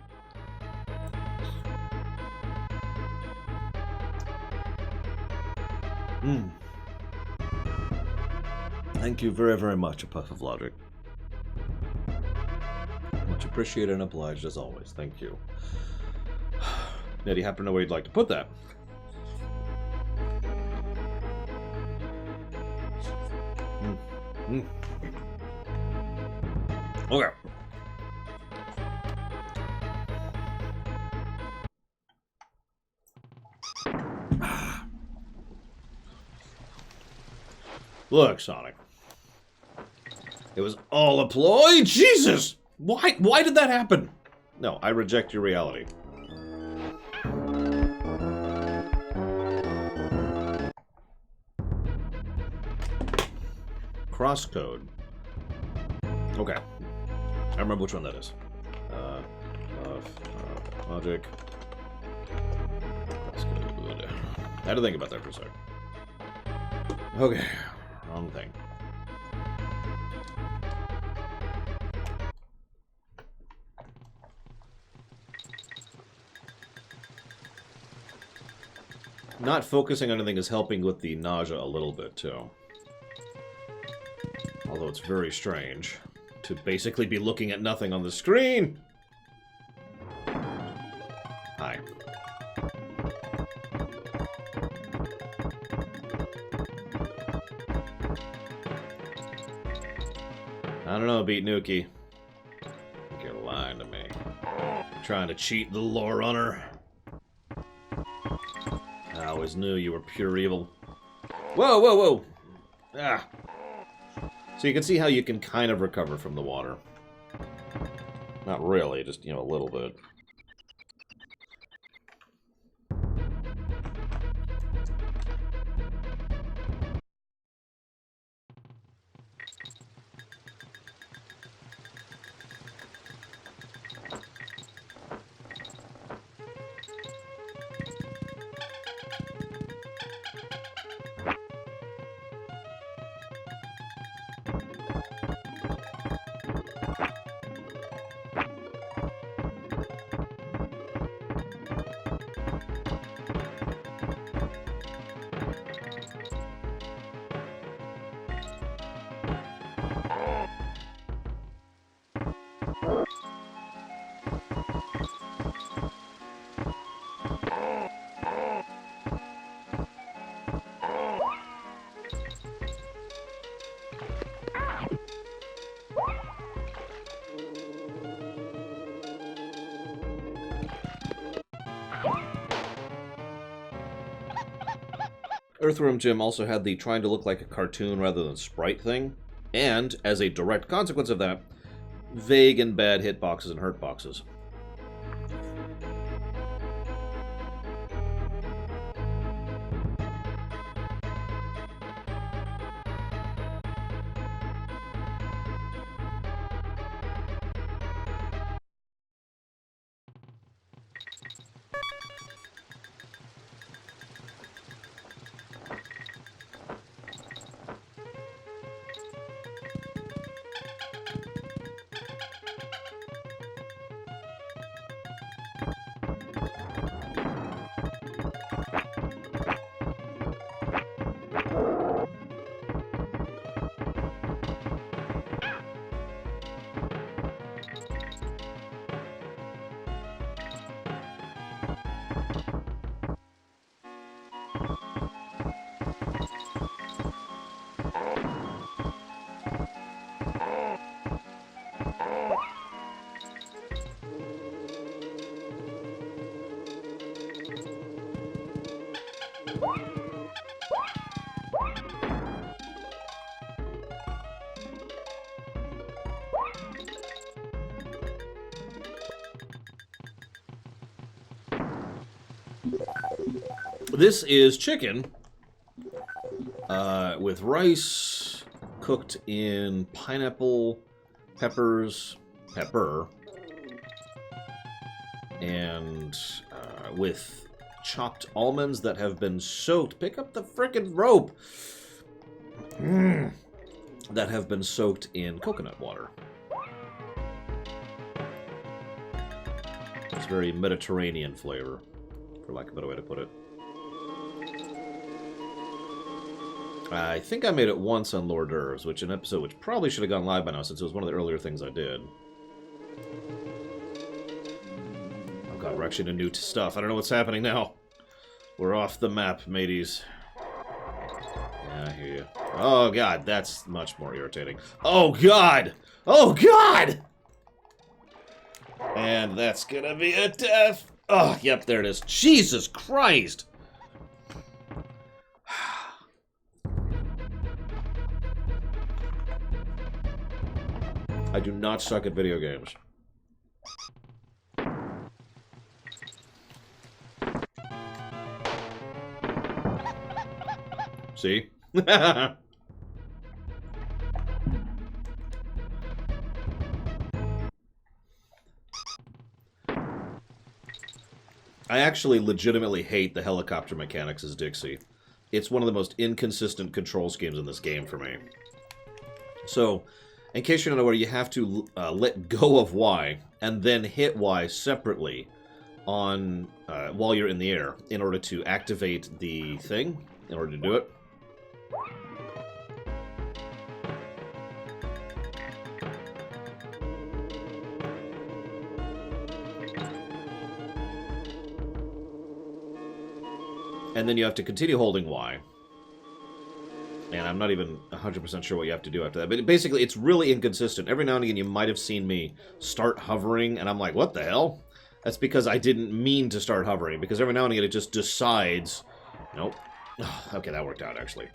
S1: Thank you very, very much, A Puff of Logic. Much appreciated and obliged as always. Thank you. Now, do you happen to know where you'd like to put that? Okay. Look, Sonic. It was all a ploy? Jesus! Why did that happen? No, I reject your reality. Crosscode. Okay. I remember which one that is. Logic. Crosscode. I had to think about that for a second. Okay. Wrong thing. Not focusing on anything is helping with the nausea a little bit, too. Although it's very strange to basically be looking at nothing on the screen. Hi. I don't know, Beat Nuki. You're lying to me. Trying to cheat the lore runner. I always knew you were pure evil. Whoa, whoa, whoa! Ah. So you can see how you can kind of recover from the water. Not really, just, you know, a little bit. Earthworm Jim also had the trying to look like a cartoon rather than sprite thing, and, as a direct consequence of that, vague and bad hitboxes and hurtboxes. This is chicken with rice cooked in pineapple, pepper, and with chopped almonds that have been soaked. Pick up the frickin' rope! That have been soaked in coconut water. It's very Mediterranean flavor, for lack of a better way to put it. I think I made it once on Lord d'oeuvres, which an episode which probably should have gone live by now since it was one of the earlier things I did. Oh god, we're actually into new stuff. I don't know what's happening now. We're off the map, mateys. Yeah, I hear you. Oh god, that's much more irritating. Oh god! Oh god! And that's gonna be a death. Oh, yep, there it is. Jesus Christ! I do not suck at video games. See? I actually legitimately hate the helicopter mechanics as Dixie. It's one of the most inconsistent control schemes in this game for me. So, in case you're not aware, you have to let go of Y and then hit Y separately on while you're in the air in order to activate the thing, in order to do it. And then you have to continue holding Y. And I'm not even 100% sure what you have to do after that. But basically, it's really inconsistent. Every now and again, you might have seen me start hovering, and I'm like, what the hell? That's because I didn't mean to start hovering. Because every now and again, it just decides... Nope. Okay, that worked out, actually.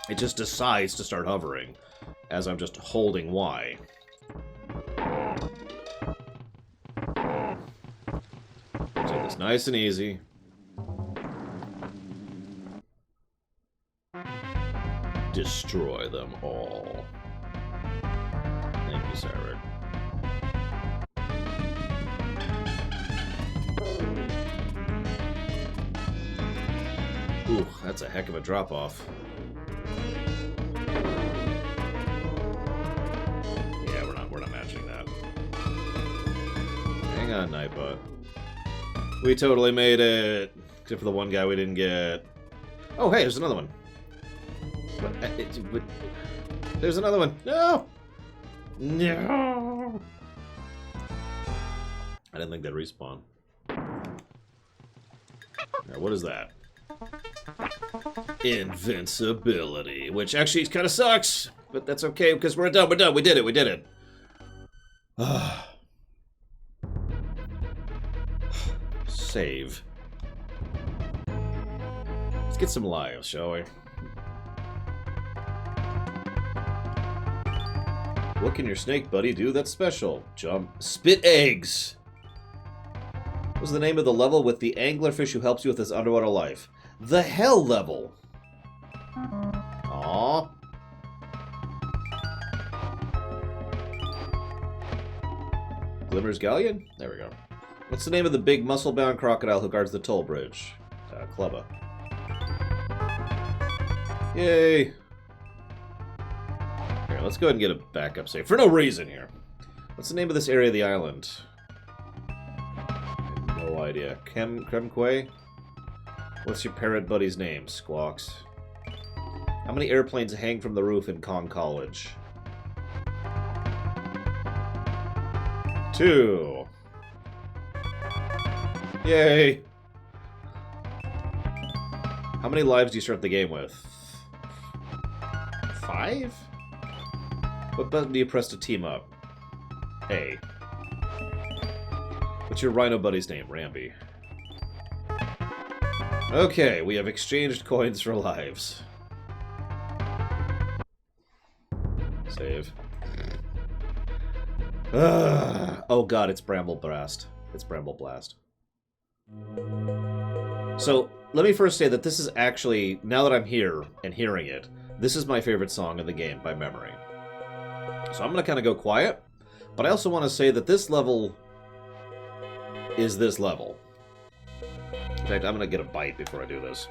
S1: It just decides to start hovering as I'm just holding Y. Take this nice and easy. Destroy them all. Thank you, Sarek. Ooh, that's a heck of a drop-off. Yeah, we're not matching that. Hang on, Nightbot. We totally made it! Except for the one guy we didn't get. Oh, hey, there's another one. But there's another one. No! No! I didn't think they'd respawn. Now, what is that? Invincibility, which actually kind of sucks, but that's okay because we're done. We're done. We did it. We did it. Save. Let's get some lives, shall we? What can your snake buddy do that's special? Jump. Spit eggs! What was the name of the level with the anglerfish who helps you with his underwater life? The Hell level! Aww. Glimmer's Galleon? There we go. What's the name of the big muscle-bound crocodile who guards the toll bridge? Clubba. Yay! Here, let's go ahead and get a backup save. For no reason here. What's the name of this area of the island? I have no idea. Kremquay? What's your parrot buddy's name? Squawks. How many airplanes hang from the roof in Kong College? 2. Yay! How many lives do you start the game with? 5? What button do you press to team up? A. What's your rhino buddy's name? Rambi. Okay, we have exchanged coins for lives. Save. Oh god, it's Bramble Blast. It's Bramble Blast. So, let me first say that this is actually, now that I'm here and hearing it, this is my favorite song in the game by memory. So I'm going to kind of go quiet, but I also want to say that this level is this level. In fact, I'm gonna get a bite before I do this.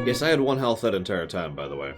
S1: Yes, I had 1 health that entire time, by the way.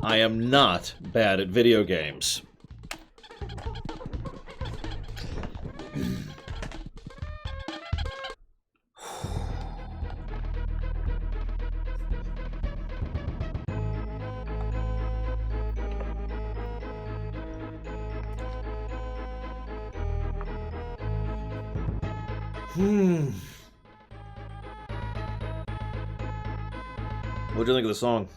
S1: I am not bad at video games. What'd you think of the song?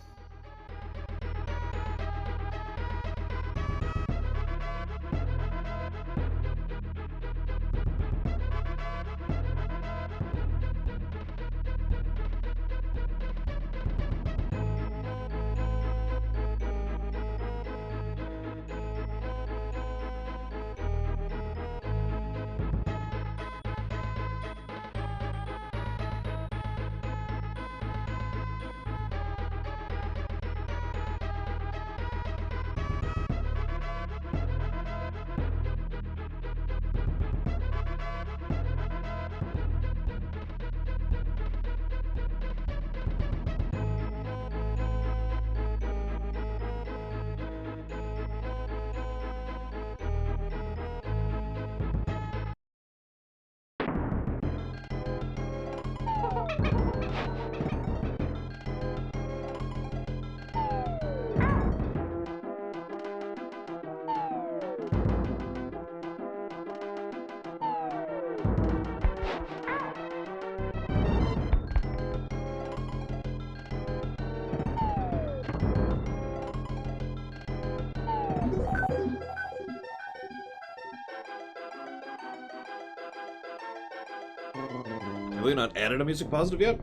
S1: Have we not added a music positive yet?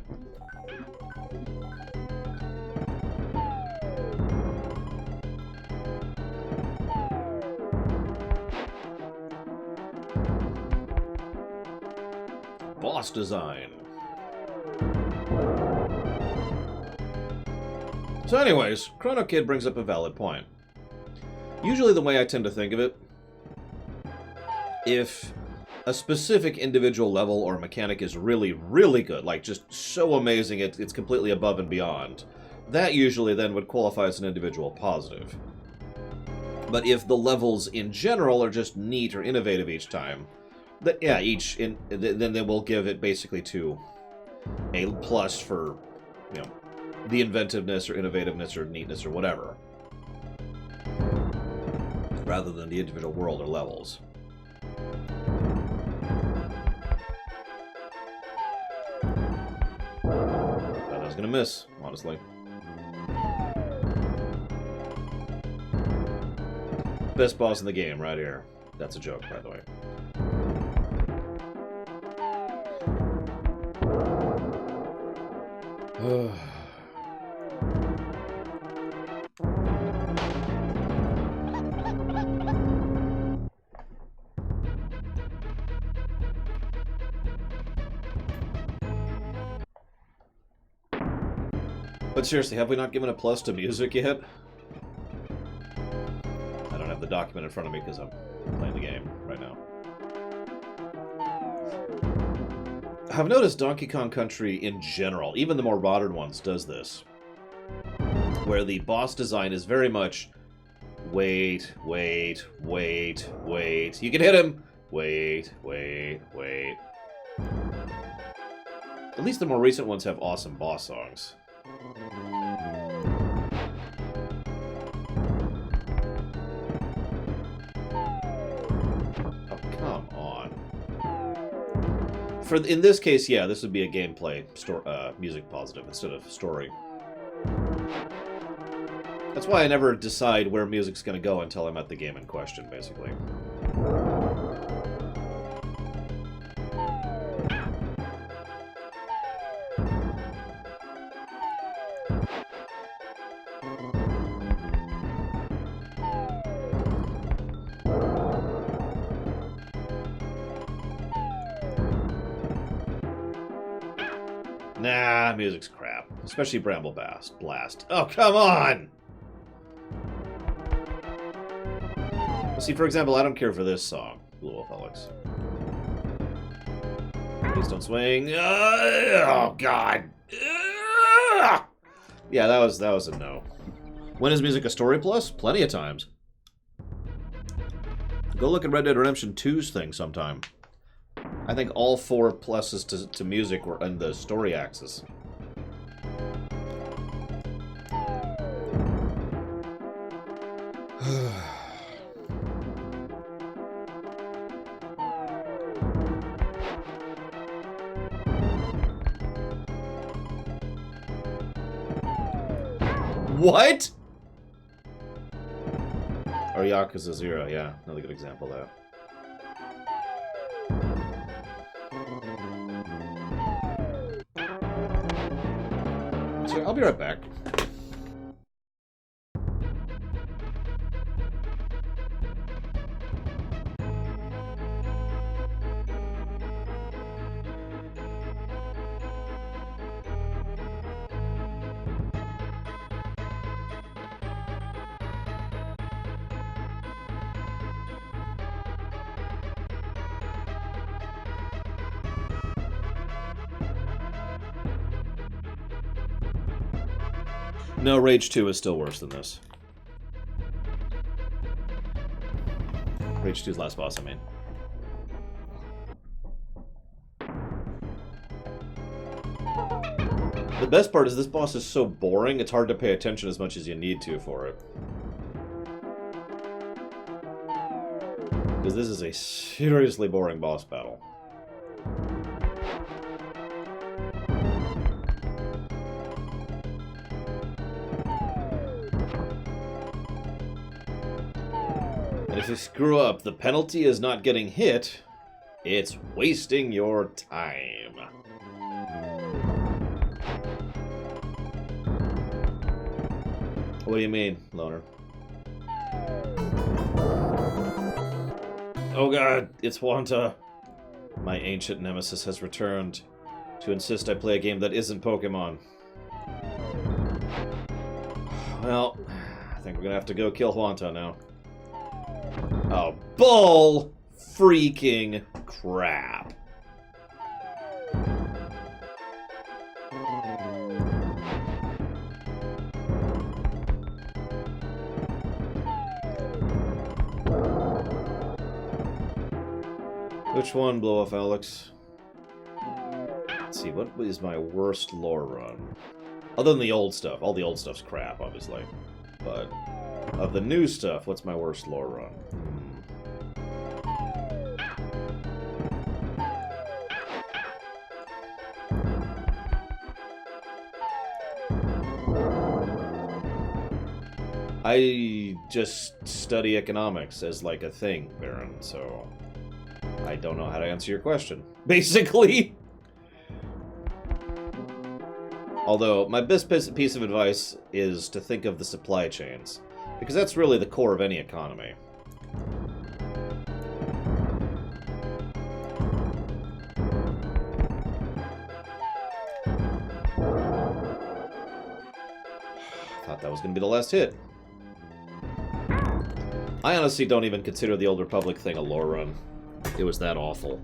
S1: Boss design. So anyways, Chrono Kid brings up a valid point. Usually the way I tend to think of it, if a specific individual level or mechanic is really, really good, like just so amazing it's completely above and beyond, that usually then would qualify as an individual positive. But if the levels in general are just neat or innovative each time, then they will give it basically to a plus for, you know, the inventiveness or innovativeness or neatness or whatever, rather than the individual world or levels. I was gonna miss, honestly. Best boss in the game, right here. That's a joke, by the way. But seriously, have we not given a plus to music yet? I don't have the document in front of me because I'm playing the game right now. I've noticed Donkey Kong Country in general, even the more modern ones, does this. where the boss design is very much wait, wait, wait, wait. You can hit him! Wait, wait, wait. At least the more recent ones have awesome boss songs. Oh, come on. In this case, yeah, this would be a gameplay music positive instead of story. That's why I never decide where music's going to go until I'm at the game in question, basically. Nah, music's crap. Especially Bramble Blast. Oh, come on! See, for example, I don't care for this song, Blue Wolf Alex. Please don't swing. Oh, God. Yeah, that was a no. When is music a story plus? Plenty of times. Go look at Red Dead Redemption 2's thing sometime. I think all 4 pluses to music were in the story axis. What? Or Yakuza 0, yeah. Another good example of that. So I'll be right back. No, Rage 2 is still worse than this. Rage 2's last boss, I mean. The best part is this boss is so boring, it's hard to pay attention as much as you need to for it. Because this is a seriously boring boss battle. And if you screw up, the penalty is not getting hit, it's wasting your time. What do you mean, Loner? Oh god, it's Wanta. My ancient nemesis has returned to insist I play a game that isn't Pokemon. Well, I think we're gonna have to go kill Wanta now. Oh, bull freaking crap. Which one, Blow Off Alex? Let's see, what is my worst lore run? Other than the old stuff. All the old stuff's crap, obviously. But of the new stuff, what's my worst lore run? I just study economics as like a thing, Baron, so I don't know how to answer your question. Basically. Although, my best piece of advice is to think of the supply chains, because that's really the core of any economy. Thought that was going to be the last hit. I honestly don't even consider the Old Republic thing a lore run. It was that awful.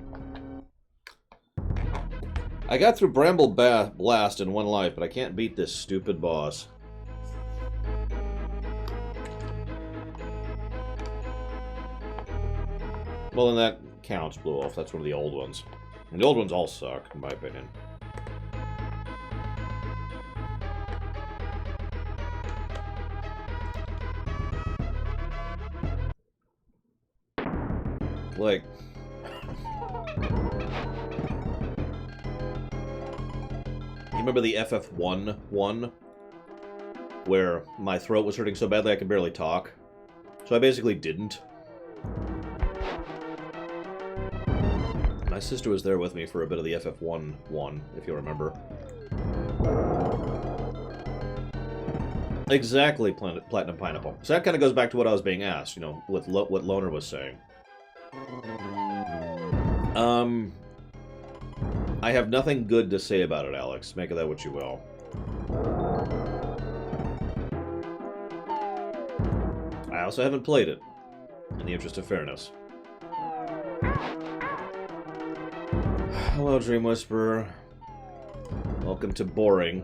S1: I got through Bramble Blast in one life, but I can't beat this stupid boss. Well, then that counts, Blue Wolf. That's one of the old ones. And the old ones all suck, in my opinion. Like... You remember the FF1 one? Where my throat was hurting so badly I could barely talk? So I basically didn't. My sister was there with me for a bit of the FF1 one, if you remember. Exactly, Platinum Pineapple. So that kind of goes back to what I was being asked, you know, what Loner was saying. I have nothing good to say about it, Alex. Make of that what you will. I also haven't played it, in the interest of fairness. Hello, Dream Whisperer. Welcome to Boring.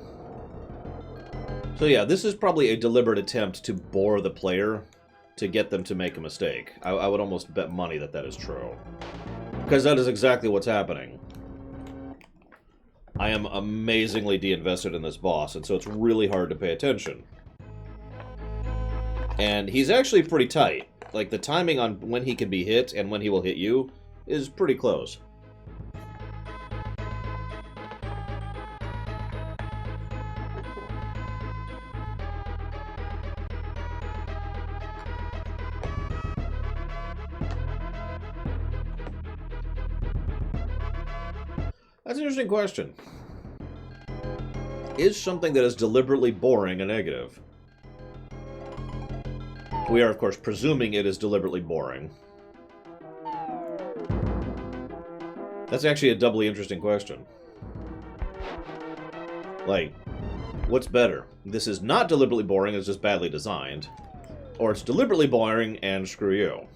S1: So yeah, this is probably a deliberate attempt to bore the player to get them to make a mistake. I would almost bet money that that is true. Because that is exactly what's happening. I am amazingly de-invested in this boss, and so it's really hard to pay attention. And he's actually pretty tight. Like, the timing on when he can be hit and when he will hit you is pretty close. That's an interesting question. Is something that is deliberately boring a negative? We are, of course, presuming it is deliberately boring. That's actually a doubly interesting question. Like, what's better? This is not deliberately boring, it's just badly designed. Or it's deliberately boring and screw you.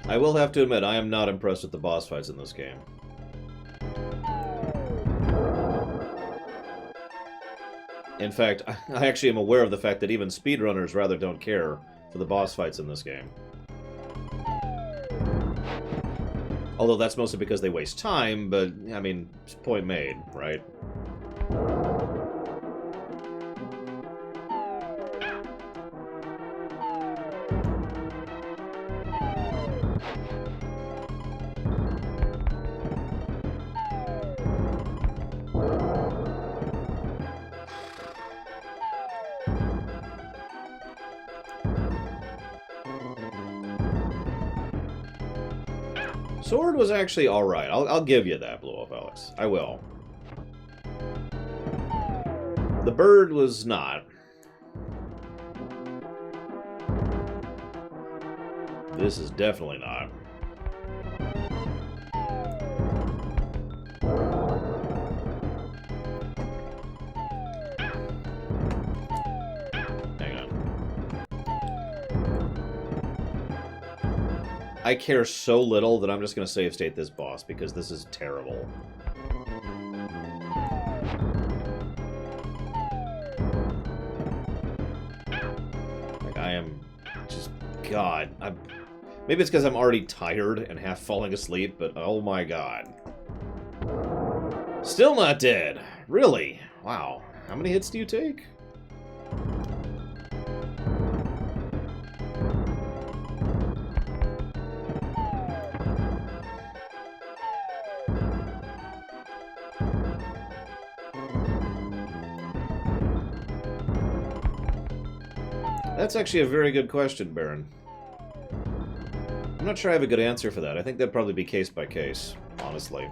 S1: I will have to admit, I am not impressed with the boss fights in this game. In fact, I actually am aware of the fact that even speedrunners rather don't care for the boss fights in this game. Although that's mostly because they waste time, but, I mean, point made, right? Sword was actually alright. I'll give you that, Blue Wolf Alex. I will. The bird was not. This is definitely not. Hang on. I care so little that I'm just going to save state this boss, because this is terrible. Like, I am just... God. Maybe it's because I'm already tired and half falling asleep, but oh my god. Still not dead. Really? Wow. How many hits do you take? That's actually a very good question, Baron. I'm not sure I have a good answer for that. I think that'd probably be case by case, honestly.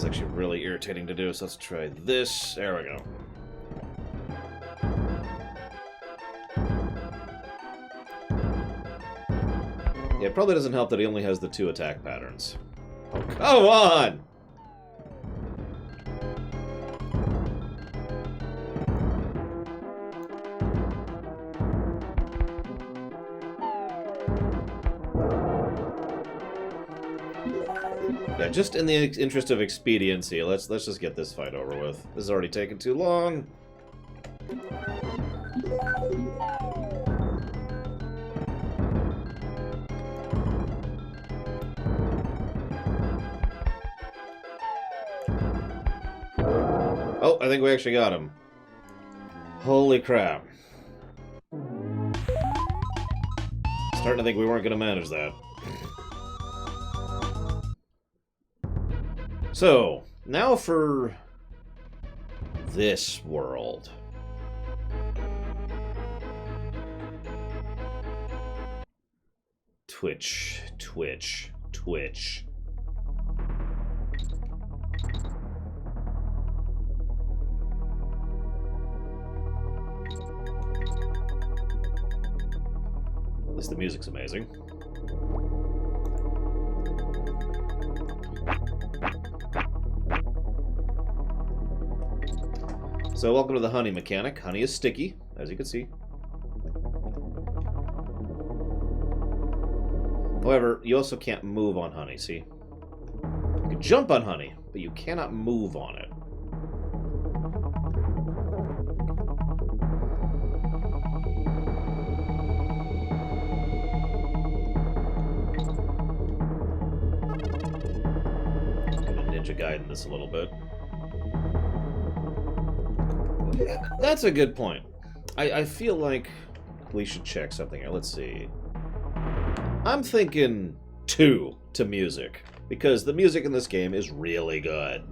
S1: is actually really irritating to do, so let's try this. There we go. Yeah, it probably doesn't help that he only has the 2 attack patterns. Oh, come on! Yeah, just in the interest of expediency, let's just get this fight over with. This is already taking too long. Oh, I think we actually got him. Holy crap. Starting to think we weren't going to manage that. So, now for this world. Twitch, Twitch, Twitch. At least the music's amazing. So welcome to the honey mechanic. Honey is sticky, as you can see. However, you also can't move on honey, see? You can jump on honey, but you cannot move on it. I'm gonna Ninja Gaiden this a little bit. That's a good point. I feel like we should check something here. Let's see. I'm thinking 2 to music, because the music in this game is really good.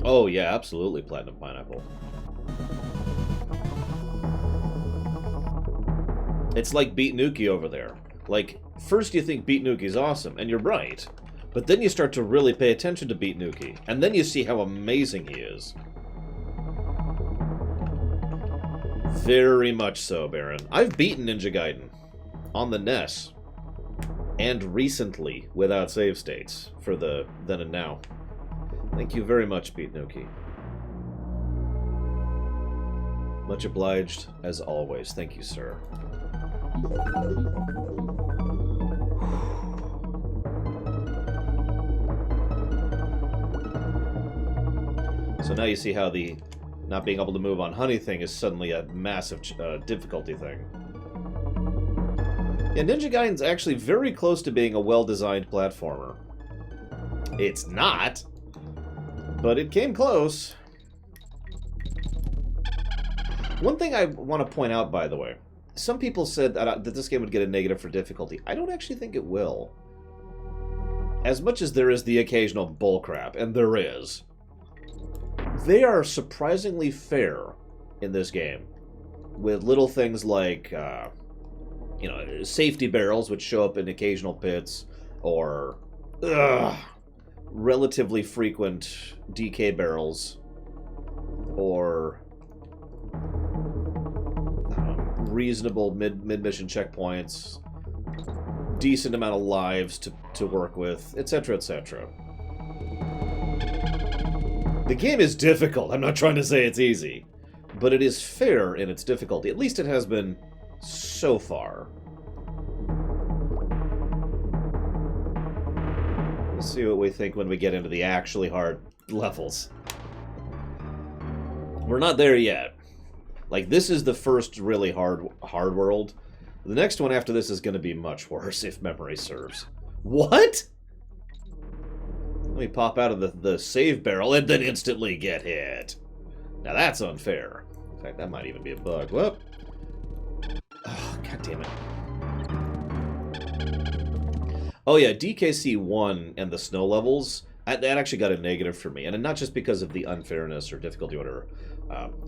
S1: Oh yeah, absolutely Platinum Pineapple. It's like Beat Nuki over there. Like, first you think Beat Nuki's awesome, and you're right. But then you start to really pay attention to Beat Nuki, and then you see how amazing he is. Very much so, Baron. I've beaten Ninja Gaiden on the NES, and recently without save states for the then and now. Thank you very much, Beat Nuki. Much obliged, as always. Thank you, sir. So now you see how the not being able to move on honey thing is suddenly a massive difficulty thing. Yeah, Ninja Gaiden's actually very close to being a well-designed platformer. It's not, but it came close. One thing I want to point out, by the way, some people said that this game would get a negative for difficulty. I don't actually think it will. As much as there is the occasional bullcrap, and there is, they are surprisingly fair in this game, with little things like, you know, safety barrels, which show up in occasional pits, or relatively frequent DK barrels, or reasonable mid-mission checkpoints, decent amount of lives to work with, etc., etc. The game is difficult. I'm not trying to say it's easy, but it is fair in its difficulty. At least it has been so far. Let's see what we think when we get into the actually hard levels. We're not there yet. Like, this is the first really hard world. The next one after this is going to be much worse, if memory serves. What? Let me pop out of the save barrel and then instantly get hit. Now that's unfair. In fact, that might even be a bug. Whoop. Oh, God damn it. Oh yeah, DKC 1 and the snow levels, that actually got a negative for me. And not just because of the unfairness or difficulty or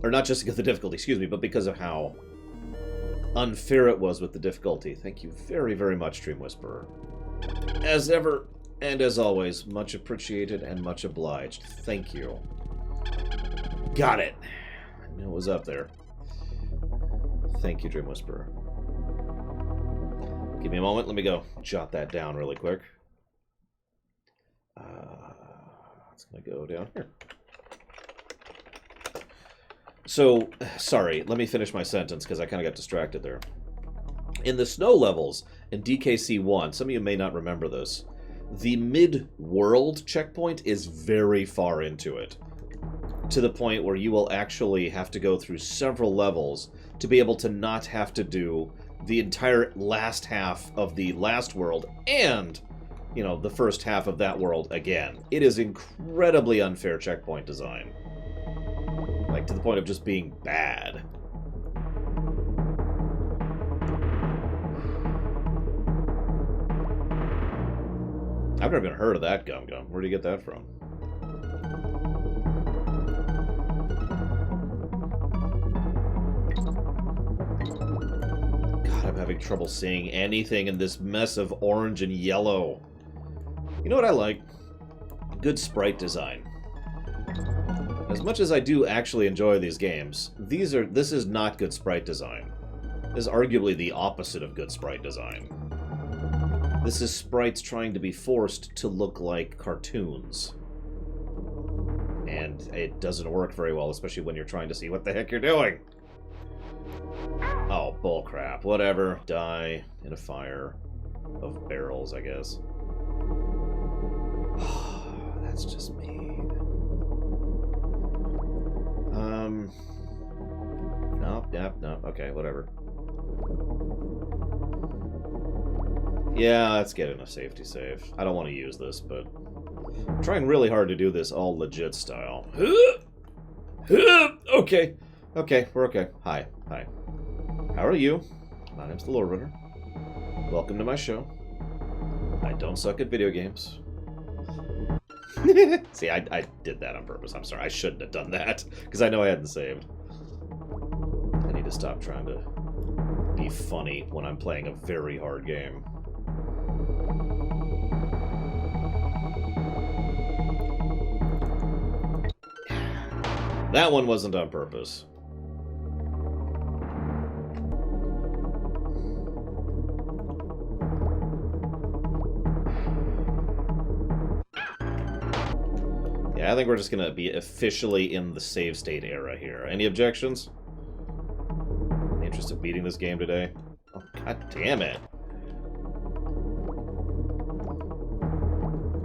S1: not just because of the difficulty, excuse me, but because of how unfair it was with the difficulty. Thank you very, very much, Dream Whisperer. As ever, and as always, much appreciated and much obliged. Thank you. Got it. I knew it was up there. Thank you, Dream Whisperer. Give me a moment. Let me go jot that down really quick. It's going to go down here. So, sorry, let me finish my sentence because I kind of got distracted there. In the snow levels in DKC 1, some of you may not remember this, the mid-world checkpoint is very far into it, to the point where you will actually have to go through several levels to be able to not have to do the entire last half of the last world and, you know, the first half of that world again. It is incredibly unfair checkpoint design. Like, to the point of just being bad. I've never even heard of that Gum Gum. Where do you get that from? God, I'm having trouble seeing anything in this mess of orange and yellow. You know what I like? Good sprite design. As much as I do actually enjoy these games, this is not good sprite design. This is arguably the opposite of good sprite design. This is sprites trying to be forced to look like cartoons. And it doesn't work very well, especially when you're trying to see what the heck you're doing. Oh, bullcrap. Whatever. Die in a fire of barrels, I guess. That's just mean. No. Okay, whatever. Yeah, let's get in a safety save. I don't want to use this, but I'm trying really hard to do this all legit style. Okay, we're okay. Hi. How are you? My name's the Lore Runner. Welcome to my show. I don't suck at video games. See, I did that on purpose. I'm sorry. I shouldn't have done that, because I know I hadn't saved. I need to stop trying to be funny when I'm playing a very hard game. That one wasn't on purpose. Yeah, I think we're just gonna be officially in the save state era here. Any objections? In the interest of beating this game today? Oh, god damn it.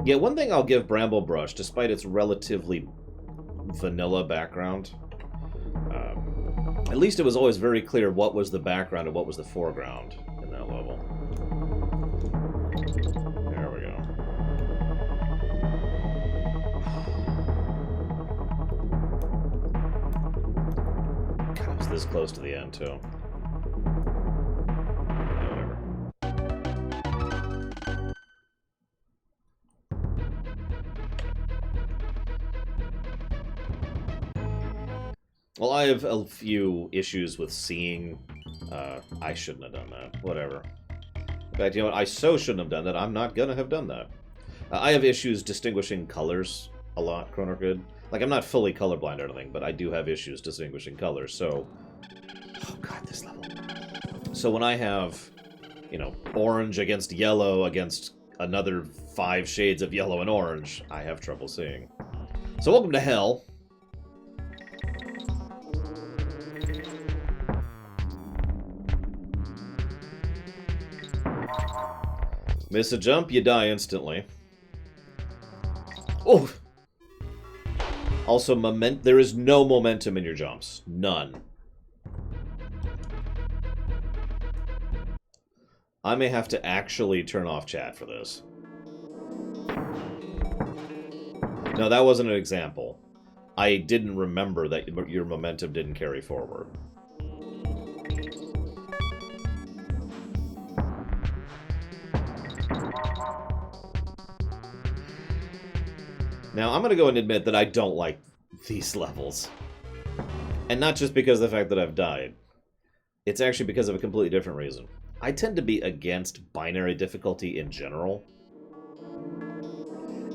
S1: Yeah, one thing I'll give Bramble Brush, despite its relatively vanilla background, at least it was always very clear what was the background and what was the foreground in that level. There we go. God, I was this close to the end, too. Yeah, whatever. Well, I have a few issues with seeing. I shouldn't have done that. Whatever. In fact, you know what? I so shouldn't have done that. I'm not gonna have done that. I have issues distinguishing colors a lot, Chronorgrid. Like, I'm not fully colorblind or anything, but I do have issues distinguishing colors, so... Oh, God, this level. So when I have, you know, orange against yellow against another 5 shades of yellow and orange, I have trouble seeing. So welcome to hell. Miss a jump, you die instantly. Oh! Also, there is no momentum in your jumps. None. I may have to actually turn off chat for this. No, that wasn't an example. I didn't remember that your momentum didn't carry forward. Now, I'm going to go and admit that I don't like these levels. And not just because of the fact that I've died. It's actually because of a completely different reason. I tend to be against binary difficulty in general.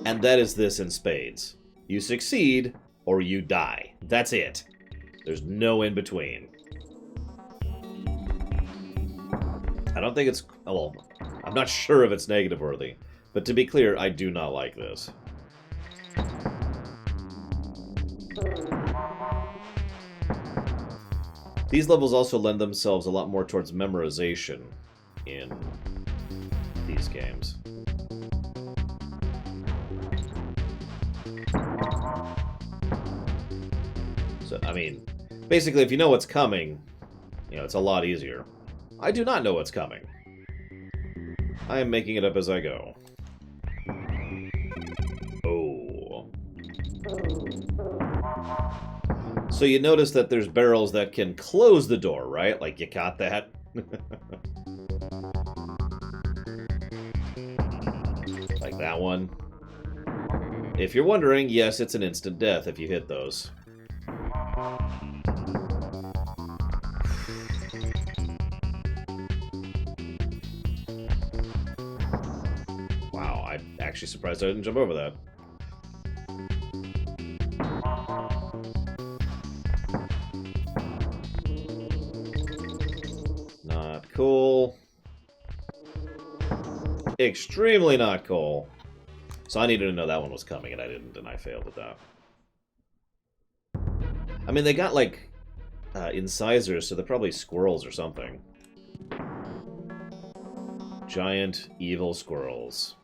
S1: And that is this in spades. You succeed, or you die. That's it. There's no in between. I don't think it's... Well, I'm not sure if it's negative worthy. But to be clear, I do not like this. These levels also lend themselves a lot more towards memorization in these games. So, I mean, basically, if you know what's coming, you know, it's a lot easier. I do not know what's coming. I am making it up as I go. Oh. So you notice that there's barrels that can close the door, right? Like, you caught that? Like that one. If you're wondering, yes, it's an instant death if you hit those. Wow, I'm actually surprised I didn't jump over that. Not cool. Extremely not cool. So I needed to know that one was coming, and I didn't, and I failed at that. I mean, they got, like, incisors, so they're probably squirrels or something. Giant, evil squirrels.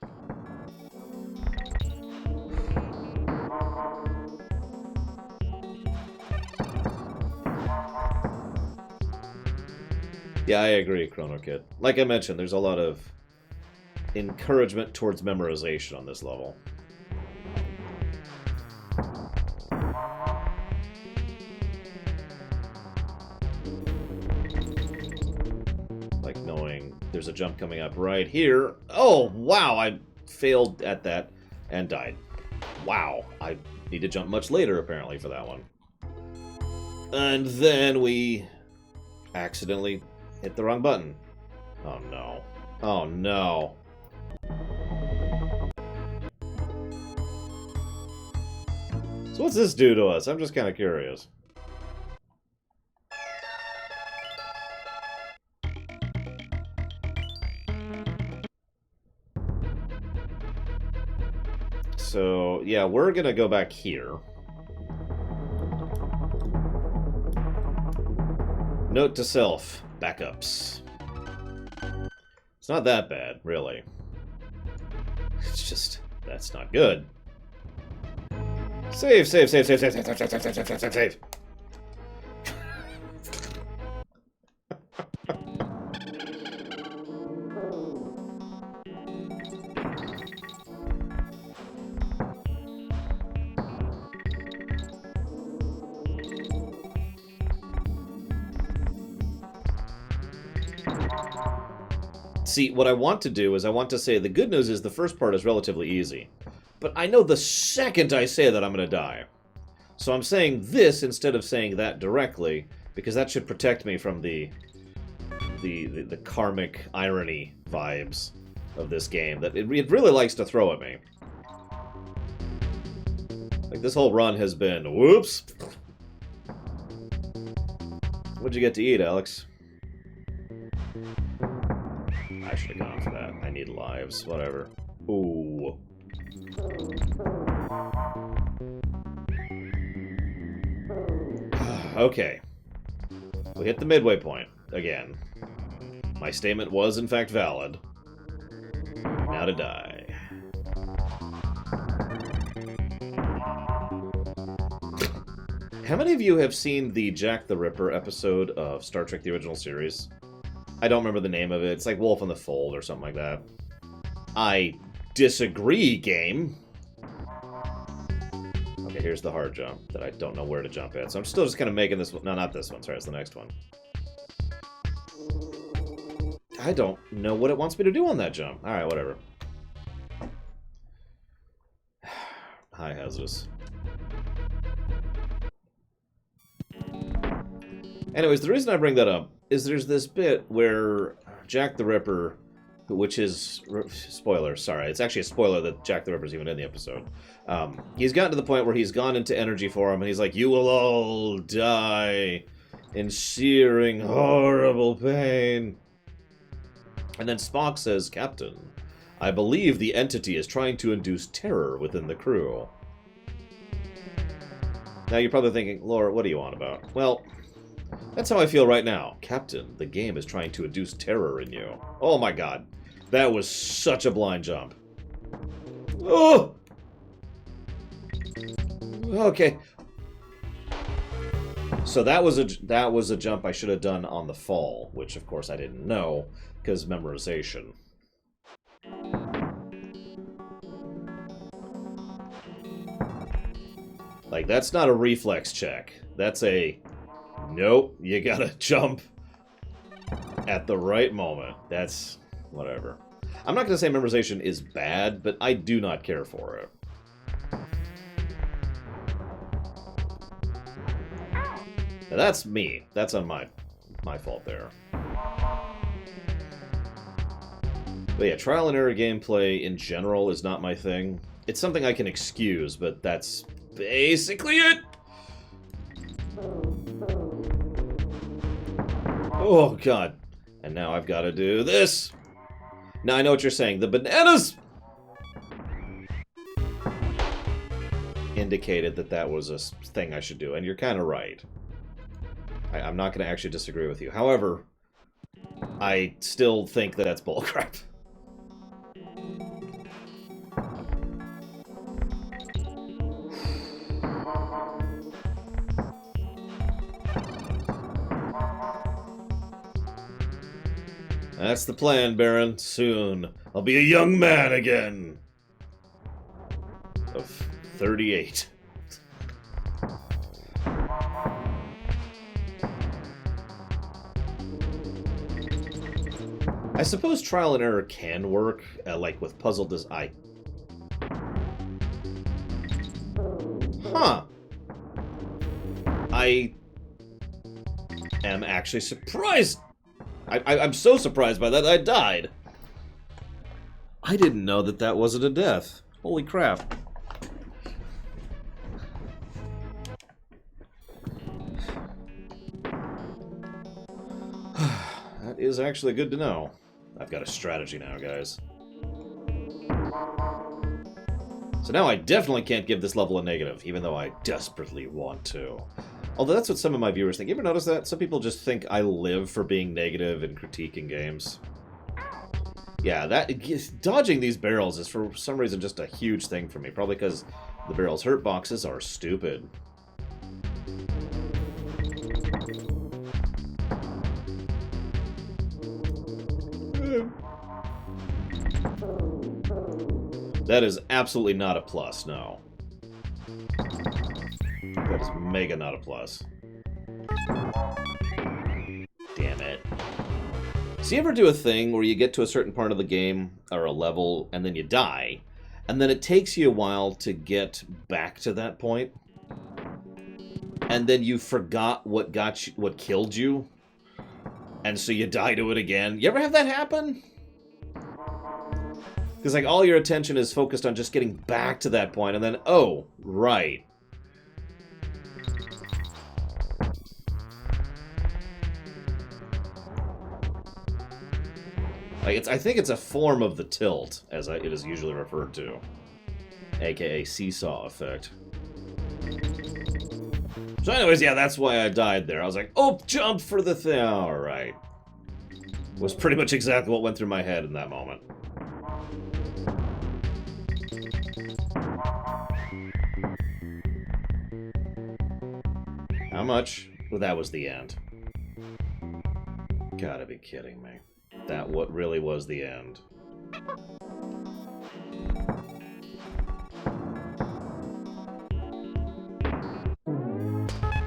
S1: Yeah, I agree, Chrono Kid. Like I mentioned, there's a lot of encouragement towards memorization on this level. Like knowing there's a jump coming up right here. Oh, wow, I failed at that and died. Wow, I need to jump much later, apparently, for that one. And then we accidentally hit the wrong button. Oh, no. Oh, no. So what's this do to us? I'm just kind of curious. So, yeah, we're gonna go back here. Note to self, backups. It's not that bad, really. It's just, that's not good. Save, save, save, save, save, save, save, save, save, save, save, save. See, what I want to do is I want to say the good news is the first part is relatively easy. But I know the second I say that I'm going to die. So I'm saying this instead of saying that directly, because that should protect me from the karmic irony vibes of this game that it really likes to throw at me. Like, this whole run has been, whoops! What'd you get to eat, Alex? I should have gone for that. I need lives. Whatever. Ooh. Okay. We hit the midway point again. My statement was, in fact, valid. Now to die. How many of you have seen the Jack the Ripper episode of Star Trek the Original Series? I don't remember the name of it. It's like Wolf on the Fold or something like that. I disagree, game. Okay, here's the hard jump that I don't know where to jump at. So I'm still just kind of making this one. No, not this one. Sorry, it's the next one. I don't know what it wants me to do on that jump. Alright, whatever. High hazardous. Anyways, the reason I bring that up is there's this bit where Jack the Ripper, which is... Spoiler, sorry. It's actually a spoiler that Jack the Ripper's even in the episode. He's gotten to the point where he's gone into energy form, and he's like, "You will all die in searing, horrible pain." And then Spock says, "Captain, I believe the entity is trying to induce terror within the crew." Now you're probably thinking, "Laura, what are you on about?" Well, that's how I feel right now. Captain, the game is trying to induce terror in you. Oh my god. That was such a blind jump. Oh! Okay. So that was a jump I should have done on the fall, which of course I didn't know, because memorization. Like, that's not a reflex check. That's a... Nope, you gotta jump at the right moment. That's... whatever. I'm not gonna say memorization is bad, but I do not care for it. Now that's me. That's on my fault there. But yeah, trial and error gameplay in general is not my thing. It's something I can excuse, but that's basically it! Oh, God. And now I've got to do this! Now I know what you're saying. The bananas! Indicated that that was a thing I should do, and you're kind of right. I'm not going to actually disagree with you. However, I still think that that's bullcrap. That's the plan, Baron. Soon, I'll be a young man again. Of 38. I suppose trial and error can work, like with puzzle design. Huh. I am actually surprised. I'm so surprised by that I died. I didn't know that that wasn't a death. Holy crap. That is actually good to know. I've got a strategy now, guys. So now I definitely can't give this level a negative, even though I desperately want to. Although that's what some of my viewers think. You ever notice that? Some people just think I live for being negative and critiquing games. Yeah, dodging these barrels is for some reason just a huge thing for me. Probably because the barrel's hurt boxes are stupid. That is absolutely not a plus, no. That is mega not a plus. Damn it. So you ever do a thing where you get to a certain part of the game, or a level, and then you die, and then it takes you a while to get back to that point, and then you forgot what killed you, and so you die to it again? You ever have that happen? Because, like, all your attention is focused on just getting back to that point, and then, oh, right. Like, I think it's a form of the tilt, as it is usually referred to. AKA seesaw effect. So anyways, yeah, that's why I died there. I was like, oh, jump for the thing. Alright. Was pretty much exactly what went through my head in that moment. How much? Well, that was the end. Gotta be kidding me. That what really was the end.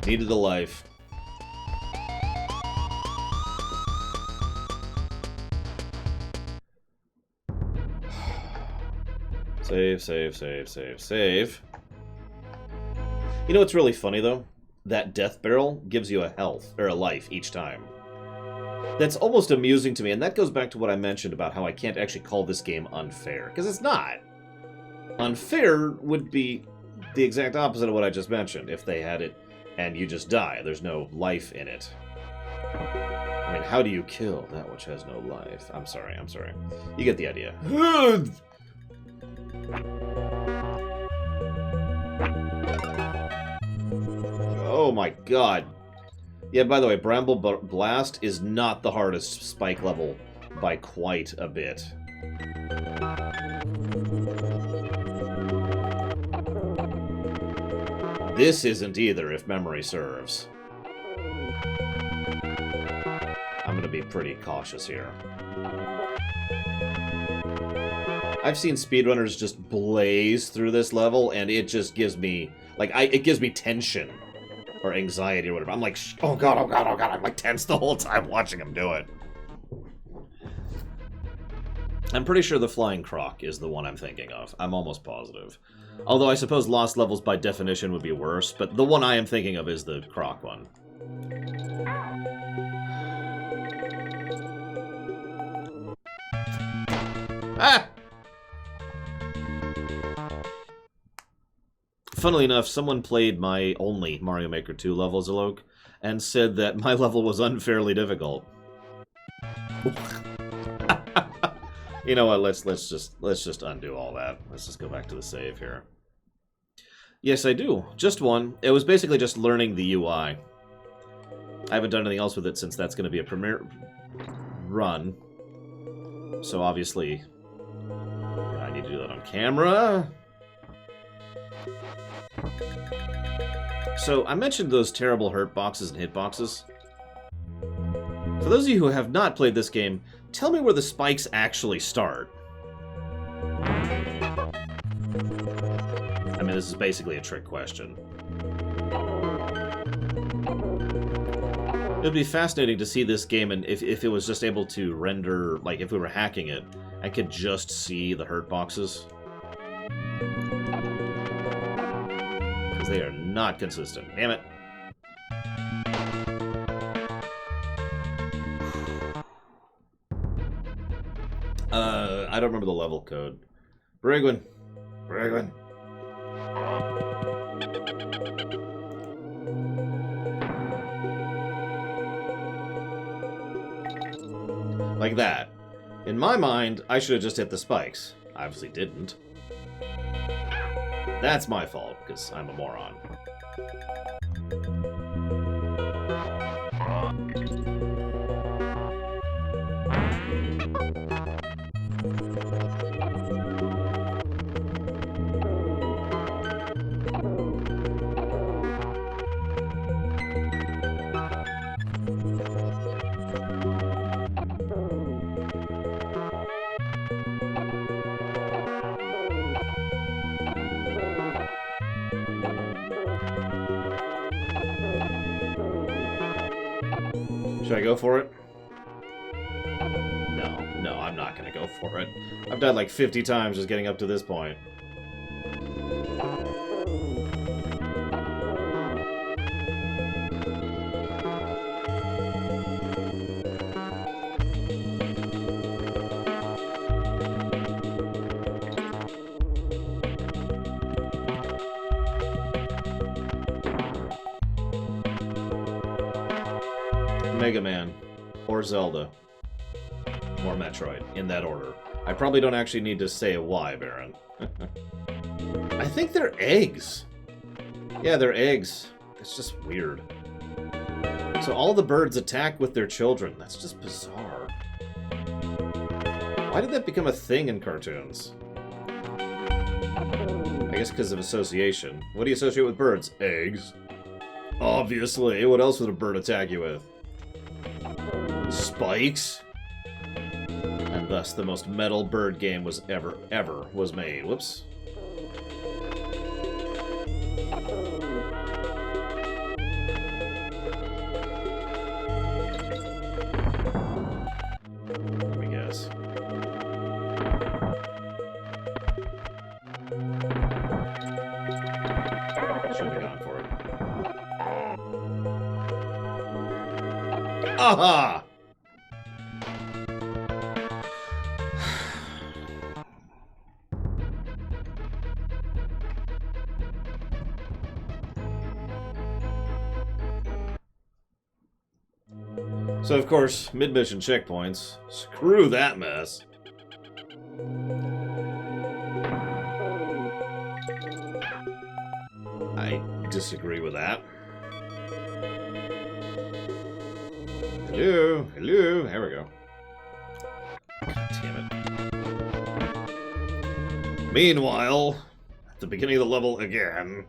S1: Needed a life. Save, save, save, save, save. You know what's really funny, though? That death barrel gives you a health, or a life, each time. That's almost amusing to me, and that goes back to what I mentioned about how I can't actually call this game unfair, because it's not. Unfair would be the exact opposite of what I just mentioned, if they had it and you just die. There's no life in it. I mean, how do you kill that which has no life? I'm sorry, I'm sorry. You get the idea. Oh my god. Yeah, by the way, Bramble Blast is not the hardest spike level by quite a bit. This isn't either, if memory serves. I'm gonna be pretty cautious here. I've seen speedrunners just blaze through this level, and it just gives me, like, it gives me tension. Or anxiety or whatever. I'm like, oh god, oh god, oh god. I'm like tense the whole time watching him do it. I'm pretty sure the Flying Croc is the one I'm thinking of. I'm almost positive. Although I suppose lost levels by definition would be worse, but the one I am thinking of is the Croc one. Ah! Funnily enough, someone played my only Mario Maker 2 level, Zalok, and said that my level was unfairly difficult. You know what? Let's just undo all that. Let's just go back to the save here. Yes, I do. Just one. It was basically just learning the UI. I haven't done anything else with it since that's going to be a premiere run. So obviously, I need to do that on camera. So, I mentioned those terrible hurt boxes and hitboxes. For those of you who have not played this game, tell me where the spikes actually start. I mean, this is basically a trick question. It would be fascinating to see this game, and if it was just able to render, like if we were hacking it, I could just see the hurt boxes. They are not consistent. Damn it. I don't remember the level code. Brigwin. Brigwin. Like that. In my mind, I should have just hit the spikes. I obviously didn't. That's my fault, because I'm a moron. Should I go for it? No, I'm not gonna go for it. I've died like 50 times just getting up to this point. Mega Man, or Zelda, or Metroid, in that order. I probably don't actually need to say why, Baron. I think they're eggs. Yeah, they're eggs. It's just weird. So all the birds attack with their children. That's just bizarre. Why did that become a thing in cartoons? I guess because of association. What do you associate with birds? Eggs. Obviously. What else would a bird attack you with? Spikes? And thus the most metal bird game was ever was made. Whoops. Let me guess. Should have gone for it. Aha! So, of course, mid-mission checkpoints. Screw that mess. I disagree with that. Hello, hello. There we go. God damn it. Meanwhile, at the beginning of the level again.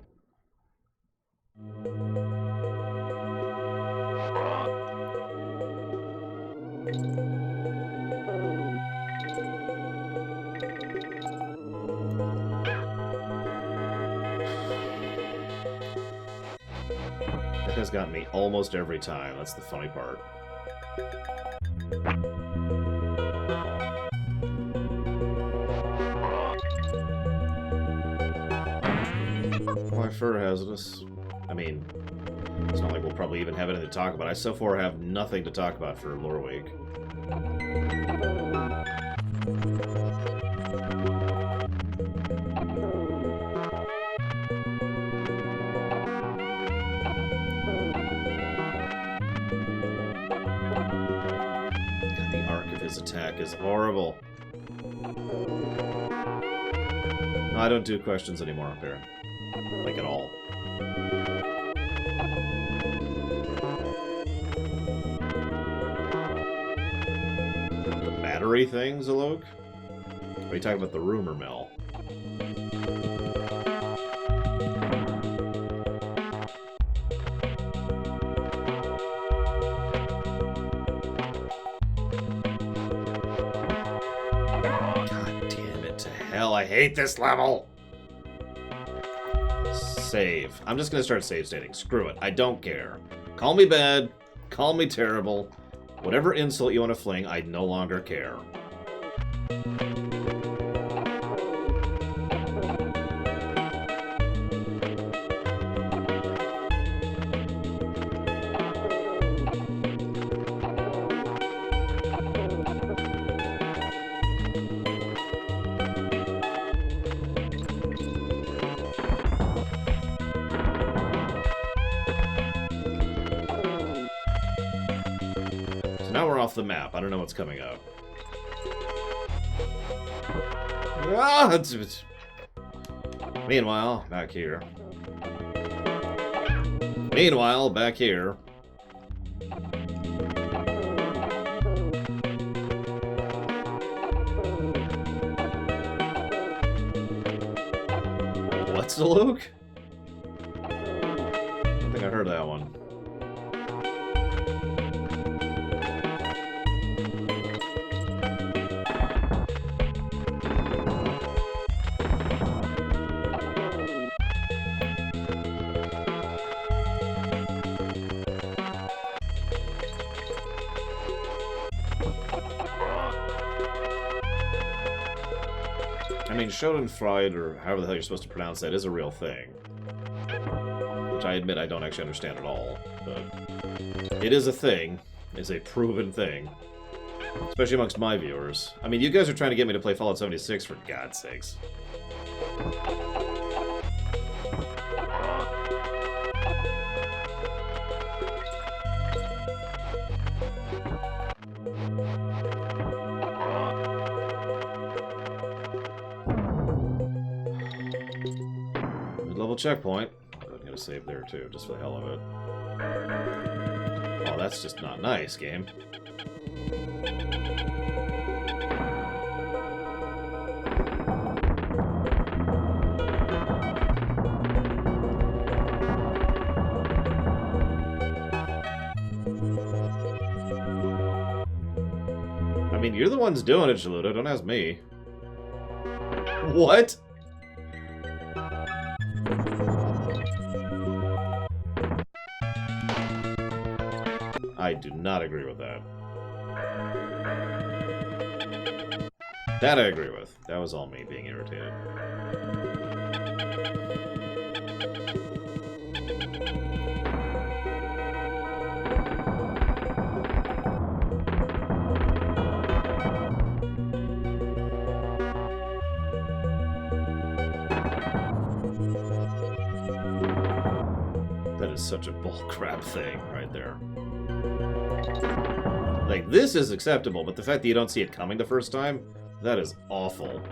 S1: That has gotten me almost every time. That's the funny part. Why fur hazardous? I mean, it's not like we'll probably even have anything to talk about. I so far have nothing to talk about for Lore Week. Attack is horrible. No, I don't do questions anymore up there. Like at all. The battery things, Alok? Or are you talking about the rumor mill? I hate this level! Save. I'm just gonna start save stating. Screw it. I don't care. Call me bad. Call me terrible. Whatever insult you want to fling, I no longer care. Now we're off the map. I don't know what's coming up. Ah, Meanwhile, back here. Meanwhile, back here. What's the Luke? I don't think I heard that one. I mean, Schadenfreude, or however the hell you're supposed to pronounce that, is a real thing. Which I admit I don't actually understand at all, but it is a thing. It's a proven thing. Especially amongst my viewers. I mean, you guys are trying to get me to play Fallout 76, for God's sakes. Mid-level checkpoint. I'm gonna save there too, just for the hell of it. Oh, that's just not nice, game. mean, you're the ones doing it, Shaluda. Don't ask me. What? I do not agree with that. That I agree with. That was all me being irritated. That is such a bullcrap thing right there. Like, this is acceptable, but the fact that you don't see it coming the first time, that is awful.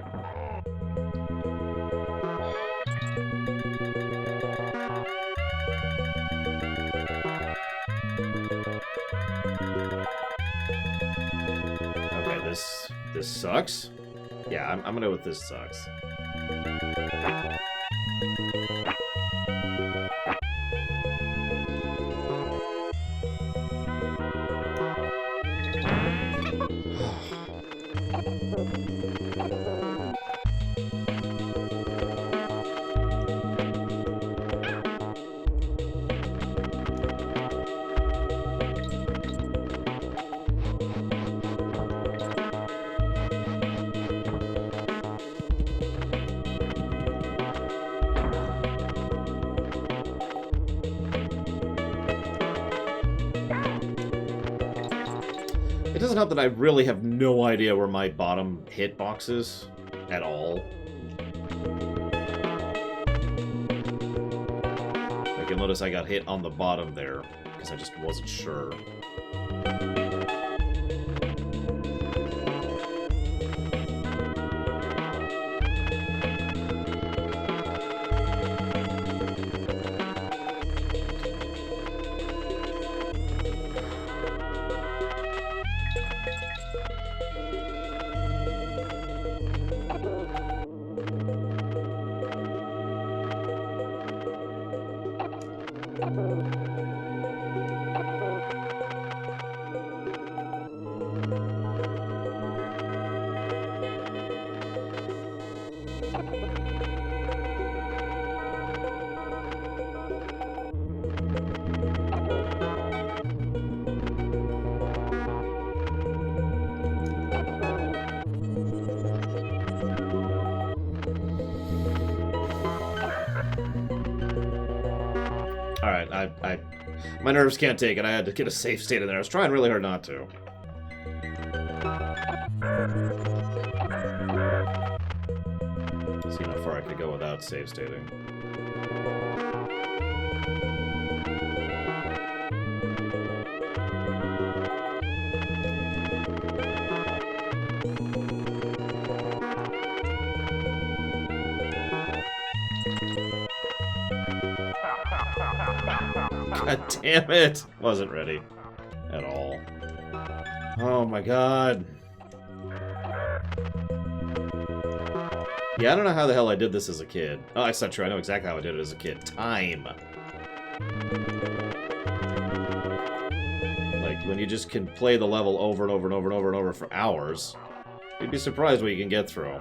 S1: Okay, this sucks. Yeah, I'm gonna go with this sucks. It doesn't help that I really have no idea where my bottom hitbox is at all. Like, you'll notice I got hit on the bottom there because I just wasn't sure. Alright, my nerves can't take it. I had to get a safe state in there. I was trying really hard not to. See how far I could go without save stating. God damn it! Wasn't ready. At all. Oh my god. Yeah, I don't know how the hell I did this as a kid. Oh, that's not true. I know exactly how I did it as a kid. Time. Like, when you just can play the level over and over and over and over and over for hours, you'd be surprised what you can get through.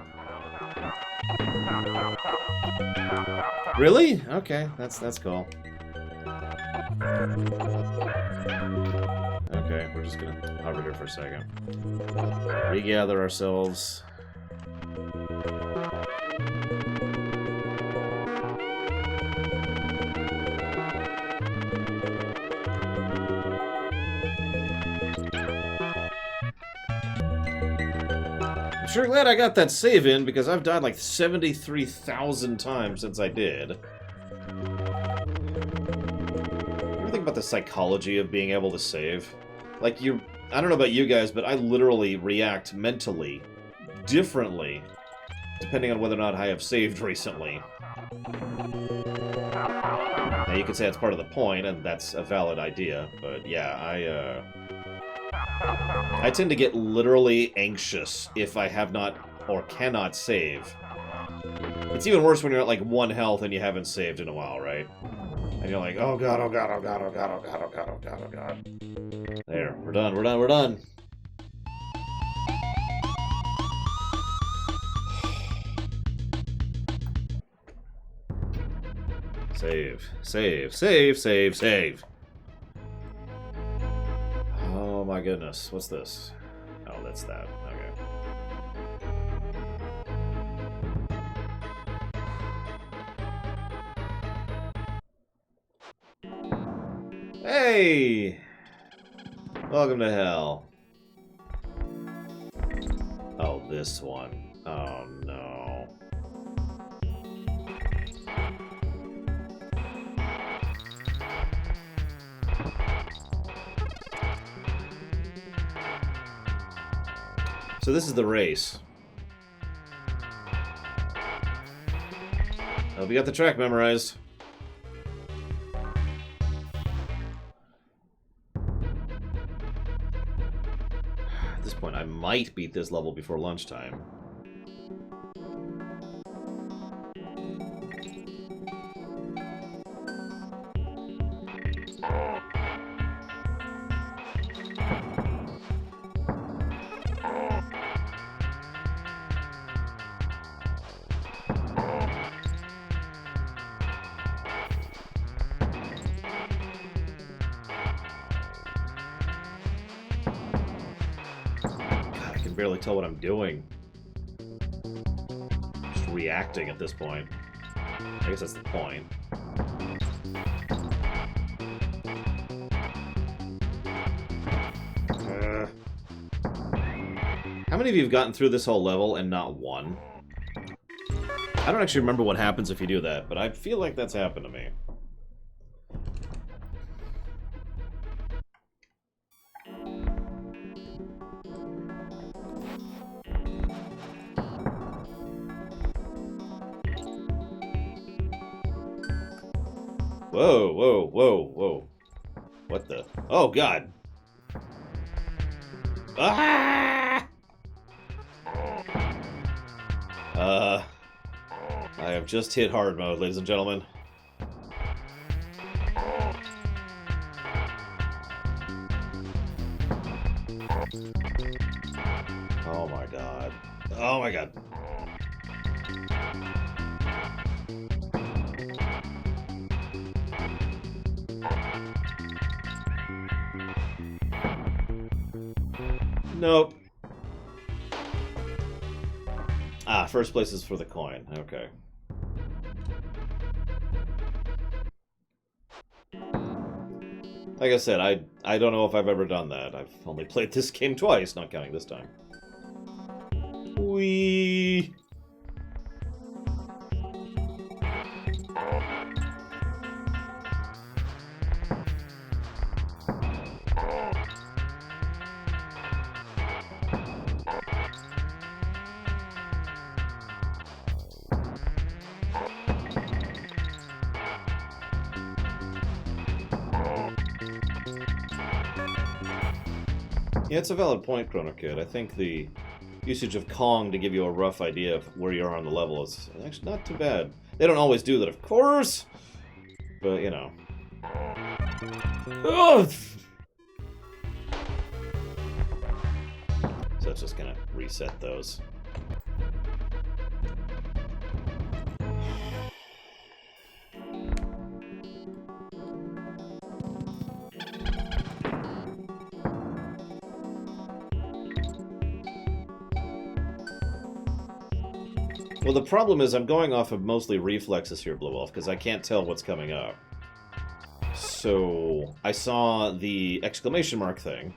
S1: Really? Okay, that's cool. Okay, we're just gonna hover here for a second. Regather ourselves. I'm sure glad I got that save in because I've died like 73,000 times since I did. About the psychology of being able to save. Like, I don't know about you guys, but I literally react mentally differently depending on whether or not I have saved recently. Now, you could say that's part of the point, and that's a valid idea, but yeah, I tend to get literally anxious if I have not or cannot save. It's even worse when you're at like 1 health and you haven't saved in a while, right? And you're like, oh god, oh god, oh god, oh god, oh god, oh god, oh god, oh god. There, we're done, we're done, we're done. Save. Save. Save. Save. Save. Oh my goodness. What's this? Oh, that's that. Okay. Hey! Welcome to hell. Oh, this one. Oh no. So this is the race. Oh, we got the track memorized. At this point, I might beat this level before lunchtime. Barely tell what I'm doing. Just reacting at this point. I guess that's the point. How many of you have gotten through this whole level and not won? I don't actually remember what happens if you do that, but I feel like that's happened to me. Whoa, whoa, whoa, whoa. What the? Oh, God. Ah! I have just hit hard mode, ladies and gentlemen. Oh my God. Oh my God. Nope. Ah, first place is for the coin. Okay. Like I said, I don't know if I've ever done that. I've only played this game twice, not counting this time. Whee! Yeah, it's a valid point, Chrono Kid. I think the usage of Kong to give you a rough idea of where you are on the level is actually not too bad. They don't always do that, of course, but, you know. Ugh! So it's just gonna reset those. Well, the problem is I'm going off of mostly reflexes here, Blue Wolf, because I can't tell what's coming up. So I saw the exclamation mark thing,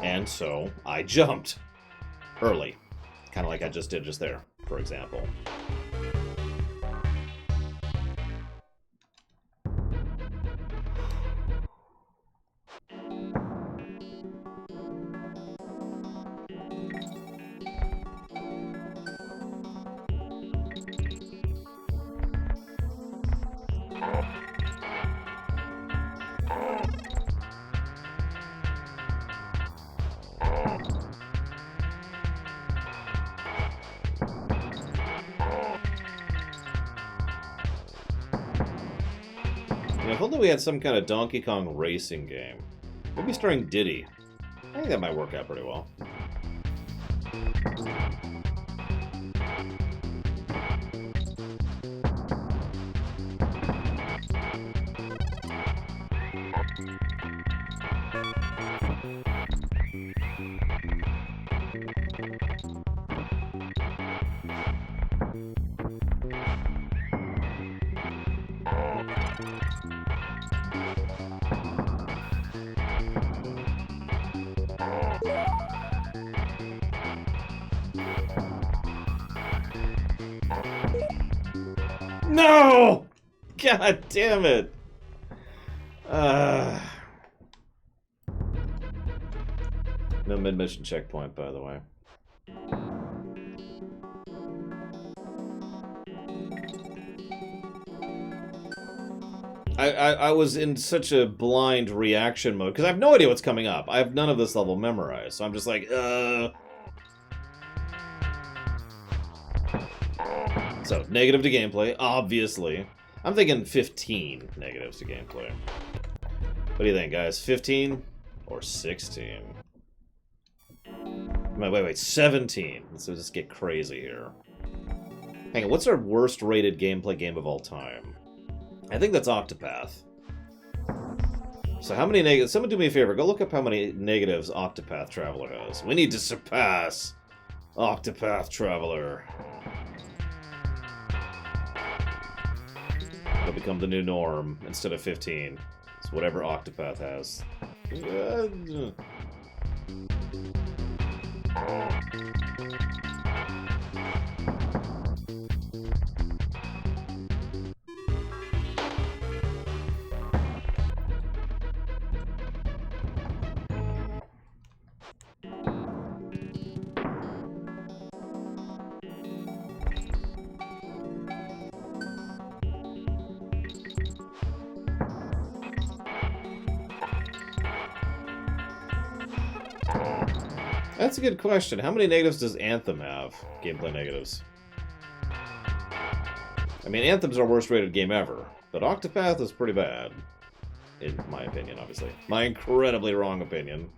S1: and so I jumped early. Kind of like I just did just there, for example. If only we had some kind of Donkey Kong racing game. Maybe starring Diddy. I think that might work out pretty well. No! God damn it! No mid-mission checkpoint, by the way. I was in such a blind reaction mode, because I have no idea what's coming up. I have none of this level memorized, so I'm just like, So, negative to gameplay, obviously. I'm thinking 15 negatives to gameplay. What do you think, guys? 15 or 16? Wait, 17. Let's just get crazy here. Hang on, what's our worst rated gameplay game of all time? I think that's Octopath. So how many negatives? Someone do me a favor, go look up how many negatives Octopath Traveler has. We need to surpass Octopath Traveler. It'll become the new norm instead of 15. It's whatever Octopath has. That's a good question. How many negatives does Anthem have? Gameplay negatives. I mean, Anthem's our worst rated game ever, but Octopath is pretty bad. In my opinion, obviously. My incredibly wrong opinion.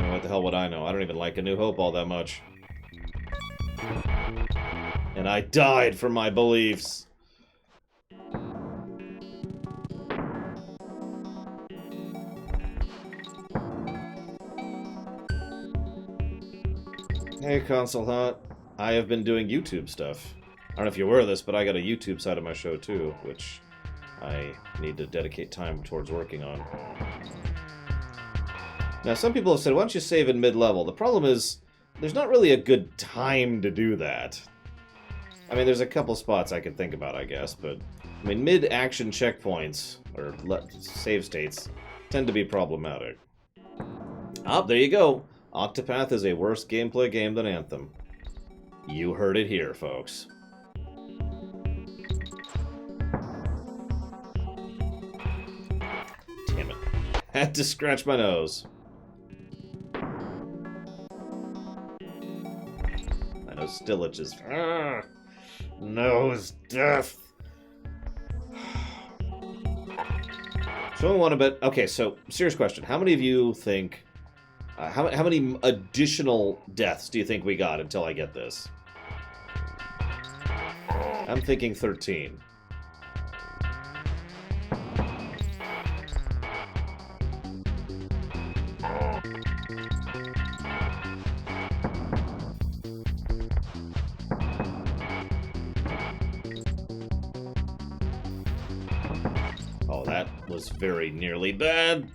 S1: What the hell would I know? I don't even like A New Hope all that much. And I died for my beliefs. Hey, Console Hut. I have been doing YouTube stuff. I don't know if you're aware of this, but I got a YouTube side of my show too, which I need to dedicate time towards working on. Now, some people have said, why don't you save in mid-level? The problem is, there's not really a good time to do that. I mean, there's a couple spots I could think about, I guess, but... I mean, mid-action checkpoints, or save states, tend to be problematic. Ah, there you go. Octopath is a worse gameplay game than Anthem. You heard it here, folks. Damn it. Had to scratch my nose. Still itches. Nose death. So I want to bet. Okay, so serious question: how many of you think? How many additional deaths do you think we got until I get this? I'm thinking 13. Was very nearly bad.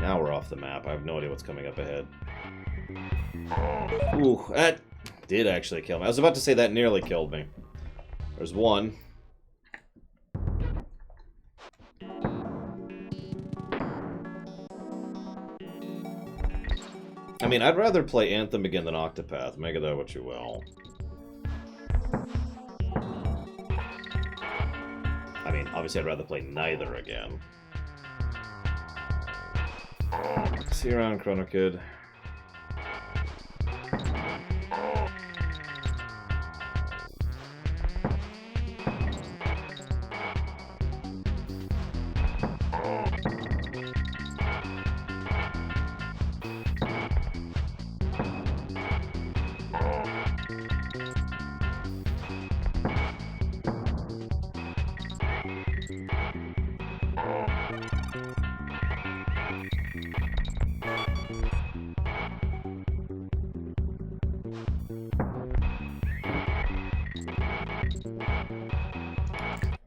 S1: Now we're off the map. I have no idea what's coming up ahead. Ooh, that did actually kill me. I was about to say that nearly killed me. There's one. I mean, I'd rather play Anthem again than Octopath. Make of that what you will. I mean, obviously I'd rather play neither again. See you around, Chrono Kid.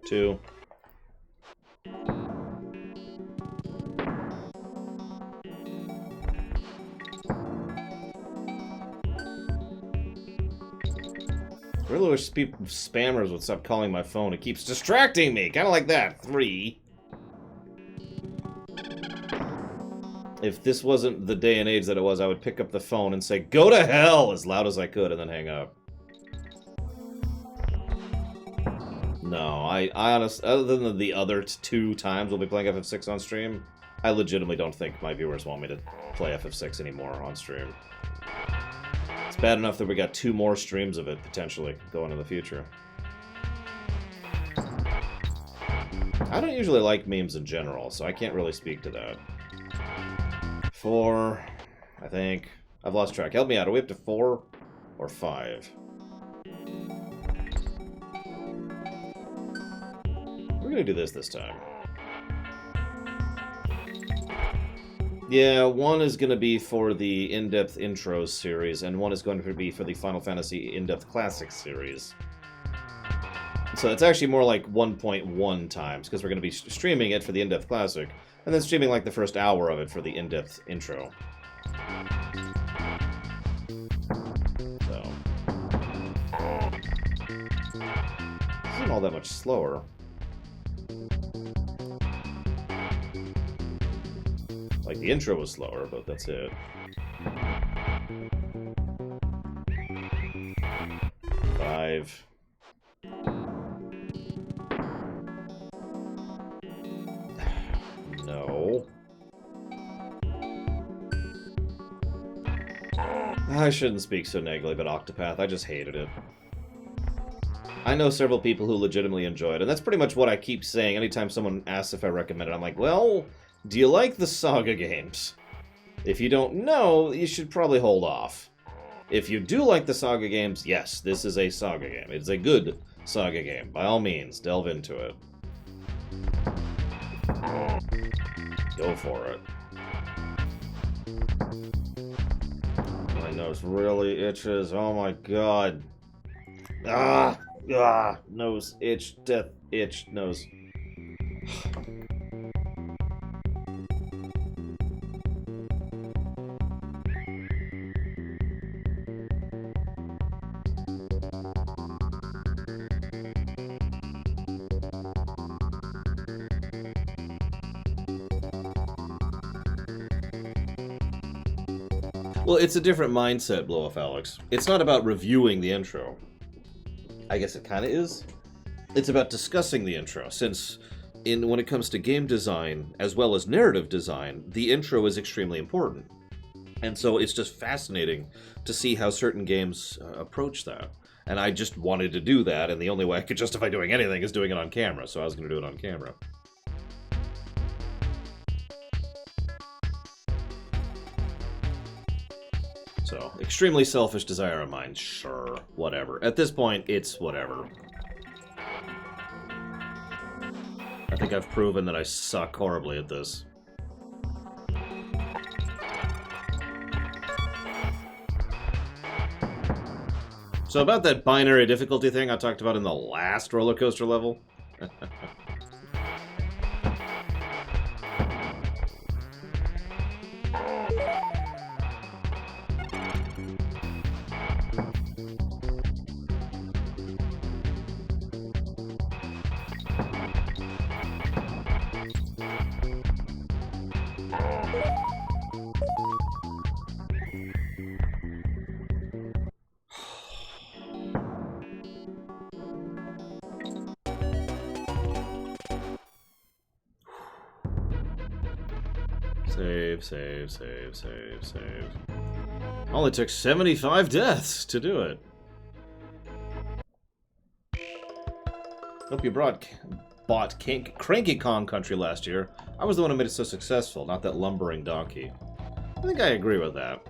S1: 2. I really wish spammers would stop calling my phone. It keeps distracting me. Kind of like that. 3. If this wasn't the day and age that it was, I would pick up the phone and say, "Go to hell!" as loud as I could and then hang up. No, I honestly, other than the other 2 times we'll be playing FF6 on stream, I legitimately don't think my viewers want me to play FF6 anymore on stream. It's bad enough that we got 2 more streams of it, potentially, going in the future. I don't usually like memes in general, so I can't really speak to that. 4, I think. I've lost track. Help me out. Are we up to 4 or 5? We're gonna do this time. Yeah, 1 is gonna be for the in-depth intros series, and 1 is going to be for the Final Fantasy in-depth classics series. So it's actually more like 1.1 times, because we're gonna be streaming it for the in-depth classic, and then streaming like the first hour of it for the in-depth intro. So this isn't all that much slower. Like, the intro was slower, but that's it. 5. No. I shouldn't speak so negatively about Octopath. I just hated it. I know several people who legitimately enjoy it, and that's pretty much what I keep saying anytime someone asks if I recommend it. I'm like, well, do you like the Saga games? If you don't know, you should probably hold off. If you do like the Saga games, yes, this is a Saga game. It's a good Saga game. By all means, delve into it. Go for it. My nose really itches. Oh my god. Ah! Ah! Nose itch. Death itch. Nose. Well, it's a different mindset, Blow Off Alex. It's not about reviewing the intro. I guess it kind of is. It's about discussing the intro, since when it comes to game design, as well as narrative design, the intro is extremely important. And so it's just fascinating to see how certain games approach that. And I just wanted to do that, and the only way I could justify doing anything is doing it on camera, so I was going to do it on camera. So, extremely selfish desire of mine, sure, whatever. At this point, it's whatever. I think I've proven that I suck horribly at this. So about that binary difficulty thing I talked about in the last roller coaster level. Save. Only took 75 deaths to do it. Hope you bought Cranky Kong Country last year. I was the one who made it so successful, not that lumbering donkey. I think I agree with that.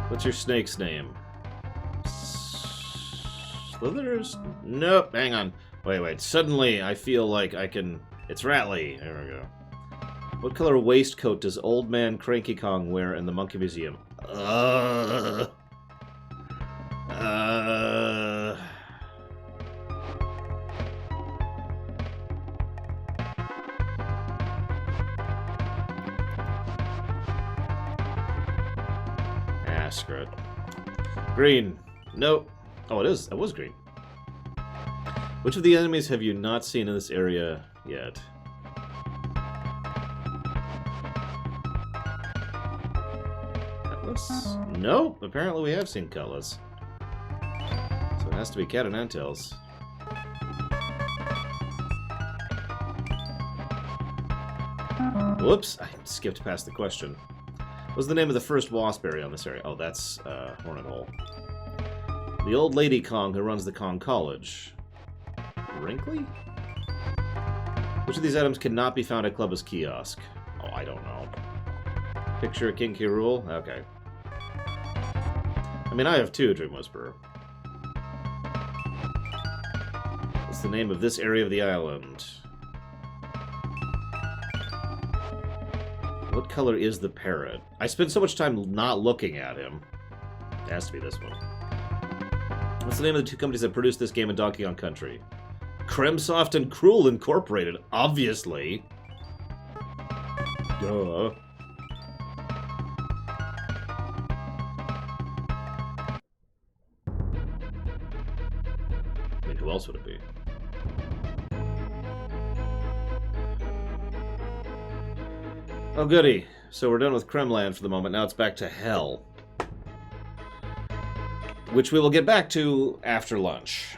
S1: What's your snake's name? Slithers? Nope, hang on. Wait. Suddenly, I feel like I can... It's Rattly. There we go. What color waistcoat does Old Man Cranky Kong wear in the Monkey Museum? Screw it. Green. Nope. Oh, it is. It was green. Which of the enemies have you not seen in this area yet? Cutlass? Nope. Apparently we have seen Cutlass. So it has to be Cat and Ninetales. Whoops. I skipped past the question. What's the name of the first wasp area on this area? Oh, that's Hornet Hole. The old lady Kong who runs the Kong College. Wrinkly? Which of these items cannot be found at Clubba's kiosk? Oh, I don't know. Picture of King K. Rool? Okay. I mean, I have two, Dream Whisperer. What's the name of this area of the island? What color is the parrot? I spent so much time not looking at him. It has to be this one. What's the name of the two companies that produced this game in Donkey Kong Country? Kremsoft and Cruel Incorporated, obviously. Duh. I mean, who else would it be? Oh, goody. So we're done with Kremland for the moment. Now it's back to Hell. Which we will get back to after lunch.